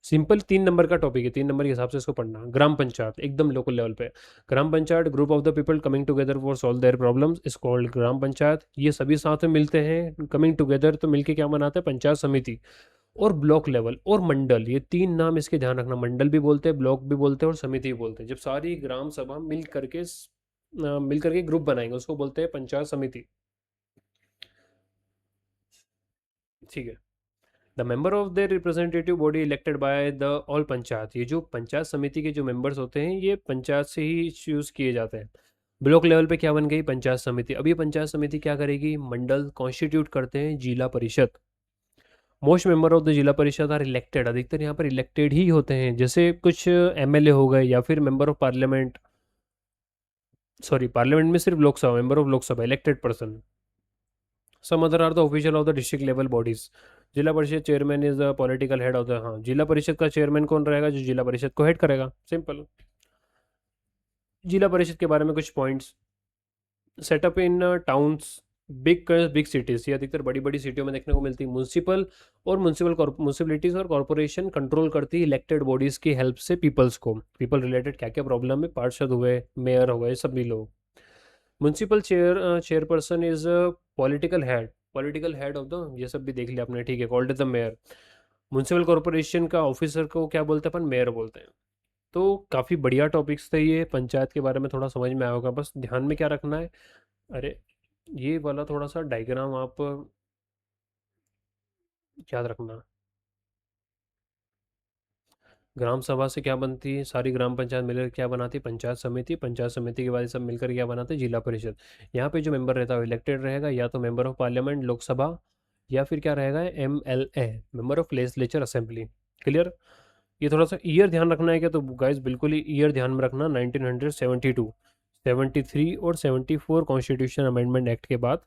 सिंपल 3 नंबर का टॉपिक है, 3 नंबर के हिसाब से इसको पढ़ना। ग्राम पंचायत एकदम लोकल लेवल पे, gram panchayat group of the people coming together for solve their problems is called gram panchayat. ये सभी साथ में मिलते हैं, कमिंग टुगेदर, तो मिलके क्या बनाते हैं, पंचायत समिति। और ब्लॉक लेवल और मंडल, ये 3 नाम इसके ध्यान रखना, मंडल भी बोलते हैं, ब्लॉक भी बोलते हैं और समिति भी बोलते हैं। जब सारी ग्राम सभा मिल करके ग्रुप बनाएंगे, उसको बोलते हैं पंचायत समिति। ठीक है। The member of the representative body elected by the all panchayat, ये जो पंचायत समिति के जो मेंबर्स होते हैं, ये पंचायत से ही चूज किए जाते हैं। ब्लॉक लेवल पे क्या बन गई, पंचायत समिति। अब ये पंचायत समिति क्या करेगी, मंडल कॉन्स्टिट्यूट करते हैं जिला परिषद। मोस्ट मेंबर ऑफ द जिला परिषद आर इलेक्टेड, अधिकतर यहाँ पर इलेक्टेड ही होते हैं, जैसे कुछ MLA हो गए या फिर member of parliament, sorry parliament में सिर्फ Lok Sabha, member of Lok Sabha elected person. Some other are the official of the district level bodies. Zila parishad chairman is the political head of the, हाँ जिला परिषद का चेयरमैन कौन रहेगा, जो जिला परिषद को हेड करेगा, सिंपल। जिला परिषद के बारे में कुछ पॉइंट्स, सेटअप इन टाउन्स, बिग बिग सिटीज, ये अधिकतर बड़ी बड़ी सिटियों में देखने को मिलती है। म्यूनसिपल और म्यूनसिपलिटीज और कॉर्पोरेशन कंट्रोल करती है इलेक्टेड बॉडीज की हेल्प से पीपल्स को, पीपल रिलेटेड क्या क्या प्रॉब्लम है, पार्षद हुए, मेयर हो गए, सभी लोग। Municipal chairperson is political head of the, ये सब भी देख लिया आपने, ठीक है, called the mayor. Municipal corporation का ऑफिसर को क्या बोलते हैं अपन, मेयर बोलते हैं। तो काफ़ी बढ़िया टॉपिक्स थे ये, पंचायत के बारे में थोड़ा समझ में आया होगा, बस ध्यान में क्या रखना है, अरे ये वाला थोड़ा सा डायग्राम आप याद रखना। ग्राम सभा से क्या बनती है? सारी ग्राम पंचायत मिलकर क्या बनाती है? पंचायत समिति। पंचायत समिति के बाद ये सब मिलकर क्या बनाते हैं? जिला परिषद। यहाँ पे जो मेंबर रहता है इलेक्टेड रहेगा, या तो मेंबर ऑफ पार्लियामेंट लोकसभा, या फिर क्या रहेगा? MLA, member of legislature assembly. Clear? ये थोड़ा सा ईयर ध्यान रखना है क्या? तो गाइस बिल्कुल ही ईयर ध्यान में रखना, 1972, 73 और 74 कॉन्स्टिट्यूशन अमेंडमेंट एक्ट के बाद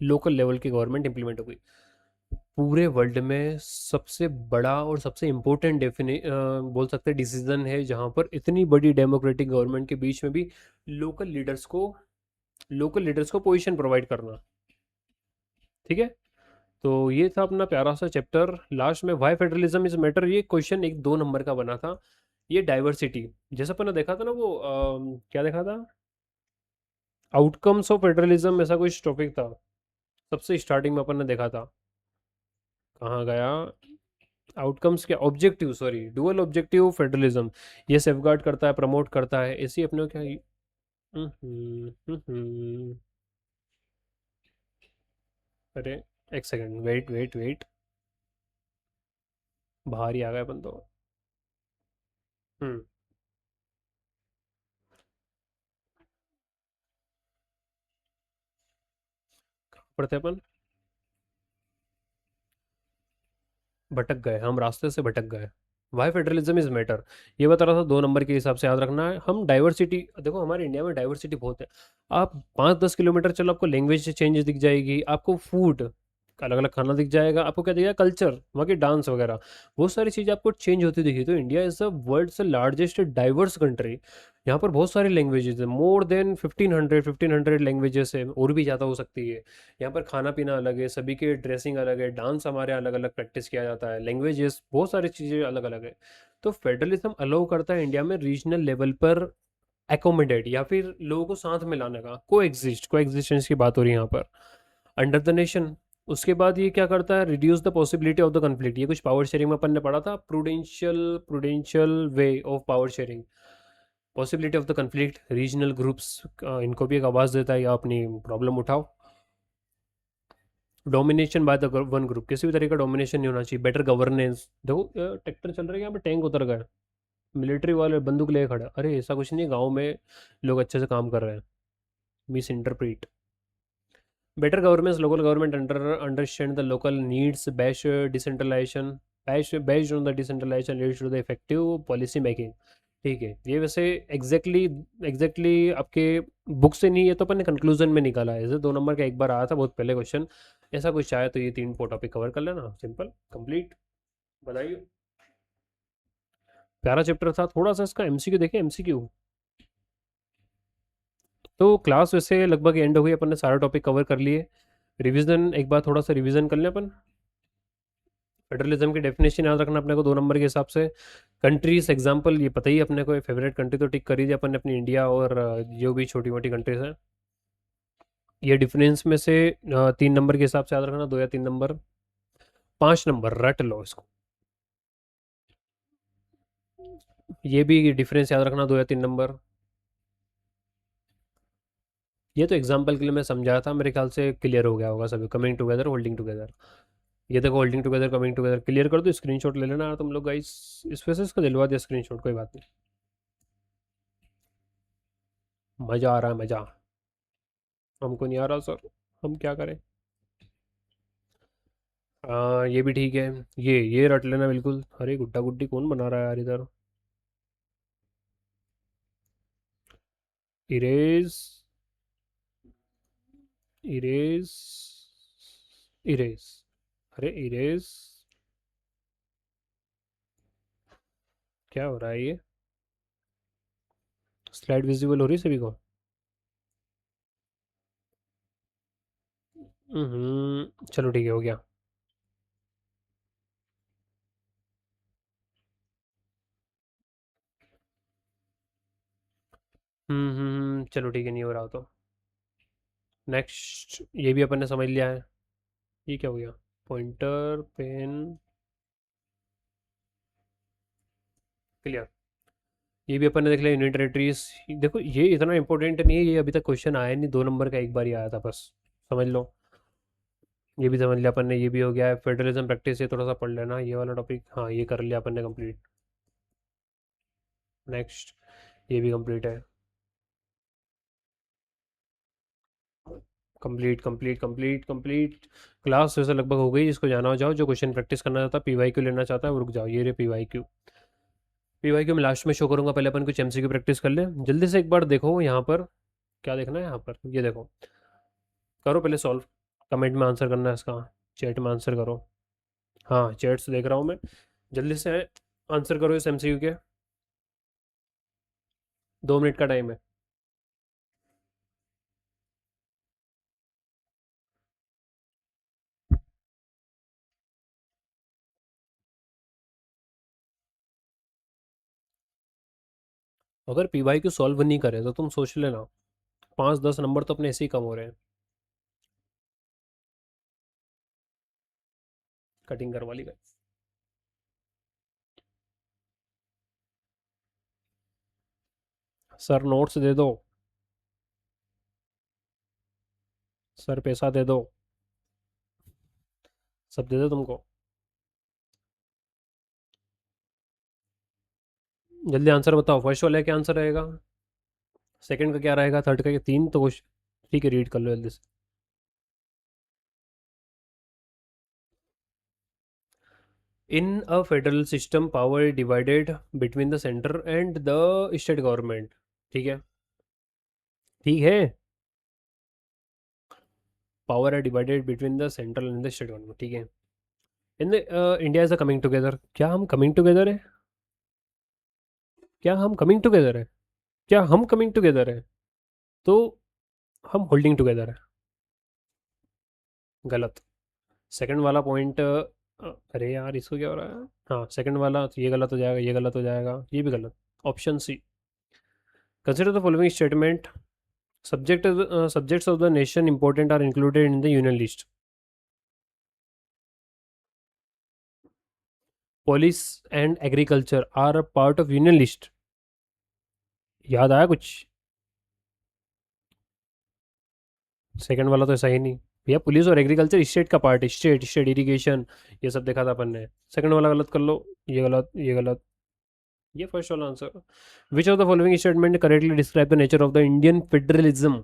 लोकल लेवल की गवर्नमेंट इंप्लीमेंट हो गई। पूरे वर्ल्ड में सबसे बड़ा और सबसे इम्पोर्टेंट बोल सकते हैं डिसीजन है, जहाँ पर इतनी बड़ी डेमोक्रेटिक गवर्नमेंट के बीच में भी लोकल लीडर्स को लोकल लीडर्स को पोजीशन प्रोवाइड करना। ठीक है, तो ये था अपना प्यारा सा चैप्टर। लास्ट में वाई फेडरलिज्म इज मैटर, ये क्वेश्चन 1-2 नंबर का बना था। ये डाइवर्सिटी, जैसा अपन ने देखा था ना, वो क्या देखा था? आउटकम्स ऑफ फेडरलिज्म, ऐसा कुछ टॉपिक था, सबसे स्टार्टिंग में अपन ने देखा था। कहाँ गया? आउटकम्स के objective, sorry, dual objective federalism. ये सेफगार्ड करता है, प्रमोट करता है, इसी अपने को क्या। अरे एक सेकंड, वेट वेट वेट, बाहर ही आ गए अपन तो। हम्म पढ़ते अपन, भटक गए हम, रास्ते से भटक गए। वाई फेडरलिज्म इज मैटर, ये बता रहा था 2 नंबर के हिसाब से याद रखना है। हम डाइवर्सिटी, देखो हमारे इंडिया में डाइवर्सिटी बहुत है। आप 5-10 किलोमीटर चलो, आपको लैंग्वेज चेंज दिख जाएगी, आपको फूड अलग अलग खाना दिख जाएगा, आपको क्या दिखेगा? कल्चर, वहाँ के डांस वगैरह, बहुत सारी चीज़ें आपको चेंज होती दिखी। तो इंडिया इज़ द वर्ल्ड से लार्जेस्ट डाइवर्स कंट्री। यहाँ पर बहुत सारी लैंग्वेजेस है, मोर देन 1500 लैंग्वेजेस है, और भी ज़्यादा हो सकती है। यहाँ पर खाना पीना अलग है, सभी के ड्रेसिंग अलग है, डांस हमारे अलग अलग प्रैक्टिस किया जाता है, लैंग्वेजेस, बहुत सारी चीज़ें अलग अलग है। तो फेडरलिज्म अलाउ करता है इंडिया में रीजनल लेवल पर एकोमोडेट, या फिर लोगों को साथ में लाने का, को एग्जिस्टेंस की बात हो रही है यहाँ पर, अंडर द नेशन। उसके बाद ये क्या करता है? Reduce the possibility of the conflict. ये कुछ पावर शेयरिंग में अपन ने पढ़ा था, prudential prudential way of power sharing. Possibility of the conflict, regional groups, इनको भी एक आवाज़ देता है, या अपनी प्रॉब्लम उठाओ। Domination by the one group, किसी भी तरह का डोमिनेशन नहीं होना चाहिए। बेटर गवर्नेंस, देखो ट्रैक्टर चल रहे हैं यहाँ पे, टैंक उतर गए, मिलिट्री वाले बंदूक लेके खड़े, अरे ऐसा कुछ नहीं, गाँव में लोग अच्छे से काम कर रहे हैं। Miss interpret. Better governments, local government understand the local needs, best decentralization, based on the decentralization leads to the effective policy making। ठीक है, ये वैसे एग्जैक्टली आपके बुक से नहीं, ये तो अपन ने कंक्लूजन में निकाला है, जैसे 2 नंबर का एक बार आया था बहुत पहले क्वेश्चन। ऐसा कुछ चाहे तो ये 3 टॉपिक कवर कर लेना, सिंपल कंप्लीट। बताइए, प्यारा चैप्टर था। थोड़ा सा इसका MCQ देखें, MCQ। तो क्लास वैसे लगभग एंड हो गई, अपन ने सारा टॉपिक कवर कर लिए। रिवीजन एक बार थोड़ा सा रिवीजन कर लें अपन। फेडरलिज्म की डेफिनेशन याद रखना अपने को 2 नंबर के हिसाब से। कंट्रीज एग्जांपल ये पता ही है अपने को, फेवरेट कंट्री तो टिक कर ही दिया अपन ने अपनी, इंडिया और जो भी छोटी मोटी कंट्रीज हैं। ये डिफरेंस में से 3 नंबर के हिसाब से याद रखना, 2 या 3 नंबर। 5 नंबर रट लो इसको, ये भी डिफरेंस याद रखना, 2 या 3 नंबर। ये तो एग्जाम्पल के लिए मैं समझाया था, मेरे ख्याल से क्लियर हो गया होगा सभी। कमिंग टुगेदर, होल्डिंग टुगेदर, ये देखो holding together, coming together, clear कर दो, स्क्रीनशॉट ले लेना यार तुम लोग गाइस। इस वजह से इसको दिलवा दिया स्क्रीनशॉट, कोई बात नहीं। मज़ा आ रहा है, मज़ा। हमको नहीं आ रहा सर, हम क्या करें? ये भी ठीक है। ये रट लेना बिल्कुल। अरे गुड्डा गुड्डी कौन बना रहा है यार इधर? इरेज, इरेज, इरेज, अरे इरेज, क्या हो रहा है ये? स्लाइड विजिबल हो रही है सभी को? चलो ठीक है, हो गया। चलो ठीक है, नहीं हो रहा तो नेक्स्ट। ये भी अपन ने समझ लिया है। ये क्या हो गया? Pointer pen, clear. ये भी अपन ने देख लिया, यूनिट टेरिटरीज। देखो ये इतना इंपॉर्टेंट नहीं है, ये अभी तक क्वेश्चन आया नहीं, 2 नंबर का एक बार ही आया था बस, समझ लो। ये भी समझ लिया अपन ने, ये भी हो गया है। फेडरलिज्म प्रैक्टिस, ये थोड़ा सा पढ़ लेना, ये वाला टॉपिक, हाँ ये कर लिया अपन ने कंप्लीट। नेक्स्ट, ये भी कंप्लीट है। Complete complete complete complete. Class वैसे लगभग हो गई, जिसको जाना हो जाओ, जो क्वेश्चन प्रैक्टिस करना चाहता है, पीवाई क्यू लेना चाहता है वो रुक जाओ, ये रे पीवाई क्यू। पीवाई क्यू मैं लास्ट में शो करूंगा, पहले अपन कुछ एमसीक्यू प्रैक्टिस कर ले जल्दी से एक बार। देखो यहाँ पर क्या देखना है, यहाँ पर ये देखो, करो पहले सॉल्व। कमेंट में आंसर करना है इसका, चैट में आंसर करो। हाँ चैट से देख रहा हूँ मैं, जल्दी से आंसर करो इस एमसीक्यू के। 2 मिनट का टाइम है। अगर पीवाई क्यू सॉल्व नहीं करे तो तुम सोच लेना, 5-10 नंबर तो अपने ऐसे ही कम हो रहे हैं। कटिंग करवा ली गई। सर नोट्स दे दो, सर पैसा दे दो, सब दे दो तुमको। जल्दी आंसर बताओ, फर्स्ट वाला क्या आंसर रहेगा, सेकंड का क्या रहेगा, थर्ड का क्या, तीन तो कुछ। ठीक है रीड कर लो जल्दी से। In a federal system power divided between the centre and the state government. ठीक है, ठीक है। पावर है divided between the central and the state government, ठीक है। In the India is a coming together, क्या हम कमिंग टुगेदर है, क्या हम कमिंग टुगेदर है, क्या हम कमिंग टुगेदर है, तो हम होल्डिंग टुगेदर है। गलत। सेकंड वाला पॉइंट, अरे यार इसको क्या हो रहा है, हाँ सेकंड वाला तो ये गलत हो जाएगा, ये गलत हो जाएगा, ये भी गलत। Option C, consider the following statement, subjects of the nation important are included in the union list. Police and agriculture are a part of union list. याद आया कुछ। सेकंड वाला तो सही नहीं भैया, पुलिस और एग्रीकल्चर स्टेट का पार्ट है, स्टेट स्टेट इरिगेशन ये सब देखा था अपन ने। सेकंड वाला गलत कर लो, ये गलत, ये गलत, ये फर्स्ट वाला answer. Which of the following statement correctly describe the nature of the Indian federalism.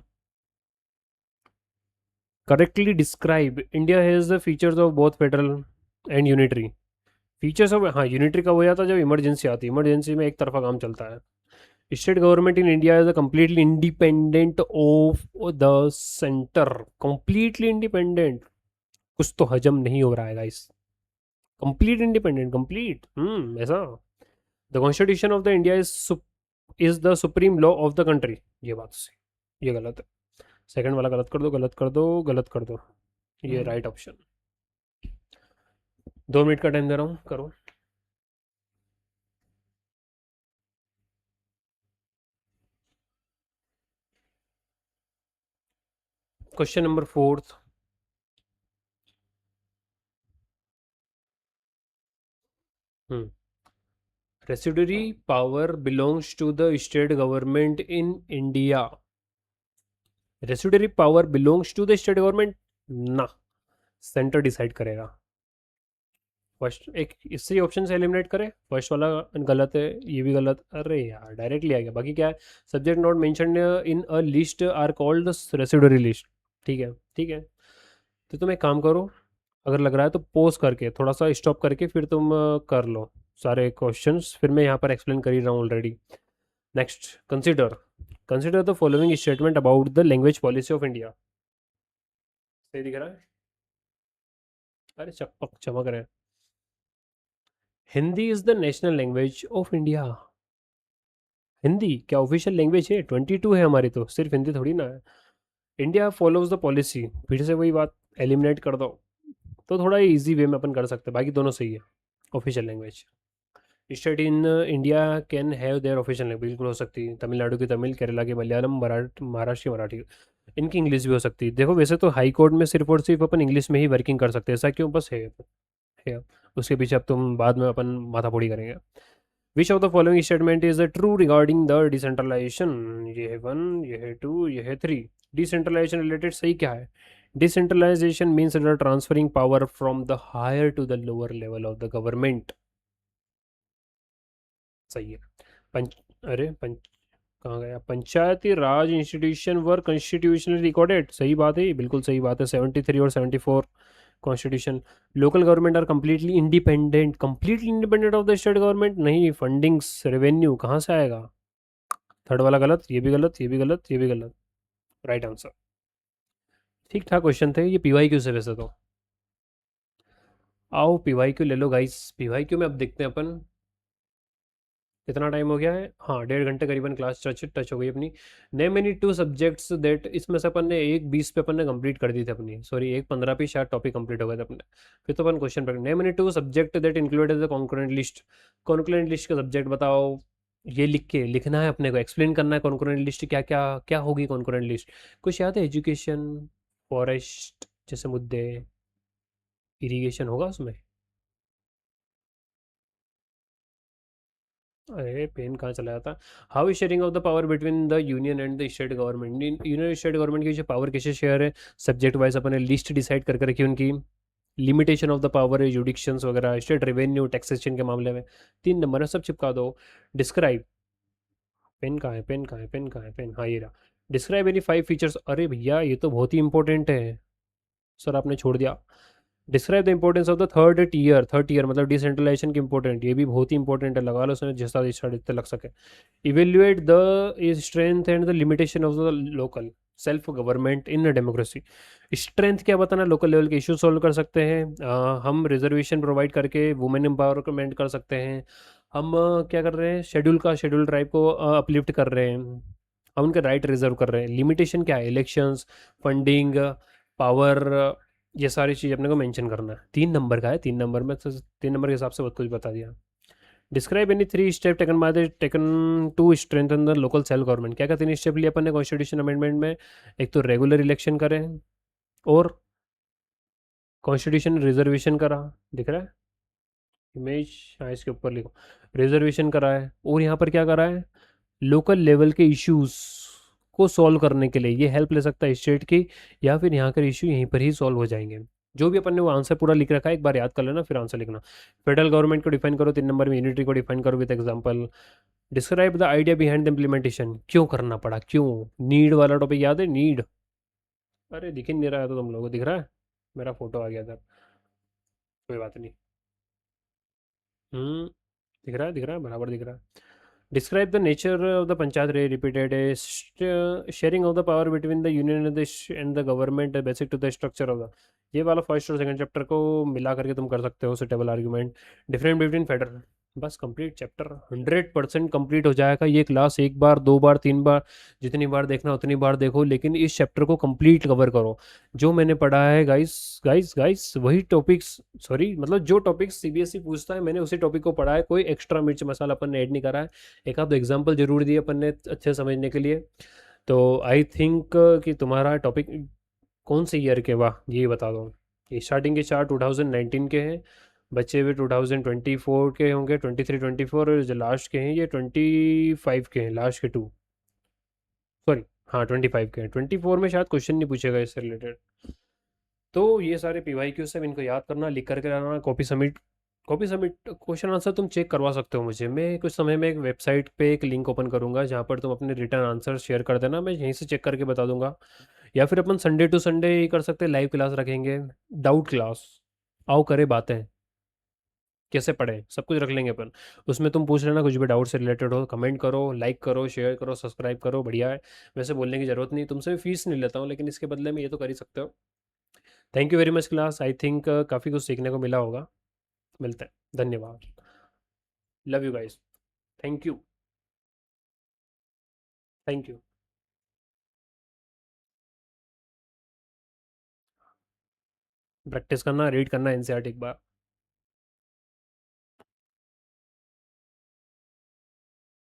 Correctly describe, India has the features of both federal and unitary. Features of, हाँ यूनिटरी का वो आता जब इमरजेंसी आती है, इमरजेंसी में एक तरफा काम चलता है। State government in India is completely independent of the centre, completely independent. कुछ तो हजम नहीं हो रहा है गाइस। कंप्लीट इंडिपेंडेंट, कंप्लीट, ऐसा। The constitution of the India is the supreme law of the country, ये बात सही, ये गलत है। सेकंड वाला गलत कर दो, गलत कर दो, गलत कर दो, ये राइट ऑप्शन। 2 मिनट का टाइम दे रहा हूँ, करो। Question number fourth. Residuary power belongs to the state government in India. Residuary power belongs to the state government, ना, सेंटर डिसाइड करेगा। फर्स्ट एक इससे ऑप्शन से एलिमिनेट करें, फर्स्ट वाला गलत है, ये भी गलत, अरे यार डायरेक्टली आ गया। बाकी क्या है, subject not mentioned in a list are called the residuary list. ठीक है, ठीक है। तो तुम एक काम करो, अगर लग रहा है तो पोज करके थोड़ा सा स्टॉप करके फिर तुम कर लो सारे क्वेश्चंस, फिर मैं यहाँ पर एक्सप्लेन कर ही रहा हूँ already. Next, consider, consider the following statement about the language policy of India. सही दिख रहा है, अरे चकपक चमक रहे हैं। Hindi is the national language of India. Hindi क्या ऑफिशियल लैंग्वेज है, 22 है हमारी, तो सिर्फ हिंदी थोड़ी ना है। इंडिया फॉलोज द पॉलिसी, फिर से वही बात, एलिमिनेट कर दो तो थोड़ा इजी वे में अपन कर सकते हैं, बाकी दोनों सही है। Official language, state in India can have their official language, बिल्कुल हो सकती है, तमिलनाडु की तमिल, केरला की मलयालम, महाराष्ट्र की मराठी, इनकी इंग्लिश भी हो सकती है। देखो वैसे तो हाई कोर्ट में सिर्फ और सिर्फ अपन इंग्लिश में ही वर्किंग कर सकते हैं, ऐसा क्यों, बस है। उसके पीछे अब तुम बाद में अपन माथापौड़ी करेंगे। Which of the following statement is true regarding the decentralization, ये है वन, ये है टू, ये है थ्री। डिसेंट्रलाइजेशन रिलेटेड सही क्या है, decentralization means the transferring power from the higher to the lower level of the government. सही है। पंच अरे कहाँ गया? Panchayati raj institution were constitutionally recorded, सही बात है, बिल्कुल सही बात है। 73 और 74 constitution. Local government are completely independent of the state government, नहीं, फंडिंग्स रेवेन्यू कहाँ से आएगा? थर्ड वाला गलत, ये भी गलत, ये भी गलत, ये भी गलत। Right answer. ठीक ठाक क्वेश्चन थे ये, पीवाई क्यू से वैसे तो। आओ पीवाई क्यू ले लो गाइस, पीवाई क्यू में अब देखते हैं अपन। कितना टाइम हो गया है? हाँ, 1.5 घंटे करीबन क्लास टच टच हो गई अपनी। Name any two subjects that, इसमें से अपन ने एक 20 पे अपन ने कंप्लीट कर दी थी अपनी, सॉरी एक 15 पे शायद टॉपिक कंप्लीट हो गए थे अपने। फिर तो अपन क्वेश्चन पर, name any two subject that included the concurrent list. Concurrent list का सब्जेक्ट बताओ। ये लिख के लिखना है अपने को, एक्सप्लेन करना है कॉन्करेंट लिस्ट क्या क्या क्या होगी कॉन्करेंट लिस्ट। कुछ याद है? एजुकेशन, फॉरेस्ट जैसे मुद्दे, इरिगेशन होगा उसमें। अरे पेन कहाँ चला जाता? How is sharing of the power between the union and the state government, union state government की जो पावर कैसे शेयर है? सब्जेक्ट वाइज अपने लिस्ट डिसाइड कर रखी है उनकी। लिमिटेशन ऑफ द पावर, जुडिक्शंस वगैरह, स्टेट रेवेन्यू टैक्सेशन के मामले में। 3 नंबर है, सब चिपका दो। डिस्क्राइब, पेन कहाँ है, पेन कहाँ है, पेन कहाँ है, पेन, हाँ ये रहा। डिस्क्राइब एनी 5 फीचर्स, अरे भैया ये तो बहुत ही इंपॉर्टेंट है, सर आपने छोड़ दिया। Describe the importance of the third year मतलब डिसेंट्रलाइजेशन की इंपॉर्टेंट, ये भी बहुत ही इंपॉर्टेंट है, लगा लो उसमें जैसा जितना लग सके। Evaluate the strength and the limitation of the local self government in democracy. Strength क्या बताना? लोकल लेवल के इशू सॉल्व कर सकते हैं, हम रिजर्वेशन प्रोवाइड करके वुमेन एम्पावरमेंट कर सकते हैं। हम क्या कर रहे हैं? शेड्यूल ट्राइब को अपलिफ्ट कर रहे हैं, हम उनके राइट रिजर्व कर रहे हैं। लिमिटेशन क्या है? इलेक्शंस, फंडिंग, पावर, ये सारी चीज़ अपने को मेंशन करना है। 3 नंबर का है, 3 नंबर में तो 3 नंबर के हिसाब से बहुत कुछ बता दिया। Describe any 3 step taken to strengthen the local self government, क्या क्या 3 स्टेप लिए अपन ने कॉन्स्टिट्यूशन अमेंडमेंट में? एक तो रेगुलर इलेक्शन करें, और कॉन्स्टिट्यूशन रिजर्वेशन करा, दिख रहा है इमेज, हाँ इसके ऊपर लिखो, रिजर्वेशन करा है, और यहाँ पर क्या करा है? लोकल लेवल के इश्यूज को सॉल्व करने के लिए ये हेल्प ले सकता है स्टेट की, या फिर यहाँ के इशू यहीं पर ही सॉल्व हो जाएंगे। जो भी अपन ने वो आंसर पूरा लिख रखा है, एक बार याद कर लेना फिर आंसर लिखना। फेडरल गवर्नमेंट को डिफाइन करो, 3 नंबर में यूनिटी को डिफाइन करो with example. Describe the idea behind the implementation, क्यों करना पड़ा, क्यों? नीड वाला टॉपिक याद है? नीड, अरे दिख ही नहीं रहा है तो तुम लोगों को दिख रहा है? मेरा फोटो आ गया था, कोई बात नहीं। हम्म, दिख रहा है, दिख रहा है, बराबर दिख रहा है। Describe the nature of the panchayat रे repeated, sharing of the power between the union and the government, basic to the structure of the, ये वाला फर्स्ट और सेकंड चैप्टर को मिला करके तुम कर सकते हो suitable argument. Different between federal, बस कंप्लीट चैप्टर 100% कंप्लीट हो जाएगा ये क्लास, एक बार, 2 बार, 3 बार, जितनी बार देखना उतनी बार देखो, लेकिन इस चैप्टर को कंप्लीट कवर करो। जो मैंने पढ़ा है गाइस, गाइस वही टॉपिक्स, सॉरी मतलब जो टॉपिक्स सीबीएसई पूछता है मैंने उसी टॉपिक को पढ़ा है, कोई एक्स्ट्रा मिर्च मसाला अपन ने ऐड नहीं करा है। एक आध एग्जाम्पल जरूर दिए अपन ने अच्छे समझने के लिए। तो आई थिंक कि तुम्हारा टॉपिक कौन से ईयर के, वाह ये बता दो। ये स्टार्टिंग के 4 2019 के हैं, बचे हुए 2024 के होंगे, 23 24, और जो लास्ट के हैं ये 25 के हैं, लास्ट के 2, सॉरी, हाँ 25 के हैं, 24 में शायद क्वेश्चन नहीं पूछेगा इससे रिलेटेड। तो ये सारे पीवाई क्यू सब इनको याद करना, लिख करके लाना, कॉपी सबमिट क्वेश्चन आंसर तुम चेक करवा सकते हो मुझे, मैं कुछ समय में एक वेबसाइट पे एक लिंक ओपन करूंगा जहाँ पर तुम अपने रिटर्न आंसर शेयर कर देना, मैं यहीं से चेक करके बता दूंगा। या फिर अपन संडे टू संडे ही कर सकते हैं, लाइव क्लास रखेंगे, डाउट क्लास, आओ करें बातें, कैसे पढ़ें सब कुछ रख लेंगे अपन। उसमें तुम पूछ लेना कुछ भी डाउट से रिलेटेड हो, कमेंट करो, लाइक करो, शेयर करो, सब्सक्राइब करो, बढ़िया है। वैसे बोलने की ज़रूरत नहीं, तुमसे फीस नहीं लेता हूँ, लेकिन इसके बदले में ये तो कर ही सकते हो। Thank you very much class, I think काफ़ी कुछ सीखने को मिला होगा। मिलते हैं, धन्यवाद। Love you guys. Thank you. Thank you. Practice करना, रीड करना एनसीईआरटी एक बार।